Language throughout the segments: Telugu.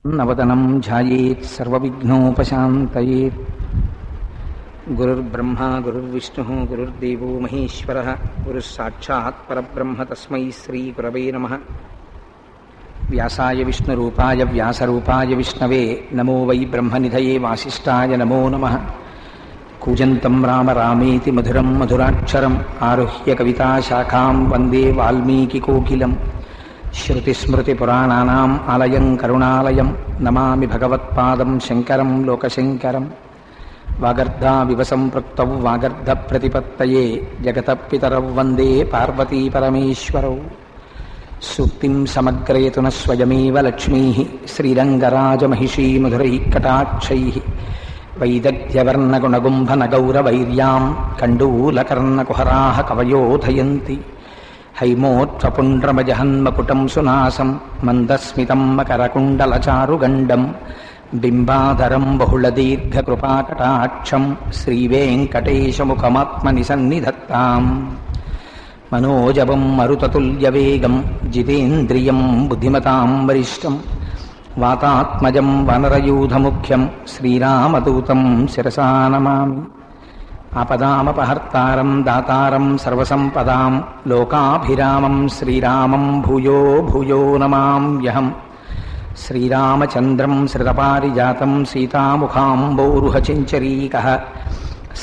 నవతనం ధ్యాయేత్ సర్వవిఘ్నోపశాంతయేత్. గురుర్బ్రహ్మా గురుర్విష్ణుః గురుర్దేవో మహేశ్వరః గురుః సాక్షాత్ పరబ్రహ్మ తస్మై శ్రీ గురవే నమః. వ్యాసాయ విష్ణురూపాయ వ్యాసరూపాయ విష్ణవే నమో వై బ్రహ్మనిధయే వాసిష్ఠాయ నమో నమః. కూజంతం రామ రామేతి మధురం మధురాక్షరం ఆరుహ్య కవితాశాఖాం వందే వాల్మీకికోకిలం. శ్రుతిస్మృతిపురాణానాం ఆలయం కరుణాలయం నమామి భగవత్పాదం శంకరం లోకశంకరం. వాగర్ధావివ సంపృక్తౌ వాగర్ధప్రతిపత్తయే జగతః పితరౌ వందే పార్వతీపరమేశ్వరౌ. సూక్తిం సమగ్రయతున స్వయమేవ లక్ష్మీః శ్రీరంగరాజమహిషీ మధురైః కటాక్షైః. వైదగ్ధ్యవర్ణగుణగుంభనగౌరవైర్యాం కండూలకర్ణకుహరాः కవయోధయంతి. హైమోత్వపుండ్రమజహన్మకుటం సునాసం మందస్మితం మకరకుండలచారుగండం. బింబాధరం బహుళదీర్ఘకృపాకటాక్షం శ్రీవేంకటేశముఖమాత్మని సన్నిధత్తాం. మనోజవం మరుతతుల్యవేగం జితేంద్రియం బుద్ధిమతాం వరిష్టం. వాతాత్మజం వనరయూధముఖ్యం శ్రీరామదూతం శిరసా నమామి. ఆపదామపహర్తారం దాతారం సర్వసంపదాం లోకాభిరామం శ్రీరామం భూయో భూయో నమామ్యహం. శ్రీరామచంద్రం శ్రితపారిజాతం సీతాముఖాంబోరుహచించరీకః.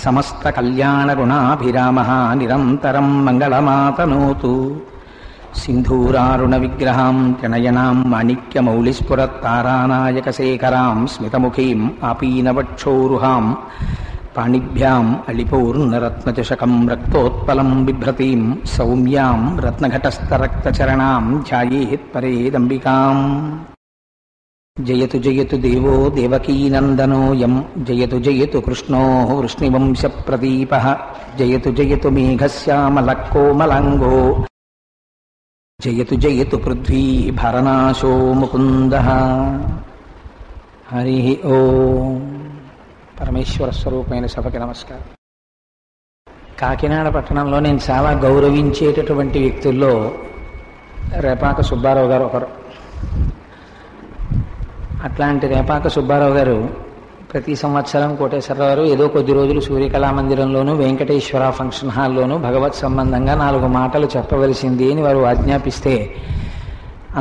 సమస్తకల్యాణగుణాభిరామः నిరంతరం మంగళమాతనోతు. సింధూరారుణవిగ్రహాం త్రినయనాం మాణిక్యమౌళిస్ఫురత్తారానాయకశేఖరాం స్మితముఖీం ఆపీనవక్షోరుహాం. పాణిభ్యాం అళిపూర్ణరత్నచషకం రక్తోత్పలం బిభ్రతీం సౌమ్యాం రత్నఘటస్థరక్తచరణాం ధ్యాయేత్ పరేదంబికాం. జయతు జయతు దేవో దేవకీనందనోయం జయతు జయతు కృష్ణో వృష్ణివంశప్రదీపః. జయతు జయతు మేఘశ్యామలకోమలాంగో జయతు జయతు పృథ్వీ భరనాశో ముకుందః. హరి ఓం. పరమేశ్వర స్వరూపమైన సభకి నమస్కారం. కాకినాడ పట్టణంలో నేను చాలా గౌరవించేటటువంటి వ్యక్తుల్లో రేపాక సుబ్బారావు గారు ఒకరు. అట్లాంటి రేపాక సుబ్బారావు గారు ప్రతి సంవత్సరం కోటేశ్వరరావు గారు ఏదో కొద్ది రోజులు సూర్యకళామందిరంలోనూ వెంకటేశ్వర ఫంక్షన్ హాల్లోనూ భగవత్ సంబంధంగా 4 మాటలు చెప్పవలసింది అని వారు ఆజ్ఞాపిస్తే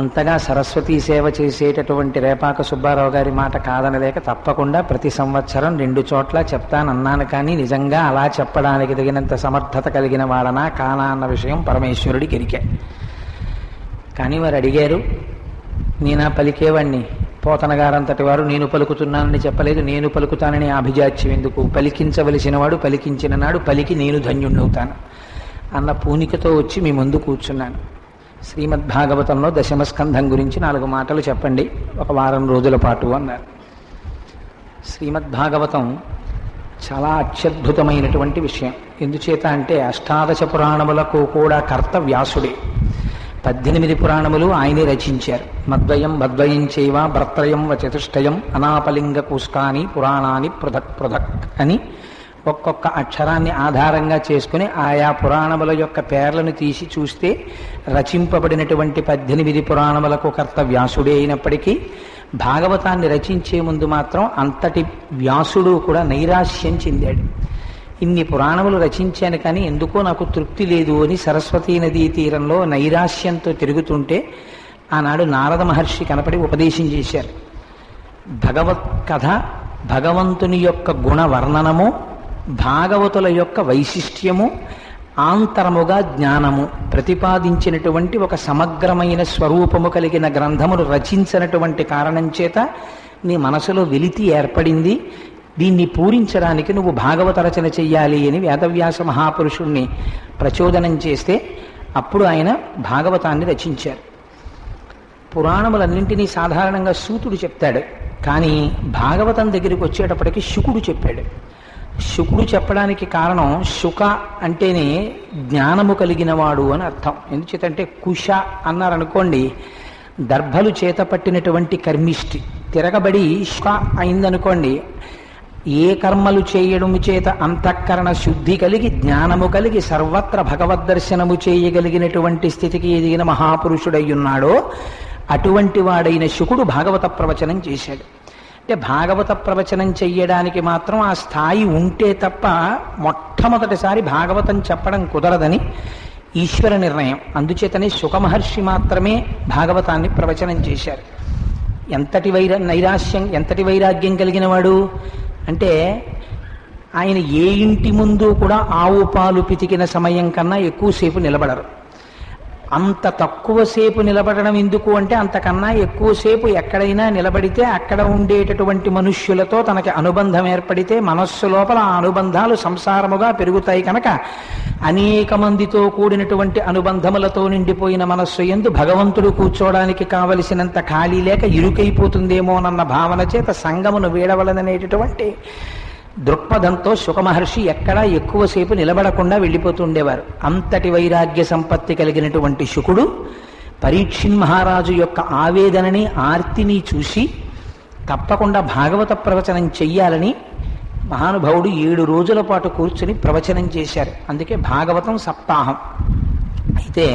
అంతగా సరస్వతీ సేవ చేసేటటువంటి రేపాక సుబ్బారావు గారి మాట కాదనలేక తప్పకుండా ప్రతి సంవత్సరం 2 చోట్ల చెప్తానన్నాను. కానీ నిజంగా అలా చెప్పడానికి తగినంత సమర్థత కలిగిన వాడనా కానా అన్న విషయం పరమేశ్వరుడికి ఎరికే. కానీ వారు అడిగారు, నేనా పలికేవాణ్ణి? పోతన గారంతటి వారు నేను పలుకుతున్నానని చెప్పలేదు, నేను పలుకుతానని అభిజాత్యం ఎందుకు? పలికించవలసిన వాడు పలికించిన నాడు పలికి నేను ధన్యుణ్ణవుతాను అన్న పూనికతో వచ్చి మీ ముందు కూర్చున్నాను. శ్రీమద్భాగవతంలో 10వ స్కంధం గురించి 4 మాటలు చెప్పండి 1 వారం రోజుల పాటు అన్నారు. శ్రీమద్భాగవతం చాలా అత్యద్భుతమైనటువంటి విషయం. ఎందుచేత అంటే అష్టాదశ పురాణములకు కూడా కర్త వ్యాసుడే. 18 పురాణములు ఆయనే రచించారు. మద్వయం భద్వయం చైవ భర్త్రయం చతుష్టయం అనాపలింగ కూష్కాని పురాణాన్ని పృథక్ పృథక్ అని ఒక్కొక్క అక్షరాన్ని ఆధారంగా చేసుకుని ఆయా పురాణముల యొక్క పేర్లను తీసి చూస్తే రచింపబడినటువంటి 18 పురాణములకు కర్త వ్యాసుడే అయినప్పటికీ భాగవతాన్ని రచించే ముందు మాత్రం అంతటి వ్యాసుడు కూడా నైరాశ్యం చెందాడు. ఇన్ని పురాణములు రచించాను కానీ ఎందుకో నాకు తృప్తి లేదు అని సరస్వతీ నదీ తీరంలో నైరాశ్యంతో తిరుగుతుంటే ఆనాడు నారద మహర్షి కనపడి ఉపదేశం చేశారు. భగవత్ కథ, భగవంతుని యొక్క గుణ వర్ణనము, భాగవతుల యొక్క వైశిష్ట్యము, ఆంతరముగా జ్ఞానము ప్రతిపాదించినటువంటి ఒక సమగ్రమైన స్వరూపము కలిగిన గ్రంథమును రచించినటువంటి కారణం చేత నీ మనసులో వెలితి ఏర్పడింది. దీన్ని పూరించడానికి నువ్వు భాగవత రచన చెయ్యాలి అని వేదవ్యాస మహాపురుషుణ్ణి ప్రచోదనం చేస్తే అప్పుడు ఆయన భాగవతాన్ని రచించారు. పురాణములన్నింటినీ సాధారణంగా సూతుడు చెప్తాడు, కానీ భాగవతం దగ్గరికి వచ్చేటప్పటికి శుకుడు చెప్పాడు. శుకుడు చెప్పడానికి కారణం శుక అంటేనే జ్ఞానము కలిగిన వాడు అని అర్థం. ఎందుచేతంటే కుశ అన్నారనుకోండి, దర్భలు చేత పట్టినటువంటి కర్మిష్టి తిరగబడి శుక అయిందనుకోండి, ఏ కర్మలు చేయడము చేత అంతఃకరణ శుద్ధి కలిగి జ్ఞానము కలిగి సర్వత్ర భగవద్దర్శనము చేయగలిగినటువంటి స్థితికి ఎదిగిన మహాపురుషుడై ఉన్నాడో అటువంటి వాడైన శుకుడు భాగవత ప్రవచనం చేశాడు. అంటే భాగవత ప్రవచనం చెయ్యడానికి మాత్రం ఆ స్థాయి ఉంటే తప్ప మొట్టమొదటిసారి భాగవతం చెప్పడం కుదరదని ఈశ్వర నిర్ణయం. అందుచేతనే శుకమహర్షి మాత్రమే భాగవతాన్ని ప్రవచనం చేశారు. ఎంతటి నైరాశ్యం, ఎంతటి వైరాగ్యం కలిగిన వాడు అంటే ఆయన ఏ ఇంటి ముందు కూడా ఆవు పాలు పితికిన సమయం కన్నా ఎక్కువసేపు నిలబడరు. అంత తక్కువసేపు నిలబడడం ఎందుకు అంటే అంతకన్నా ఎక్కువసేపు ఎక్కడైనా నిలబడితే అక్కడ ఉండేటటువంటి మనుష్యులతో తనకి అనుబంధం ఏర్పడితే మనస్సు లోపల ఆ అనుబంధాలు సంసారముగా పెరుగుతాయి కనుక అనేక మందితో కూడినటువంటి అనుబంధములతో నిండిపోయిన మనస్సు యందు భగవంతుడు కూర్చోవడానికి కావలసినంత ఖాళీ లేక ఇరుకైపోతుందేమోనన్న భావన చేత సంగమును వీడవలననేటటువంటి దృక్పథంతో శుకమహర్షి ఎక్కడా ఎక్కువసేపు నిలబడకుండా వెళ్ళిపోతుండేవారు. అంతటి వైరాగ్య సంపత్తి కలిగినటువంటి శుకుడు పరీక్షిన్ మహారాజు యొక్క ఆవేదనని ఆర్తిని చూసి తప్పకుండా భాగవత ప్రవచనం చెయ్యాలని మహానుభావుడు 7 రోజుల పాటు కూర్చుని ప్రవచనం చేశారు. అందుకే భాగవతం సప్తాహం. అయితే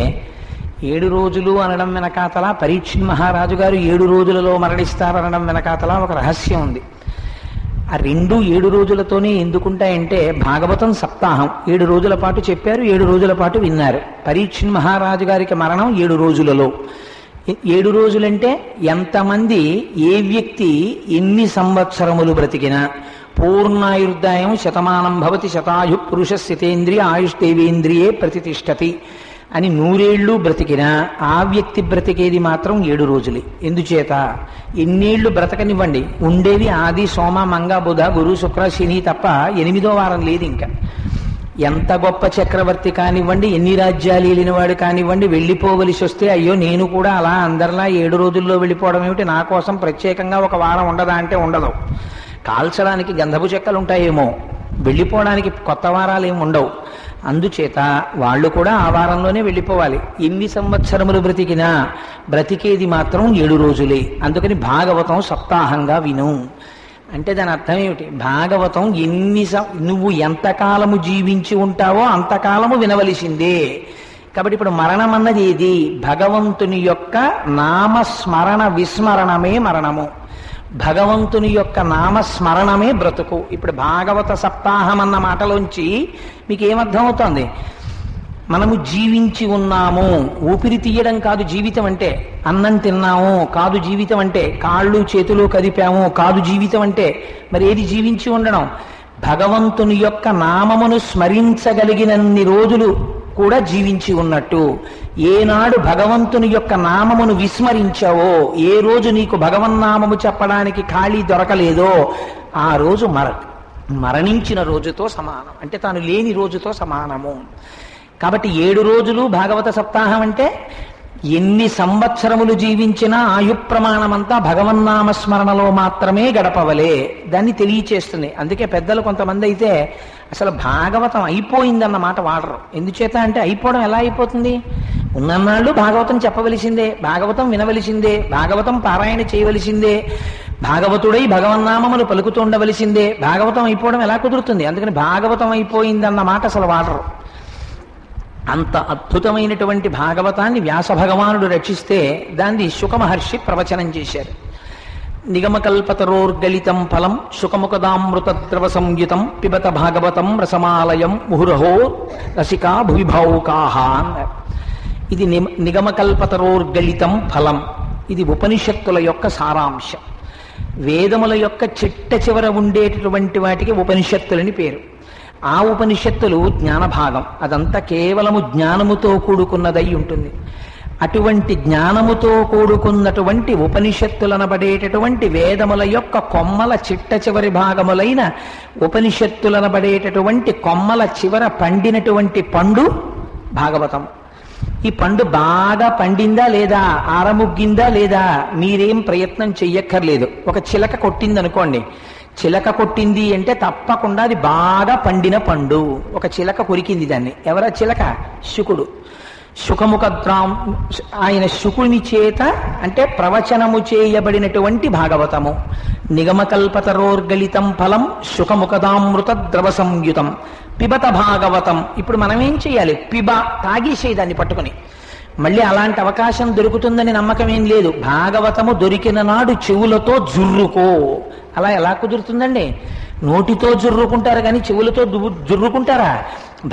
7 రోజులు అనడం వెనకాతలా పరీక్షిన్ మహారాజు గారు 7 రోజులలో మరణిస్తారనడం వెనకాతలా ఒక రహస్యం ఉంది. ఆ 7 రోజులతోనే ఎందుకుంటాయంటే భాగవతం సప్తాహం 7 రోజుల పాటు చెప్పారు, 7 రోజుల పాటు విన్నారు. పరీక్షిన్ మహారాజు గారికి మరణం 7 రోజులలో. 7 రోజులంటే ఎంతమంది ఏ వ్యక్తి ఎన్ని సంవత్సరములు బ్రతికినా పూర్ణాయుర్దాయం శతమానం భవతి శతాయు పురుష స్థితేంద్రియ ఆయుష్దేవేంద్రియే ప్రతిష్టతి అని 100 ఏళ్ళు బ్రతికినా ఆ వ్యక్తి బ్రతికేది మాత్రం 7 రోజులే. ఎందుచేత ఎన్నేళ్లు బ్రతకనివ్వండి, ఉండేది ఆది సోమ మంగ బుధ గురు శుక్ర శని తప్ప 8వ వారం లేదు. ఇంకా ఎంత గొప్ప చక్రవర్తి కానివ్వండి, ఎన్ని రాజ్యాలు ఏలినవాడు కానివ్వండి, వెళ్ళిపోవలసి వస్తే అయ్యో నేను కూడా అలా అందరిలా 7 రోజుల్లో వెళ్ళిపోవడం ఏమిటి, నా కోసం ప్రత్యేకంగా ఒక వారం ఉండదా అంటే ఉండదు. కాల్చడానికి గంధపు చెక్కలు ఉంటాయేమో, వెళ్ళిపోవడానికి కొత్త వారాలు ఏమి ఉండవు. అందుచేత వాళ్ళు కూడా ఆ వారంలోనే వెళ్ళిపోవాలి. ఎన్ని సంవత్సరములు బ్రతికినా బ్రతికేది మాత్రం 7 రోజులే. అందుకని భాగవతం సప్తాహంగా విను అంటే దాని అర్థం ఏమిటి? భాగవతం నువ్వు ఎంతకాలము జీవించి ఉంటావో అంతకాలము వినవలసిందే. కాబట్టి ఇప్పుడు మరణం అన్నది ఏది? భగవంతుని యొక్క నామస్మరణ విస్మరణమే మరణము. భగవంతుని యొక్క నామస్మరణమే బ్రతుకు. ఇప్పుడు భాగవత సప్తాహం అన్న మాటలోంచి మీకు ఏమర్థమవుతోంది? మనము జీవించి ఉన్నాము. ఊపిరి తీయడం కాదు జీవితం అంటే, అన్నం తిన్నాము కాదు జీవితం అంటే, కాళ్ళు చేతులు కదిపాము కాదు జీవితం అంటే, మరి ఏది జీవించి ఉండడం? భగవంతుని యొక్క నామమును స్మరించగలిగినన్ని రోజులు కూడా జీవించి ఉన్నట్టు. ఏనాడు భగవంతుని యొక్క నామమును విస్మరించావో, ఏ రోజు నీకు భగవన్నామము చెప్పడానికి ఖాళీ దొరకలేదో ఆ రోజు మరణించిన రోజుతో సమానం. అంటే తాను లేని రోజుతో సమానము. కాబట్టి 7 రోజులు భాగవత సప్తాహం అంటే ఎన్ని సంవత్సరములు జీవించినా ఆయు ప్రమాణమంతా భగవన్నామస్మరణలో మాత్రమే గడపవలే. దాన్ని తెలియచేస్తుంది. అందుకే పెద్దలు కొంతమంది అయితే అసలు భాగవతం అయిపోయిందన్న మాట వాడరు. ఎందుచేత అంటే అయిపోవడం ఎలా అయిపోతుంది? ఉన్నన్నాళ్ళు భాగవతం చెప్పవలసిందే, భాగవతం వినవలసిందే, భాగవతం పారాయణ చేయవలసిందే, భాగవతుడై భగవన్నామములు పలుకుతూ ఉండవలసిందే. భాగవతం అయిపోవడం ఎలా కుదురుతుంది? అందుకని భాగవతం అయిపోయిందన్న మాట అసలు వాడరు. అంత అద్భుతమైనటువంటి భాగవతాన్ని వ్యాస భగవానుడు రచిస్తే దాన్ని శుకమహర్షి ప్రవచనం చేశారు. నిగమకల్పతరోర్గలితం ఫలం శుకముఖదామృత ద్రవ సంయుతం పిబత భాగవతం రసమాలయం ముహురహో రసికా భువిభావుకాహ అన్నారు. ఇది నిగమకల్పతరోర్గలితం ఫలం. ఇది ఉపనిషత్తుల యొక్క సారాంశం. వేదముల యొక్క చిట్ట చివర ఉండేటటువంటి వాటికి ఉపనిషత్తులని పేరు. ఆ ఉపనిషత్తులు జ్ఞానభాగం. అదంతా కేవలము జ్ఞానముతో కూడుకున్నదై ఉంటుంది. అటువంటి జ్ఞానముతో కూడుకున్నటువంటి ఉపనిషత్తులనబడేటటువంటి వేదముల యొక్క కొమ్మల చిట్ట చివరి భాగములైన ఉపనిషత్తులనబడేటటువంటి కొమ్మల చివర పండినటువంటి పండు భాగవతం. ఈ పండు బాగా పండిందా లేదా, ఆరముగ్గిందా లేదా, మీరేం ప్రయత్నం చెయ్యక్కర్లేదు. ఒక చిలక కొట్టిందనుకోండి, చిలక కొట్టింది అంటే తప్పకుండా అది బాగా పండిన పండు. ఒక చిలక కొరికింది దాన్ని. ఎవరా చిలక? శుకుడు. శుకముఖద్రాం ఆయన శుకుని చేత అంటే ప్రవచనము చేయబడినటువంటి భాగవతము. నిగమకల్పతరోర్గలితం ఫలం శుకముఖదామృత ద్రవ సంయుతం పిబత భాగవతం. ఇప్పుడు మనం ఏం చేయాలి? పిబ, తాగేసేయి దాన్ని పట్టుకుని. మళ్ళీ అలాంటి అవకాశం దొరుకుతుందని నమ్మకం ఏం లేదు. భాగవతము దొరికిన నాడు చెవులతో జుర్రుకో. అలా ఎలా కుదురుతుందండి? నోటితో జుర్రుకుంటారు కానీ చెవులతో జుర్రుకుంటారా?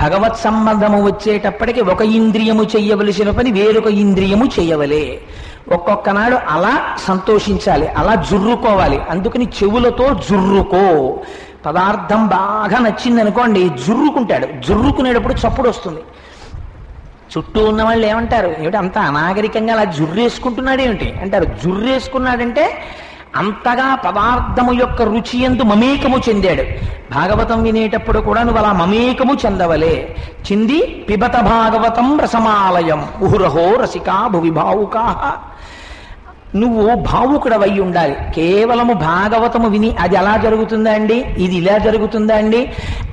భగవత్ సంబంధము వచ్చేటప్పటికి ఒక ఇంద్రియము చెయ్యవలసిన పని వేరొక ఇంద్రియము చెయ్యవలే. ఒక్కొక్క నాడు అలా సంతోషించాలి, అలా జుర్రుకోవాలి. అందుకని చెవులతో జుర్రుకో. పదార్థం బాగా నచ్చింది అనుకోండి, జుర్రుకుంటాడు. జుర్రుకునేటప్పుడు చప్పుడు వస్తుంది. చుట్టూ ఉన్న వాళ్ళు ఏమంటారు, ఏమిటి అంత అనాగరికంగా అలా జుర్రేసుకుంటున్నాడు ఏమిటి అంటారు. జుర్రేసుకున్నాడంటే అంతగా పదార్థము యొక్క రుచి యందు మమేకము చెందాడు. భాగవతం వినేటప్పుడు కూడా నువ్వు అలా మమేకము చెందవలే. చింది పిబత భాగవతం రసమాలయం ఉహురహో రసికా భువి భావుకా. నువ్వు భావుకుడవై ఉండాలి. కేవలము భాగవతము విని అది అలా జరుగుతుందా అండి, ఇది ఇలా జరుగుతుందా అండి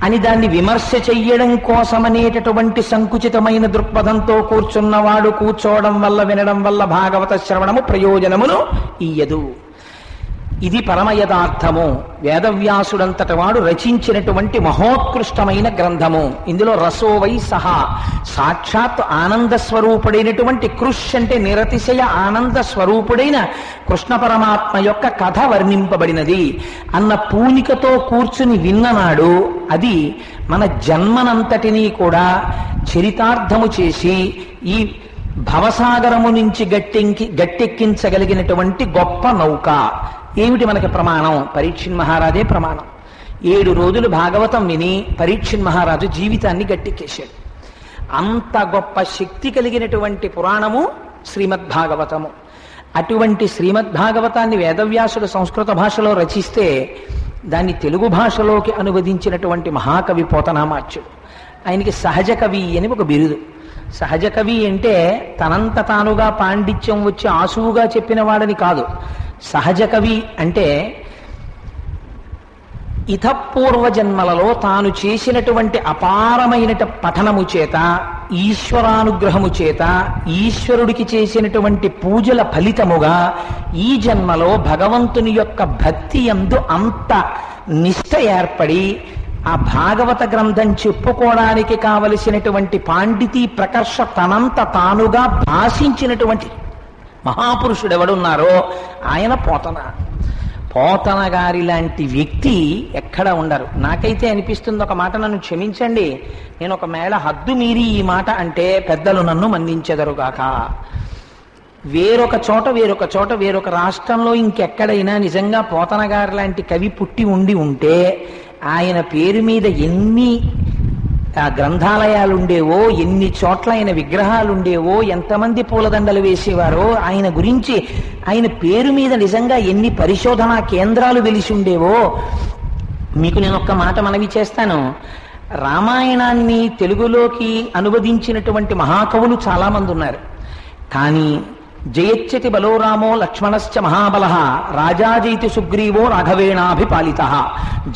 అని దాన్ని విమర్శ చెయ్యడం కోసమనేటటువంటి సంకుచితమైన దృక్పథంతో కూర్చున్నవాడు కూర్చోవడం వల్ల, వినడం వల్ల భాగవత శ్రవణము ప్రయోజనమును ఇయ్యదు. ఇది పరమయథార్థము. వేదవ్యాసుడంతటి వాడు రచించినటువంటి మహోత్కృష్టమైన గ్రంథము. ఇందులో రసోవై సహా సాక్షాత్ ఆనంద స్వరూపుడైనటువంటి కృష్ అంటే నిరతిశయ ఆనంద స్వరూపుడైన కృష్ణ పరమాత్మ యొక్క కథ వర్ణింపబడినది అన్న పూనికతో కూర్చుని విన్ననాడు అది మన జన్మనంతటినీ కూడా చరితార్థము చేసి ఈ భవసాగరము నుంచి గట్టెక్కించగలిగినటువంటి గొప్ప నౌక. ఏమిటి మనకి ప్రమాణం? పరీక్షిత్ మహారాజే ప్రమాణం. 7 రోజులు భాగవతం విని పరీక్షిత్ మహారాజు జీవితాన్ని గట్టెక్కేశాడు. అంత గొప్ప శక్తి కలిగినటువంటి పురాణము శ్రీమద్భాగవతము. అటువంటి శ్రీమద్భాగవతాన్ని వేదవ్యాసుడు సంస్కృత భాషలో రచిస్తే దాన్ని తెలుగు భాషలోకి అనువదించినటువంటి మహాకవి పోతనామాచ్యుడు. ఆయనకి సహజ కవి అని ఒక బిరుదు. సహజ కవి అంటే తనంత తానుగా పాండిత్యం వచ్చి ఆసువుగా చెప్పిన వాడని కాదు. సహజ కవి అంటే ఇతపూర్వ జన్మలలో తాను చేసినటువంటి అపారమైన పఠనము చేత, ఈశ్వరానుగ్రహము చేత, ఈశ్వరుడికి చేసినటువంటి పూజల ఫలితముగా ఈ జన్మలో భగవంతుని యొక్క భక్తి యందు అంత నిష్ఠ ఏర్పడి ఆ భాగవత గ్రంథం చెప్పుకోవడానికి కావలసినటువంటి పాండితీ ప్రకర్ష తనంత తానుగా భాషించినటువంటి మహాపురుషుడు ఎవడున్నారో ఆయన పోతన. పోతన గారి లాంటి వ్యక్తి ఎక్కడ ఉండరు. నాకైతే అనిపిస్తుంది, ఒక మాట నన్ను క్షమించండి, నేను ఒక మేళ హద్దు మీరి ఈ మాట అంటే పెద్దలు నన్ను మన్నించెదరుగాక. వేరొక చోట వేరొక రాష్ట్రంలో ఇంకెక్కడైనా నిజంగా పోతన గారి లాంటి కవి పుట్టి ఉంటే ఆయన పేరు మీద ఎన్ని గ్రంథాలయాలు ఉండేవో, ఎన్ని చోట్ల ఆయన విగ్రహాలు ఉండేవో, ఎంతమంది పూలదండలు వేసేవారో, ఆయన గురించి ఆయన పేరు మీద నిజంగా ఎన్ని పరిశోధనా కేంద్రాలు వెలిసి ఉండేవో. మీకు నేను ఒక్క మాట మనవి చేస్తాను. రామాయణాన్ని తెలుగులోకి అనువదించినటువంటి మహాకవులు చాలా మంది ఉన్నారు. కానీ జయచ్చతి బలోరామో లక్ష్మణశ్చ మహాబలః రాజాజైతి సుగ్రీవో రాఘవేణాభిపాలిత.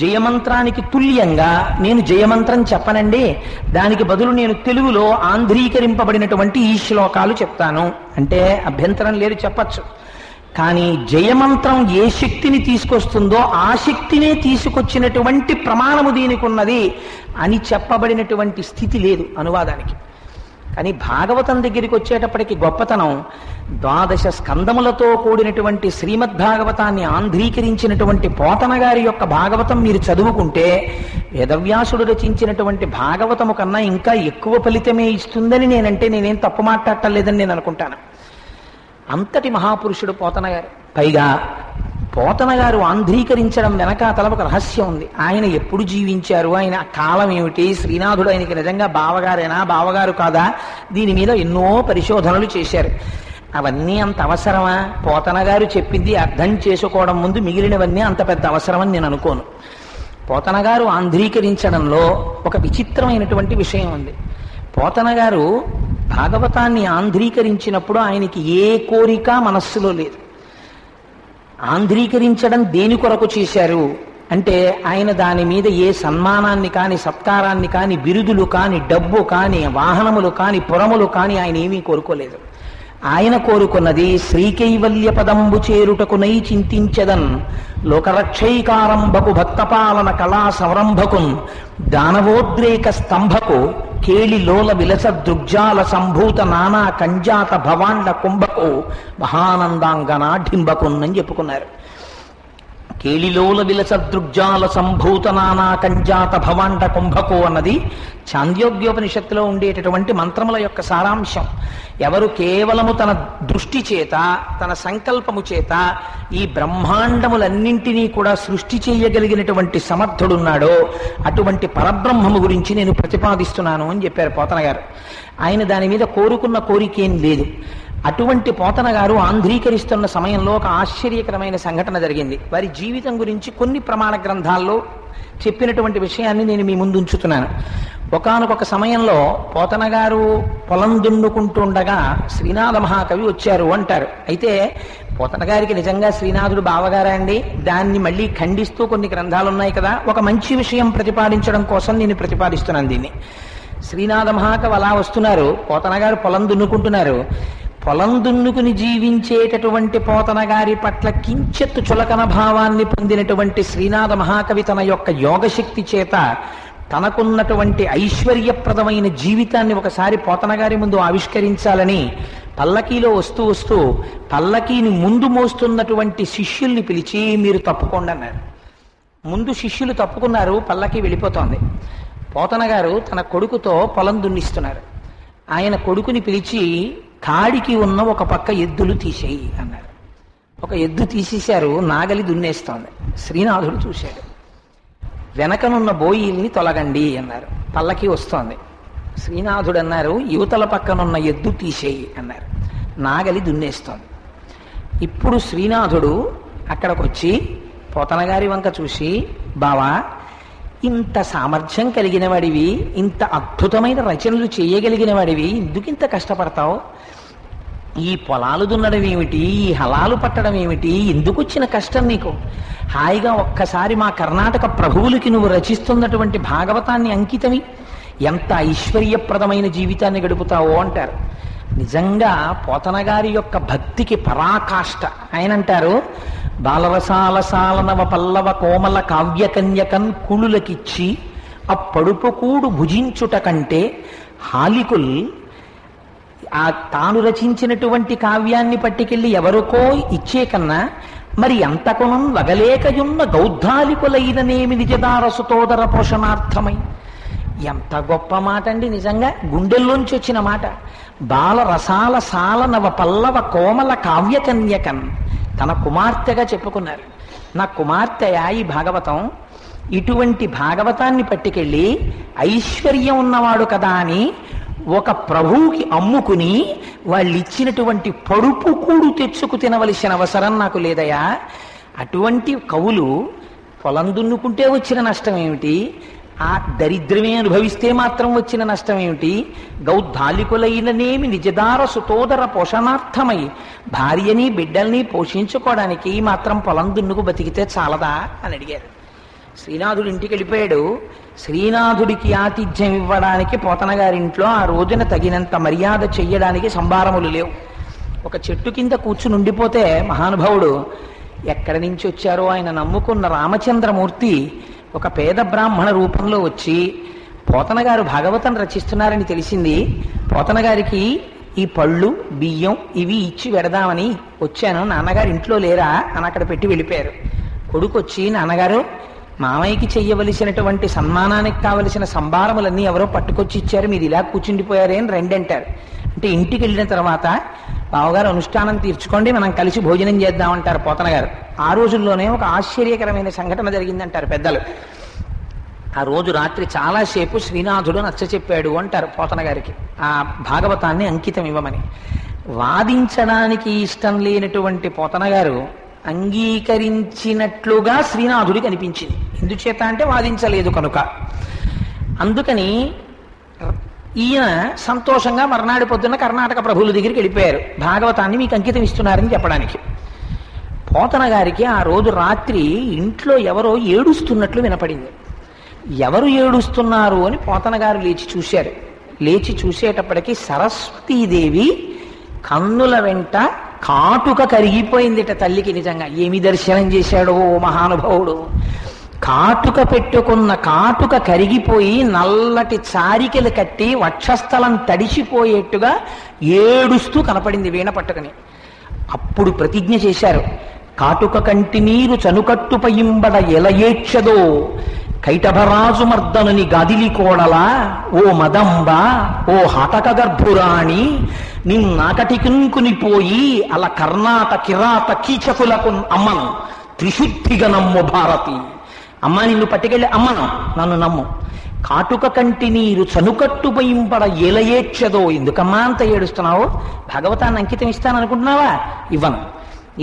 జయమంత్రానికి తుల్యంగా నేను జయమంత్రం చెప్పనండి, దానికి బదులు నేను తెలుగులో ఆంధ్రీకరింపబడినటువంటి ఈ శ్లోకాలు చెప్తాను అంటే అభ్యంతరం లేదు, చెప్పచ్చు. కానీ జయమంత్రం ఏ శక్తిని తీసుకొస్తుందో ఆ శక్తినే తీసుకొచ్చినటువంటి ప్రమాణము దీనికి ఉన్నది అని చెప్పబడినటువంటి స్థితి లేదు అనువాదానికి. కానీ భాగవతం దగ్గరికి వచ్చేటప్పటికి గొప్పతనం 12 స్కందములతో కూడినటువంటి శ్రీమద్భాగవతాన్ని ఆంధ్రీకరించినటువంటి పోతన గారి యొక్క భాగవతం మీరు చదువుకుంటే వేదవ్యాసుడు రచించినటువంటి భాగవతము కన్నా ఇంకా ఎక్కువ ఫలితమే ఇస్తుందని నేనేం తప్పు మాట్లాడటం నేను అనుకుంటాను. అంతటి మహాపురుషుడు పోతన గారు. పైగా పోతన గారు ఆంధ్రీకరించడం వెనకాతల ఒక రహస్యం ఉంది. ఆయన ఎప్పుడు జీవించారు, ఆయన కాలం ఏమిటి, శ్రీనాథుడు ఆయనకి నిజంగా బావగారేనా బావగారు కాదా, దీని మీద ఎన్నో పరిశోధనలు చేశారు. అవన్నీ అంత అవసరమా? పోతన గారు చెప్పింది అర్థం చేసుకోవడం ముందు మిగిలినవన్నీ అంత పెద్ద అవసరమని నేను అనుకోను. పోతన గారు ఆంధ్రీకరించడంలో ఒక విచిత్రమైనటువంటి విషయం ఉంది. పోతన గారు భాగవతాన్ని ఆంధ్రీకరించినప్పుడు ఆయనకి ఏ కోరిక మనస్సులో లేదు. ఆంధ్రీకరించడం దేని కొరకు చేశారు అంటే ఆయన దాని మీద ఏ సన్మానాన్ని కాని, సత్కారాన్ని కాని, బిరుదులు కాని, డబ్బు కాని, వాహనములు కాని, పురములు కాని ఆయన ఏమీ కోరుకోలేదు. ఆయన కోరుకున్నది శ్రీకైవల్య పదంబు చేరుటకునై చింతించదన్ లోకరక్షైకారంభకు భక్తపాలన కళా సంరంభకున్ దానవోద్రేక స్తంభకు కేళిలోల విలస దృగ్జాల సంభూత నానా కంజాత భవాండ కుంభకు మహానందాంగనాఢింబకున్నని చెప్పుకున్నారు. కేళిలోల విలస దృగ్జాల సంభూత నానా కంజాత భవాండ కుంభకు అన్నది ఛాందోగ్యోపనిషత్తులో ఉండేటటువంటి మంత్రముల యొక్క సారాంశం. ఎవరు కేవలము తన దృష్టి చేత, తన సంకల్పము చేత ఈ బ్రహ్మాండములన్నింటినీ కూడా సృష్టి చేయగలిగినటువంటి సమర్థుడున్నాడో అటువంటి పరబ్రహ్మము గురించి నేను ప్రతిపాదిస్తున్నాను అని చెప్పారు పోతన గారు. ఆయన దాని మీద కోరుకున్న కోరికేం లేదు. అటువంటి పోతన గారు ఆంధ్రీకరిస్తున్న సమయంలో ఒక ఆశ్చర్యకరమైన సంఘటన జరిగింది. వారి జీవితం గురించి కొన్ని ప్రమాణ గ్రంథాల్లో చెప్పినటువంటి విషయాన్ని నేను మీ ముందు ఉంచుతున్నాను. ఒకానొక సమయంలో పోతన గారు పొలం దున్నుకుంటుండగా శ్రీనాథ మహాకవి వచ్చారు అంటారు. అయితే పోతన గారికి నిజంగా శ్రీనాథుడు బావగారా అండి? దాన్ని మళ్ళీ ఖండిస్తూ కొన్ని గ్రంథాలు ఉన్నాయి కదా. ఒక మంచి విషయం ప్రతిపాదించడం కోసం నేను ప్రతిపాదిస్తున్నాను దీన్ని. శ్రీనాథ మహాకవి అలా వస్తున్నారు, పోతన గారు పొలం దున్నుకుంటున్నారు. పొలం దున్నుకుని జీవించేటటువంటి పోతన గారి పట్ల కించెత్తు చులకన భావాన్ని పొందినటువంటి శ్రీనాథ మహాకవి తన యొక్క యోగశక్తి చేత తనకున్నటువంటి ఐశ్వర్యప్రదమైన జీవితాన్ని ఒకసారి పోతన గారి ముందు ఆవిష్కరించాలని పల్లకీలో వస్తూ వస్తూ పల్లకీని ముందు మోస్తున్నటువంటి శిష్యుల్ని పిలిచి మీరు తప్పుకోండి అన్నారు. ముందు శిష్యులు తప్పుకున్నారు, పల్లకీ వెళ్ళిపోతోంది. పోతన గారు తన కొడుకుతో పొలం దున్నిస్తున్నారు. ఆయన కొడుకుని పిలిచి కాడికి ఉన్న ఒక పక్క ఎద్దులు తీసేయి అన్నారు. ఒక ఎద్దు తీసేశారు, నాగలి దున్నేస్తోంది. శ్రీనాథుడు చూశాడు. వెనకనున్న బోయిల్ని తొలగండి అన్నారు. పల్లకి వస్తోంది. శ్రీనాథుడు అన్నారు, యువతల పక్కనున్న ఎద్దు తీసేయి అన్నారు. నాగలి దున్నేస్తోంది. ఇప్పుడు శ్రీనాథుడు అక్కడికి వచ్చి పోతన గారి వంక చూసి, బావా, ఇంత సామర్థ్యం కలిగిన వాడివి, ఇంత అద్భుతమైన రచనలు చేయగలిగిన వాడివి, ఎందుకింత కష్టపడతావు? ఈ పొలాలు దున్నడం ఏమిటి, ఈ హలాలు పట్టడం ఏమిటి, ఎందుకు వచ్చిన కష్టం నీకు? హాయిగా ఒక్కసారి మా కర్ణాటక ప్రభువులకి నువ్వు రచిస్తున్నటువంటి భాగవతాన్ని అంకితమి, ఎంత ఐశ్వర్యప్రదమైన జీవితాన్ని గడుపుతావో అంటారు. నిజంగా పోతన గారి యొక్క భక్తికి పరాకాష్ట. ఆయన అంటారు, బాలరసాల సాలనవ పల్లవ కోమల కావ్యకన్యకన్ కుళులకిచ్చి అప్పడుపు కూడు భుజించుట కంటే హాలికుల్ ఆ తాను రచించినటువంటి కావ్యాన్ని పట్టుకెళ్ళి ఎవరికో ఇచ్చే కన్నా మరి ఎంతకును వగలేకయున్న గౌద్ధాలికులైననేమి నిజదారసుతోదర పోషణార్థమై. ఎంత గొప్ప మాట అండి, నిజంగా గుండెల్లోంచి వచ్చిన మాట. బాల రసాల సాల నవ పల్లవ కోమల కావ్యకన్యకన్ తన కుమార్తెగా చెప్పుకున్నారు. నా కుమార్తెయా ఈ భాగవతం, ఇటువంటి భాగవతాన్ని పట్టుకెళ్ళి ఐశ్వర్యం ఉన్నవాడు కదా అని ఒక ప్రభువుకి అమ్ముకుని వాళ్ళు ఇచ్చినటువంటి పడుపు కూడు తెచ్చుకు తినవలసిన అవసరం నాకు లేదయా. అటువంటి కవులు పొలం దున్నుకుంటే వచ్చిన నష్టం ఏమిటి, ఆ దరిద్రమే అనుభవిస్తే మాత్రం వచ్చిన నష్టం ఏమిటి? గౌద్ధాలికులైననేమి నిజదార సుతోదర పోషణార్థమై భార్యని బిడ్డల్ని పోషించుకోవడానికి మాత్రం పొలం దున్నుకు బతికితే చాలదా అని అడిగారు. శ్రీనాథుడి ఇంటికి వెళ్ళిపోయాడు. శ్రీనాథుడికి ఆతిథ్యం ఇవ్వడానికి పోతన గారింట్లో ఆ రోజున తగినంత మర్యాద చెయ్యడానికి సంభారములు లేవు. ఒక చెట్టు కింద కూర్చుని ఉండిపోతే మహానుభావుడు ఎక్కడి నుంచి వచ్చారో ఆయన నమ్ముకున్న రామచంద్రమూర్తి ఒక పేద బ్రాహ్మణ రూపంలో వచ్చి పోతన గారు భాగవతం రచిస్తున్నారని తెలిసింది, పోతన గారికి ఈ పళ్ళు బియ్యం ఇవి ఇచ్చి పెడదామని వచ్చాను, నాన్నగారు ఇంట్లో లేరా అని అక్కడ పెట్టి వెళ్ళిపోయారు. కొడుకు వచ్చి, నాన్నగారు మామయ్యకి చెయ్యవలసినటువంటి సన్మానానికి కావలసిన సంభారములన్నీ ఎవరో పట్టుకొచ్చి ఇచ్చారు, మీరు ఇలా కూర్చుండిపోయారే అని రెండంటారు. అంటే ఇంటికి వెళ్ళిన తర్వాత బావగారు అనుష్ఠానం తీర్చుకోండి, మనం కలిసి భోజనం చేద్దామంటారు పోతన గారు. ఆ రోజుల్లోనే ఒక ఆశ్చర్యకరమైన సంఘటన జరిగిందంటారు పెద్దలు. ఆ రోజు రాత్రి చాలాసేపు శ్రీనాథుడు నచ్చ చెప్పాడు అంటారు పోతన గారికి ఆ భాగవతాన్ని అంకితం ఇవ్వమని. వాదించడానికి ఇష్టం లేనటువంటి పోతన గారు అంగీకరించినట్లుగా శ్రీనాథుడికి అనిపించింది. ఎందుచేత అంటే వాదించలేదు కనుక. అందుకని ఈయన సంతోషంగా మర్నాడు పొద్దున్న కర్ణాటక ప్రభువుల దగ్గరికి వెళ్ళిపోయారు, భాగవతాన్ని మీకు అంకితం ఇస్తున్నారని చెప్పడానికి. పోతన గారికి ఆ రోజు రాత్రి ఇంట్లో ఎవరో ఏడుస్తున్నట్లు వినపడింది. ఎవరు ఏడుస్తున్నారు అని పోతన గారు లేచి చూశారు. లేచి చూసేటప్పటికీ సరస్వతీదేవి కన్నుల వెంట కాటుక కరిగిపోయిందిట తల్లికి. నిజంగా ఏమి దర్శనం చేశాడో మహానుభావుడు. కాటుక పెట్టుకున్న కాటుక కరిగిపోయి నల్లటి చారికలు కట్టి వక్షస్థలం తడిసిపోయేట్టుగా ఏడుస్తూ కనపడింది వీణ పట్టుకుని. అప్పుడు ప్రతిజ్ఞ చేశారు, కాటుక కంటి నీరు చనుకట్టుపయింబడ ఎలయేక్షదో కైటభరాజు మర్దనుని గాదిలి కోడలా ఓ మదంబ ఓ హటక గర్భురాణి నిన్నాకటికునిపోయి అలా కర్ణాట కిరాత కీచకులకు అమ్మను త్రిశుద్ధిగా నమ్ము భారతి. అమ్మ నిన్ను పట్టుకెళ్ళి అమ్మను, నన్ను నమ్ము. కాటుక కంటి నీరు చనుకట్టుపయింపడ ఎలయేక్షదో. ఎందుకమ్మా అంత ఏడుస్తున్నావు? భాగవతాన్ని అంకితం ఇస్తాననుకుంటున్నావా? ఇవ్వను.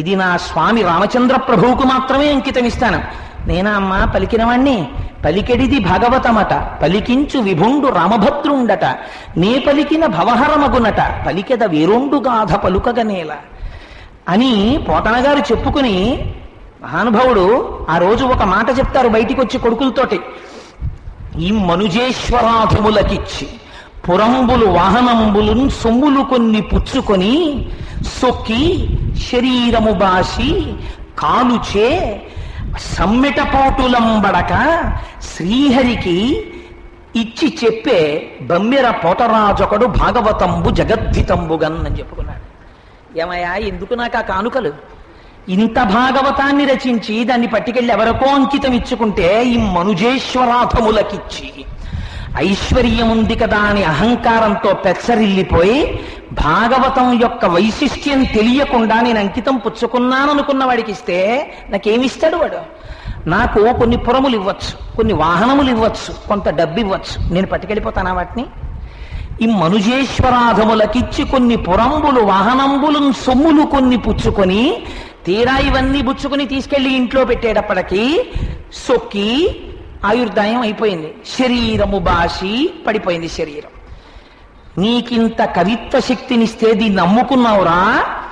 ఇది నా స్వామి రామచంద్ర ప్రభువుకు మాత్రమే అంకితం ఇస్తాను. నేనా అమ్మా పలికినవాణ్ణి? పలికెడిది భాగవతమట, పలికించు విభుండు రామభద్రుండట, నే పలికిన భవహరమగునట, పలికెద వేరొండు గాథ పలుకగనేల అని పోతనగారు చెప్పుకుని, మహానుభావుడు ఆ రోజు ఒక మాట చెప్తారు బయటికి వచ్చి కొడుకులతోటి. ఈ మనుజేశ్వరాధములకిచ్చి పురంబులు వాహనంబులు సొమ్ములు కొన్ని పుచ్చుకొని సొక్కి శరీరము బాసి కాలుచే సమ్మెటపోటులంబడక శ్రీహరికి ఇచ్చి చెప్పే బమ్మెర పోతరాజొకడు భాగవతంబు జగద్ధితంబుగన్ అని చెప్పుకున్నాడు. ఏమయ్యా, ఎందుకు నాకు ఆ కానుకలు? ఇంత భాగవతాన్ని రచించి దాన్ని పట్టుకెళ్ళి ఎవరికో అంకితం ఇచ్చుకుంటే ఈ మనుజేశ్వరాధములకిచ్చి ఐశ్వర్యముంది కదా అని అహంకారంతో పెచ్చరిల్లిపోయి భాగవతం యొక్క వైశిష్ట్యం తెలియకుండా నేను అంకితం పుచ్చుకున్నాననుకున్న వాడికి ఇస్తే నాకేమిస్తాడు వాడు? నాకు కొన్ని పురములు ఇవ్వచ్చు, కొన్ని వాహనములు ఇవ్వచ్చు, కొంత డబ్బు ఇవ్వచ్చు. నేను పట్టుకెళ్ళిపోతానా వాటిని? ఈ మనుజేశ్వరాధములకిచ్చి కొన్ని పురంబులు వాహనంబులు సొమ్ములు కొన్ని పుచ్చుకొని తీరా ఇవన్నీ పుచ్చుకుని తీసుకెళ్లి ఇంట్లో పెట్టేటప్పటికీ సొక్కి ఆయుర్దాయం అయిపోయింది. శరీరము బాసి పడిపోయింది శరీరం. నీకింత కవిత్వ శక్తినిస్తే దీన్ని నమ్ముకున్నావురా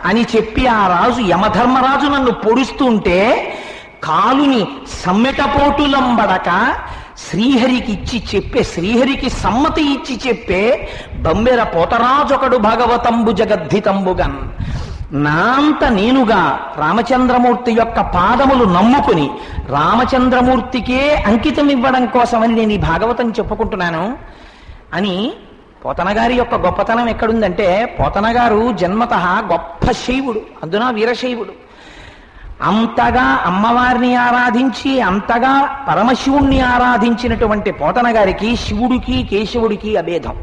అని చెప్పి ఆ రాజు యమధర్మరాజు నన్ను పొడుస్తుంటే కాలుని సమ్మెటపోటులంబడక శ్రీహరికి ఇచ్చి చెప్పే, శ్రీహరికి సమ్మతి ఇచ్చి చెప్పే బమ్మెర పోతరాజొకడు భాగవతంబు జగద్ధితంబుగన్. నాంత నేనుగా రామచంద్రమూర్తి యొక్క పాదములు నమ్ముకుని రామచంద్రమూర్తికే అంకితం ఇవ్వడం కోసమని నేను ఈ భాగవతం చెప్పుకుంటున్నాను అని. పోతనగారి యొక్క గొప్పతనం ఎక్కడుందంటే, పోతనగారు జన్మతః గొప్ప శైవుడు, అందున వీరశైవుడు. అంతగా అమ్మవారిని ఆరాధించి అంతగా పరమశివుణ్ణి ఆరాధించినటువంటి పోతనగారికి శివుడికి కేశవుడికి అభేదం.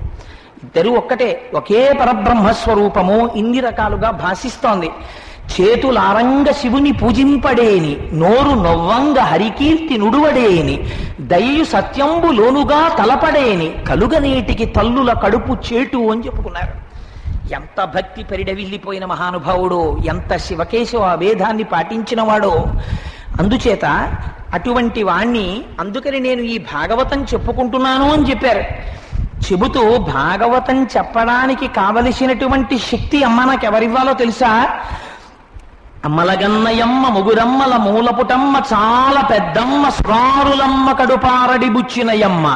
ఇద్దరు ఒక్కటే, ఒకే పరబ్రహ్మస్వరూపము ఇన్ని రకాలుగా భాషిస్తోంది. చేతులారంగ శివుని పూజింపడేని, నోరు నొవ్వంగ హరికీర్తి నుడువడేని, దయయు సత్యంబు లోనుగా తలపడేని, కలుగనేటికి తల్లుల కడుపు చేటు అని చెప్పుకున్నారు. ఎంత భక్తి పరిడవిల్లిపోయిన మహానుభావుడో, ఎంత శివకేశవ అభేదాన్ని పాటించినవాడో. అందుచేత అటువంటి వాణ్ణి, అందుకని నేను ఈ భాగవతం చెప్పుకుంటున్నాను అని చెప్పారు. చెబుతూ భాగవతం చెప్పడానికి కావలసినటువంటి శక్తి అమ్మ నాకెవరివ్వాలో తెలుసా? అమ్మలగన్నయమ్మ ముగురమ్మల మూలపుటమ్మ చాలా పెద్దమ్మ స్వారులమ్మ కడుపారడి బుచ్చినయమ్మ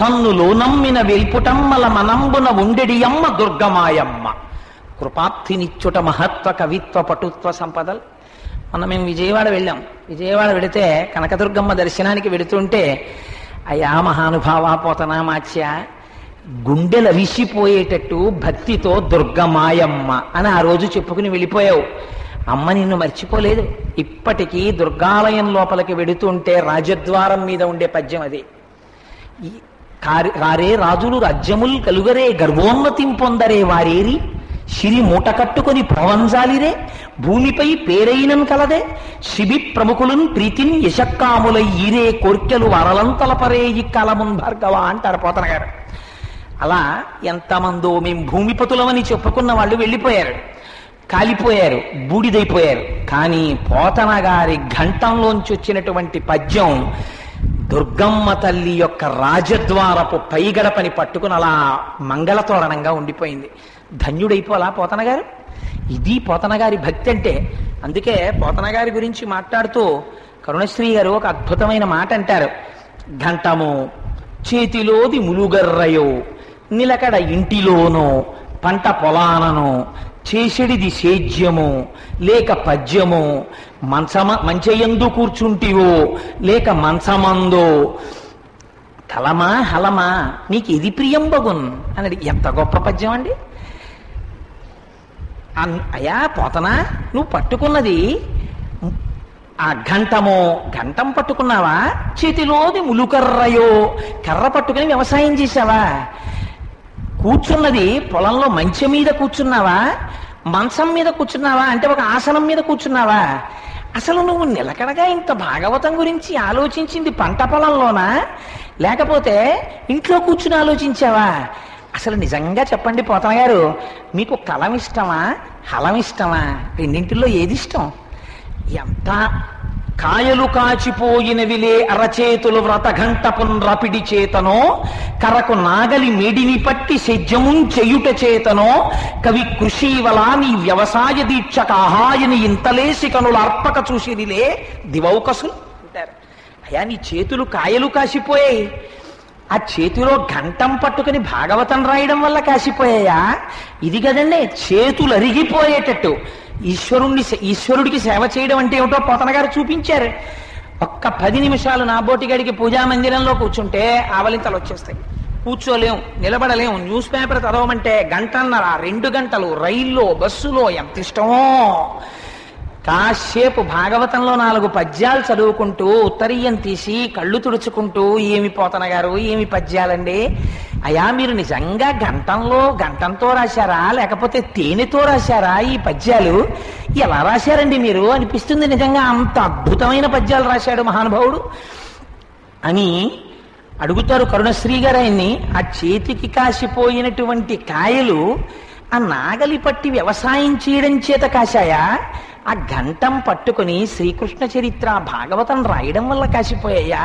తన్నులో నమ్మిన వెల్పుటమ్మల మనంబున ఉండెడియమ్మ దుర్గమాయమ్మ. కృపాప్తినిచ్చుట మహత్వ కవిత్వ పటుత్వ సంపదలు. మొన్న మేము విజయవాడ వెళ్ళాం. విజయవాడ వెళితే కనకదుర్గమ్మ దర్శనానికి వెళుతుంటే, అయా మహానుభావ పోతనామాచ్య, గుండెలు అవిసిపోయేటట్టు భక్తితో దుర్గమాయమ్మ అని ఆ రోజు చెప్పుకుని వెళ్ళిపోయావు. అమ్మ నిన్ను మర్చిపోలేదు. ఇప్పటికీ దుర్గాలయం లోపలికి వెడుతుంటే రాజద్వారం మీద ఉండే పద్యం అది. కారే రాజులు రాజ్యముల్ కలుగరే గర్వోన్నతిం పొందరే వారేరి సిరి మూట కట్టుకొని ప్రవంజాలిరే భూమిపై పేరైనన్ కలదే శిబి ప్రముఖులున్ ప్రీతిన్ యశక్కాములై ఈరే కోర్కెలు వరలంతలపరే ఈ కాలమున్ భార్గవ అంటారు పోతన గారు. అలా ఎంతమందో మేము భూమిపతులమని చెప్పుకున్న వాళ్ళు వెళ్ళిపోయారు, కాలిపోయారు, బూడిదైపోయారు. కానీ పోతన గారి ఘంటంలోంచి వచ్చినటువంటి పద్యం దుర్గమ్మ తల్లి యొక్క రాజద్వారపు పైగడపని పట్టుకుని అలా మంగళతోరణంగా ఉండిపోయింది. ధన్యుడైపోలా పోతన గారు. ఇది పోతన గారి భక్తి అంటే. అందుకే పోతన గారి గురించి మాట్లాడుతూ కరుణశ్రీ గారు ఒక అద్భుతమైన మాట అంటారు. ఘంటము చేతిలోది ములుగర్రయో నిలకడ ఇంటిలోనో పంట పొలానను చేసెడిది సేద్యము లేక పద్యము, మంచయందు కూర్చుంటివో లేక మంచమందో, కలమా హలమా నీకు ఇది ప్రియం బగున్ అన్నది. ఎంత గొప్ప పద్యం అండి! అయా పోతనా, నువ్వు పట్టుకున్నది ఆ గంటం పట్టుకున్నావా, చేతిలోది ములుకర్రయో కర్ర పట్టుకుని వ్యవసాయం చేశావా, కూర్చున్నది పొలంలో మంచం మీద కూర్చున్నావా, మంచం మీద కూర్చున్నావా అంటే ఒక ఆసనం మీద కూర్చున్నావా, అసలు నువ్వు నిలకడగా ఇంత భాగవతం గురించి ఆలోచించింది పంట పొలంలోనా లేకపోతే ఇంట్లో కూర్చుని ఆలోచించావా? అసలు నిజంగా చెప్పండి పోతన గారు, మీకు కలం ఇష్టమా హలం ఇష్టమా? రెండింటిలో ఏది ఇష్టం? ఎంత కాయలు కాచిపోయినవిలే అరచేతులు వ్రతఘంటపున్ రపిడి చేతనో, కరకు నాగలి మేడిని పట్టి సెజ్జమున్ చెయుట చేతనో, కవి కృషివలా నీ వ్యవసాయ దీక్షక ఆహాయని ఇంతలేసి కనుల అర్పక చూసిదిలే దివౌకసులు అంటారు. అయ్యా నీ చేతులు కాయలు కాసిపోయాయి, ఆ చేతిలో గంటం పట్టుకుని భాగవతం రాయడం వల్ల కాసిపోయాయా? ఇది కదండి చేతులు అరిగిపోయేటట్టు ఈశ్వరుడికి సేవ చేయడం అంటే ఏమిటో పోతన గారు చూపించారు. ఒక్క 10 నిమిషాలు నా బోటిగడికి పూజా మందిరంలో కూర్చుంటే ఆవలింతలు వచ్చేస్తాయి, కూర్చోలేం, నిలబడలేం. న్యూస్ పేపర్ చదవమంటే గంటన్నర 2 గంటలు రైల్లో బస్సులో ఎంత ఇష్టమో. కాసేపు భాగవతంలో 4 పద్యాలు చదువుకుంటూ ఉత్తరీయం తీసి కళ్ళు తుడుచుకుంటూ, ఏమి పోతన గారు ఏమి పద్యాలండి అయా, మీరు నిజంగా గంటంతో రాశారా లేకపోతే తేనెతో రాశారా ఈ పద్యాలు? ఎలా రాశారండి మీరు అనిపిస్తుంది. నిజంగా అంత అద్భుతమైన పద్యాలు రాశాడు మహానుభావుడు అని అడుగుతారు కరుణశ్రీ గారు ఆయన్ని. ఆ చేతికి కాసిపోయినటువంటి కాయలు ఆ నాగలి పట్టి వ్యవసాయం చేయడం చేత కాశాయా, ఆ గంటం పట్టుకుని శ్రీకృష్ణ చరిత్ర భాగవతం రాయడం వల్ల కాసిపోయాయా?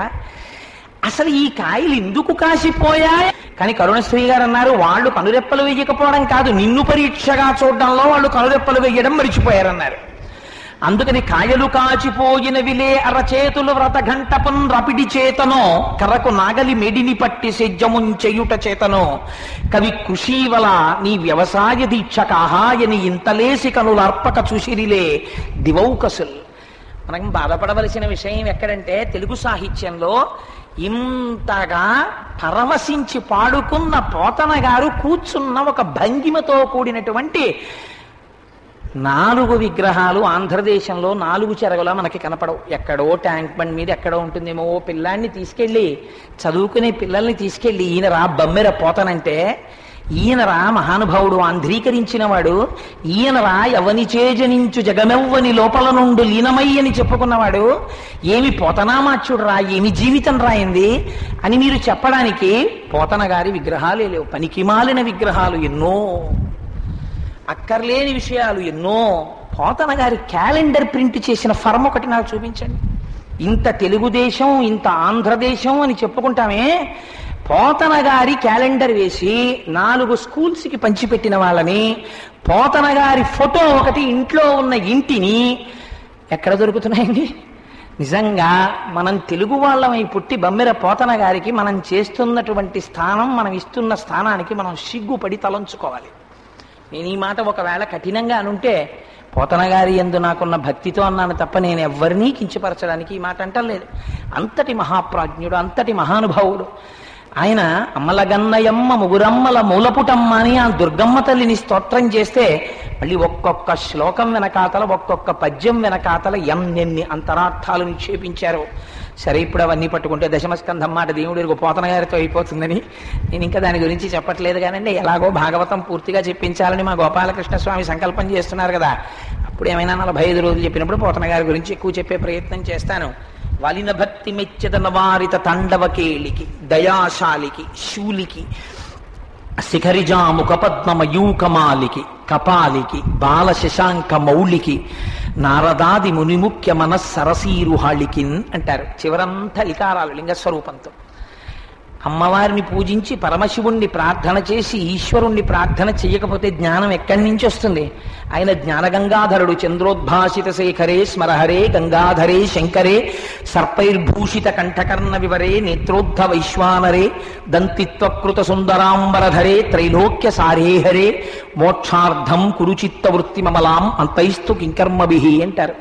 అసలు ఈ కాయలు ఎందుకు కాసిపోయా? కానీ కరుణశ్రీ గారు అన్నారు, వాళ్ళు కనురెప్పలు వేయకపోవడం కాదు, నిన్ను పరీక్షగా చూడడంలో వాళ్ళు కనురెప్పలు వేయడం మరిచిపోయారన్నారు. అందుకని కాయలు కాచిపోయినవిలే అరచేతులు వ్రతఘంటపున్ రపిడి చేతనో, కర్రకు నాగలి మెడిని పట్టి సెజ్జమున్ చెయుట చేతనో, కవి కృషివల నీ వ్యవసాయ దీక్షక ఆహాయని ఇంతలేసి కనుల అర్పక చూసిరిలే దివౌకసుల్. మనం బాధపడవలసిన విషయం ఎక్కడంటే, తెలుగు సాహిత్యంలో ఇంతగా పరవశించి పాడుకున్న పోతన గారు కూర్చున్న ఒక భంగిమతో కూడినటువంటి 4 విగ్రహాలు ఆంధ్రదేశంలో 4 చెరగలా మనకి కనపడవు. ఎక్కడో ట్యాంక్ బండ్ మీద ఎక్కడో ఉంటుందేమో. ఓ పిల్లాన్ని తీసుకెళ్ళి, చదువుకునే పిల్లల్ని తీసుకెళ్ళి, ఈయనరా బమ్మెర పోతనంటే, ఈయనరా మహానుభావుడు ఆంధ్రీకరించిన వాడు, ఈయనరా ఎవని చేజనించు జగమెవ్వని లోపల నుండు లీనమయ్యని చెప్పుకున్నవాడు, ఏమి పోతనామాచ్యుడురా, ఏమి జీవితం రాయింది అని మీరు చెప్పడానికి పోతన గారి విగ్రహాలే లేవు. పనికిమాలిన విగ్రహాలు ఎన్నో, అక్కర్లేని విషయాలు ఎన్నో. పోతన గారి క్యాలెండర్ ప్రింట్ చేసిన ఫర్మ్ ఒకటి నాకు చూపించండి. ఇంత తెలుగుదేశం ఇంత ఆంధ్రదేశం అని చెప్పుకుంటామే, పోతన గారి క్యాలెండర్ వేసి 4 స్కూల్స్కి పంచిపెట్టిన వాళ్ళని, పోతన గారి ఫోటో ఒకటి ఇంట్లో ఉన్న ఇంటిని ఎక్కడ దొరుకుతున్నాయండి? నిజంగా మనం తెలుగు వాళ్ళమై పుట్టి బమ్మెర పోతన గారికి మనం చేస్తున్నటువంటి స్థానం, మనం ఇస్తున్న స్థానానికి మనం సిగ్గుపడి తలంచుకోవాలి. నేను ఈ మాట ఒకవేళ కఠినంగా అనుంటే పోతన గారి యందు నాకున్న భక్తితో అన్నాను తప్ప నేను ఎవ్వరినీ కించపరచడానికి ఈ మాట అంటలేదు. అంతటి మహాప్రాజ్ఞుడు, అంతటి మహానుభావుడు ఆయన. అమ్మలగన్నయమ్మ ముగురమ్మల మూలపుటమ్మ అని ఆ దుర్గమ్మ తల్లిని స్తోత్రం చేస్తే మళ్ళీ ఒక్కొక్క శ్లోకం వెనకాతల, ఒక్కొక్క పద్యం వెనకాతల ఎన్నెన్ని అంతరార్థాలు నిక్షేపించారు. సరే, ఇప్పుడు అవన్నీ పట్టుకుంటే దశమస్కంధం మాట దేవుడి పోతన గారితో అయిపోతుందని నేను ఇంకా దాని గురించి చెప్పట్లేదు. కానండి, ఎలాగో భాగవతం పూర్తిగా చెప్పించాలని మా గోపాలకృష్ణ స్వామి సంకల్పం చేస్తున్నారు కదా, అప్పుడు ఏమైనా 45 రోజులు చెప్పినప్పుడు పోతన గారి గురించి ఎక్కువ చెప్పే ప్రయత్నం చేస్తాను. వలిన భక్తి మెచ్చదన వారిత తాండవకేళికి, దయాశాలికి, శూలికి, శిఖరిజాముఖ పద్మమయూకమాలికి, కపాలికి, బాల శశాంక మౌళికి, నారదాది మునిముఖ్య మనస్సరసీరుహాళికిన్ అంటారు. చివరంతా లికారాలు లింగస్వరూపంతో. అమ్మవారిని పూజించి పరమశివుణ్ణి ప్రార్థన చేసి ఈశ్వరుణ్ణి ప్రార్థన చెయ్యకపోతే జ్ఞానం ఎక్కడి నుంచి వస్తుంది? ఆయన జ్ఞానగంగాధరుడు. చంద్రోద్భాసిత శేఖరే స్మరహరే గంగాధరే శంకరే సర్పైర్భూషిత కంఠకర్ణ వివరే నేత్రోద్ధ వైశ్వానరే దంతిత్వకృత సుందరాంబరధరే త్రైలోక్య సారేహరే మోక్షార్థం కురుచిత్త వృత్తి మమలాం అంతైస్తు కింకర్మభిహి అంటారు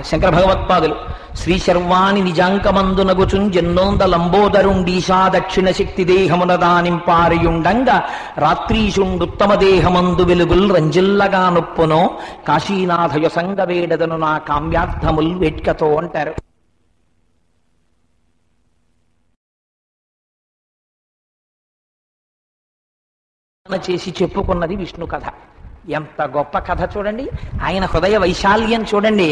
శంకర భగవత్పాదులు. శ్రీశర్వాణి నిజాంకమందునగుచున్ జన్నోంద లంబోదరుండీశా దక్షిణ శక్తి దేహమునదానింపారియుండంగా రాత్రీషుండుత్తమ దేహమందు వెలుగుల్ రంజిల్లగా నొప్పునో కాశీనాథయ సంగవేడదను నా కామ్యార్థముల్ వేట్కతో అంటారు. చేసి చెప్పుకున్నది విష్ణు కథ. ఎంత గొప్ప కథ చూడండి. ఆయన హృదయ వైశాల్యం చూడండి,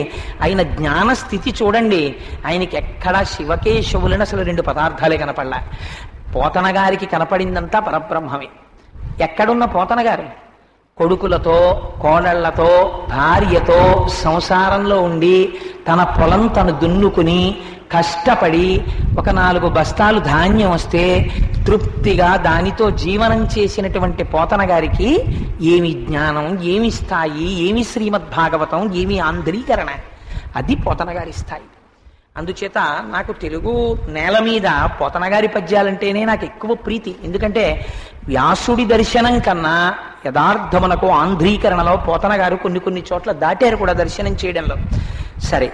ఆయన జ్ఞానస్థితి చూడండి. ఆయనకి ఎక్కడా శివకేశవులని అసలు రెండు పదార్థాలే కనపడలా. పోతన గారికి కనపడిందంతా పరబ్రహ్మమే. ఎక్కడున్న పోతన గారు కొడుకులతో కోడళ్లతో భార్యతో సంసారంలో ఉండి తన పొలం తను దున్నుకుని కష్టపడి ఒక 4 బస్తాలు ధాన్యం వస్తే తృప్తిగా దానితో జీవనం చేసినటువంటి పోతన గారికి ఏమి జ్ఞానం, ఏమి స్థాయి, ఏమి శ్రీమద్భాగవతం, ఏమి ఆంధ్రీకరణ. అది పోతన గారి స్థాయి. అందుచేత నాకు తెలుగు నేల మీద పోతన గారి పద్యాలంటేనే నాకు ఎక్కువ ప్రీతి. ఎందుకంటే వ్యాసుడి దర్శనం కన్నా యథార్థమునకు ఆంధ్రీకరణలో పోతన గారు కొన్ని చోట్ల దాటారు కూడా దర్శనం చేయడంలో. సరే,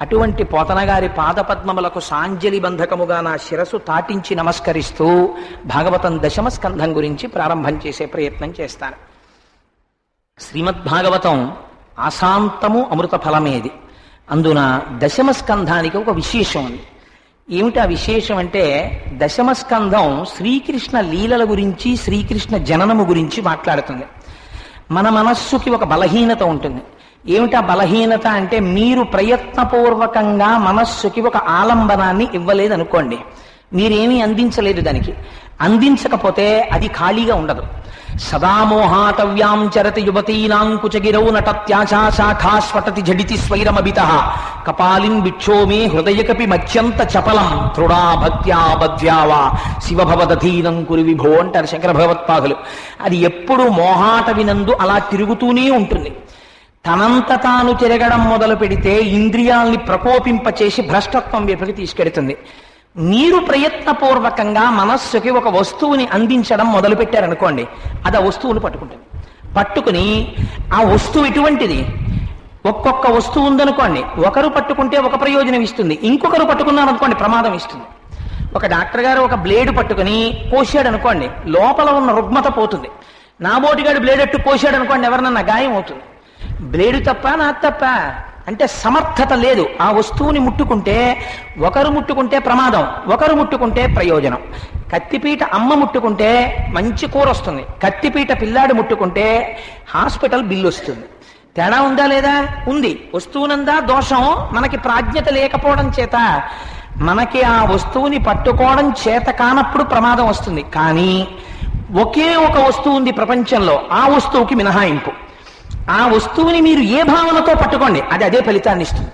అటువంటి పోతన గారి పాదపద్మములకు సాంజలి బంధకముగా నా శిరసు తాటించి నమస్కరిస్తూ భాగవతం 10వ స్కంధం గురించి ప్రారంభం చేసే ప్రయత్నం చేస్తాను. శ్రీమద్భాగవతం ఆశాంతము అమృత ఫలమేది. అందున 10వ స్కంధానికి ఒక విశేషం ఉంది. ఏమిటి ఆ విశేషం అంటే, 10వ స్కంధం శ్రీకృష్ణ లీలల గురించి, శ్రీకృష్ణ జననము గురించి మాట్లాడుతుంది. మన మనస్సుకి ఒక బలహీనత ఉంటుంది. ఏమిటా బలహీనత అంటే, మీరు ప్రయత్నపూర్వకంగా మనస్సుకి ఒక ఆలంబనాన్ని ఇవ్వలేదనుకోండి, మీరేమీ అందించలేదు దానికి. అందించకపోతే అది ఖాళీగా ఉండదు. సదామోహాటవ్యాం చరతి యువతీనాంకుచగిరౌ నటత్యాశాఖాస్వటతి జడితి స్వైరమభిత కపాలిం భిక్షోమే హృదయకపి మత్యంత చపలం తృడా భక్త్యా బధ్యావా శివభవదధీనం కురి విభో అంటారు శంకర భగవత్పాదులు. అది ఎప్పుడు మోహాటవినందు అలా తిరుగుతూనే ఉంటుంది. తనంత తాను తిరగడం మొదలు పెడితే ఇంద్రియాల్ని ప్రకోపింపచేసి భ్రష్టత్వం వైపుకి తీసుకెడుతుంది. మీరు ప్రయత్నపూర్వకంగా మనస్సుకి ఒక వస్తువుని అందించడం మొదలు పెట్టారనుకోండి, అది ఆ వస్తువును పట్టుకుంటుంది. పట్టుకుని ఆ వస్తువు ఎటువంటిది, ఒక్కొక్క వస్తువు ఉందనుకోండి, ఒకరు పట్టుకుంటే ఒక ప్రయోజనం ఇస్తుంది, ఇంకొకరు పట్టుకున్నారనుకోండి ప్రమాదం ఇస్తుంది. ఒక డాక్టర్ గారు ఒక బ్లేడ్ పట్టుకుని కోసాడు అనుకోండి, లోపల ఉన్న రుగ్మత పోతుంది. నా బోటిగాడు బ్లేడ్ ఎట్టు కోసాడు అనుకోండి, ఎవరినన్నా గాయం అవుతుంది. బ్లేడు తప్ప నా తప్ప అంటే సమర్థత లేదు. ఆ వస్తువుని ముట్టుకుంటే, ఒకరు ముట్టుకుంటే ప్రమాదం, ఒకరు ముట్టుకుంటే ప్రయోజనం. కత్తిపీట అమ్మ ముట్టుకుంటే మంచి కూర వస్తుంది, కత్తిపీట పిల్లాడు ముట్టుకుంటే హాస్పిటల్ బిల్లు వస్తుంది. తేడా ఉందా లేదా? ఉంది. వస్తువునందా దోషం, మనకి ప్రాజ్ఞత లేకపోవడం చేత మనకి ఆ వస్తువుని పట్టుకోవడం చేత కానప్పుడు ప్రమాదం వస్తుంది. కానీ ఒకే ఒక వస్తువు ఉంది ప్రపంచంలో, ఆ వస్తువుకి మినహాయింపు. ఆ వస్తువుని మీరు ఏ భావనతో పట్టుకోండి, అది అదే ఫలితాన్ని ఇస్తుంది.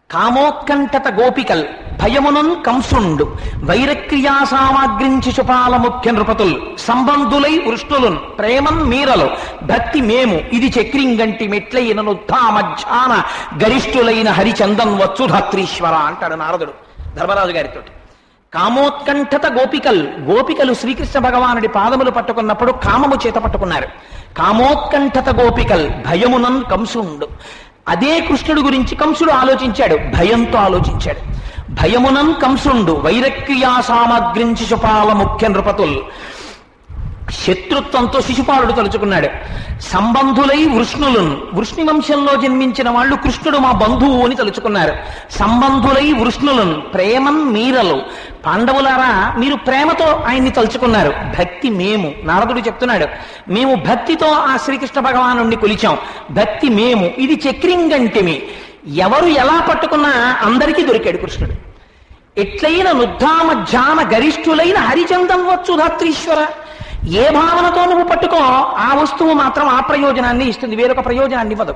కామోత్కంఠత గోపికల్ భయమునన్ కంసుండు వైరక్రియా సామాగ్రించి శుపాల ముఖ్య నృపతులు సంబంధులై వృష్ణులున్ ప్రేమన్ మీరలు భక్తి మేము ఇది చక్రింగంటి మెట్లైననుద్ధామధ్యాన గరిష్ఠులైన హరిచందన్ వచ్చు ధాత్రీశ్వర అంటాడు నారదుడు ధర్మరాజు గారితో. కామోత్కంఠత గోపికలు శ్రీకృష్ణ భగవానుడి పాదములు పట్టుకున్నప్పుడు కామము చేత పట్టుకున్నారు. కామోత్కంఠత గోపికల్ భయమునన్ కంసుండు. అదే కృష్ణుడి గురించి కంసుడు ఆలోచించాడు, భయంతో ఆలోచించాడు. భయమునన్ కంసుండు వైరక్రియా సామగ్రించి శుపాల ముఖ్య నృపతుల్. శత్రుత్వంతో శిశుపాలుడు తలుచుకున్నాడు. సంబంధులై వృష్ణులున్, వృష్ణి వంశంలో జన్మించిన వాళ్ళు కృష్ణుడు మా బంధువు అని తలుచుకున్నారు. సంబంధులై వృష్ణులున్ ప్రేమన్ మీరలు, పాండవులారా మీరు ప్రేమతో ఆయన్ని తలుచుకున్నారు. భక్తి మేము, నారదుడు చెప్తున్నాడు, మేము భక్తితో ఆ శ్రీకృష్ణ భగవానుణ్ణి కొలిచాం. భక్తి మేము ఇది చక్రింగంటిమి. ఎవరు ఎలా పట్టుకున్నా అందరికీ దొరికాడు కృష్ణుడు. ఎట్లయిన నుద్ధామధ్యాన గరిష్ఠులైన హరిచందం వచ్చు ధాత్రీశ్వర. ఏ భావనతో నువ్వు పట్టుకో ఆ వస్తువు మాత్రం ఆ ప్రయోజనాన్ని ఇస్తుంది, వేరొక ప్రయోజనాన్ని ఇవ్వదు.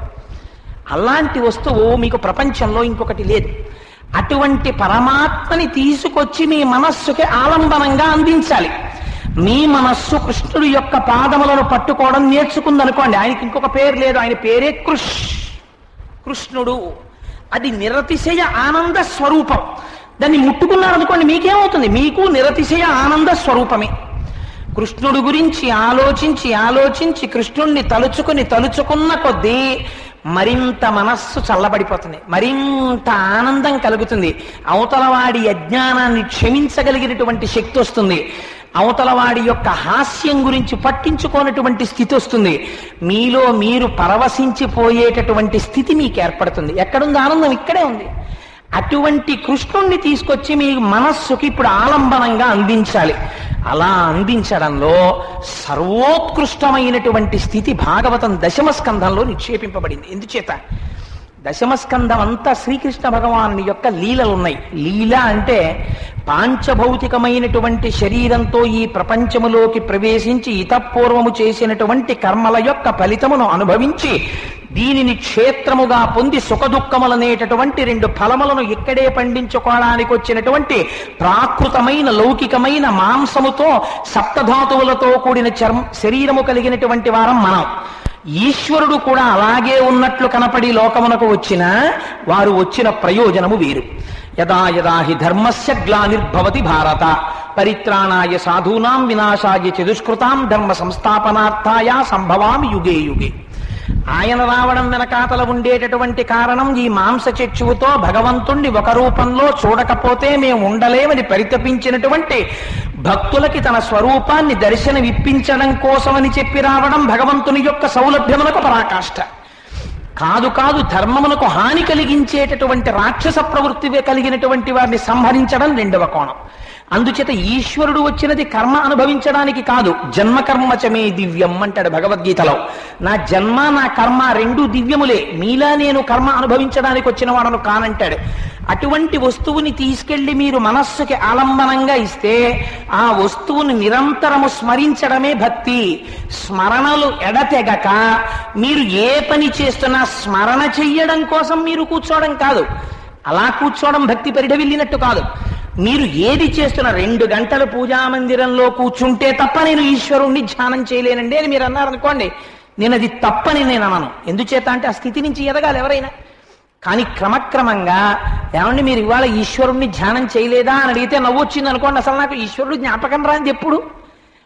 అలాంటి వస్తువు మీకు ప్రపంచంలో ఇంకొకటి లేదు. అటువంటి పరమాత్మని తీసుకొచ్చి మీ మనస్సుకి ఆలంబనంగా అందించాలి. మీ మనస్సు కృష్ణుడి యొక్క పాదములను పట్టుకోవడం నేర్చుకుందనుకోండి, ఆయనకి ఇంకొక పేరు లేదు, ఆయన పేరే కృష్ణుడు. అది నిరతిశయ ఆనంద స్వరూపం. దాన్ని ముట్టుకున్నారనుకోండి మీకేమవుతుంది? మీకు నిరతిశయ ఆనంద స్వరూపమే. కృష్ణుడు గురించి ఆలోచించి ఆలోచించి కృష్ణుణ్ణి తలుచుకున్న కొద్దీ మరింత మనస్సు చల్లబడిపోతుంది, మరింత ఆనందం కలుగుతుంది. అవతలవాడి అజ్ఞానాన్ని క్షమించగలిగినటువంటి శక్తి వస్తుంది. అవతలవాడి యొక్క హాస్యం గురించి పట్టించుకోనటువంటి స్థితి వస్తుంది. మీలో మీరు పరవశించిపోయేటటువంటి స్థితి మీకు ఏర్పడుతుంది. ఎక్కడుంది ఆనందం? ఇక్కడే ఉంది. అటువంటి కృష్ణుణ్ణి తీసుకొచ్చి మీ మనస్సుకి ఇప్పుడు ఆలంబనంగా అందించాలి. అలా అందించడంలో సర్వోత్కృష్టమైనటువంటి స్థితి భాగవతం దశమ స్కంధంలో నిక్షేపింపబడింది. ఎందుచేత దశమ స్కంధం అంతా శ్రీకృష్ణ భగవానుని యొక్క లీలలున్నాయి. లీల అంటే పాంచభౌతికమైనటువంటి శరీరంతో ఈ ప్రపంచములోకి ప్రవేశించి ఇతపూర్వము చేసినటువంటి కర్మల యొక్క ఫలితమును అనుభవించి దీనిని క్షేత్రముగా పొంది సుఖదుఖములనేటటువంటి రెండు ఫలములను ఇక్కడే పండించుకోవడానికి వచ్చినటువంటి ప్రాకృతమైన లౌకికమైన మాంసముతో సప్తధాతువులతో కూడిన శరీరము కలిగినటువంటి వారం మనం. ఈశ్వరుడు కూడా అలాగే ఉన్నట్లు కనపడి లోకమునకు వచ్చిన వారు వచ్చిన ప్రయోజనము వేరు. యదా యదా హి ధర్మస్య గ్లానిర్భవతి భారత పరిత్రాణాయ సాధూనాం వినాశాయ చతుష్కృతాం ధర్మ సంస్థాపనార్థాయ సంభవామి యుగే యుగే. ఆయన రావడం వెనకాతల ఉండేటటువంటి కారణం ఈ మాంస చక్షువుతో భగవంతుణ్ణి ఒక రూపంలో చూడకపోతే మేము ఉండలేమని పరితపించినటువంటి భక్తులకి తన స్వరూపాన్ని దర్శనమిప్పించడం కోసమని చెప్పి రావడం భగవంతుని యొక్క సౌలభ్యమునకు పరాకాష్ఠ. కాదు ధర్మమునకు హాని కలిగించేటటువంటి రాక్షస ప్రవృత్తి కలిగినటువంటి వారిని సంహరించడం రెండవ కోణం. అందుచేత ఈశ్వరుడు వచ్చినది కర్మ అనుభవించడానికి కాదు. జన్మకర్మచమే దివ్యం అంటాడు భగవద్గీతలో. నా జన్మ నా కర్మ రెండూ దివ్యములే, మీలా నేను కర్మ అనుభవించడానికి వచ్చిన వాడను కానంటాడు. అటువంటి వస్తువుని తీసుకెళ్లి మీరు మనస్సుకి ఆలంబనంగా ఇస్తే ఆ వస్తువుని నిరంతరము స్మరించడమే భక్తి. స్మరణలు ఎడతెగక మీరు ఏ పని చేస్తున్నా స్మరణ చెయ్యడం కోసం మీరు కూర్చోవడం కాదు. అలా కూర్చోవడం భక్తి పరిఢవిల్లినట్టు కాదు. మీరు ఏది చేస్తున్నా 2 గంటలు పూజామందిరంలో కూర్చుంటే తప్ప నేను ఈశ్వరుణ్ణి ధ్యానం చేయలేనండి అని మీరు అన్నారనుకోండి, నేను అది తప్పని నేను అనను. ఎందుచేత అంటే ఆ స్థితి నుంచి ఎదగాలి ఎవరైనా. కానీ క్రమక్రమంగా ఏమండి మీరు ఇవాళ ఈశ్వరుణ్ణి ధ్యానం చేయలేదా అని అడిగితే నవ్వొచ్చింది అనుకోండి. అసలు నాకు ఈశ్వరుడు జ్ఞాపకం రాంది ఎప్పుడు?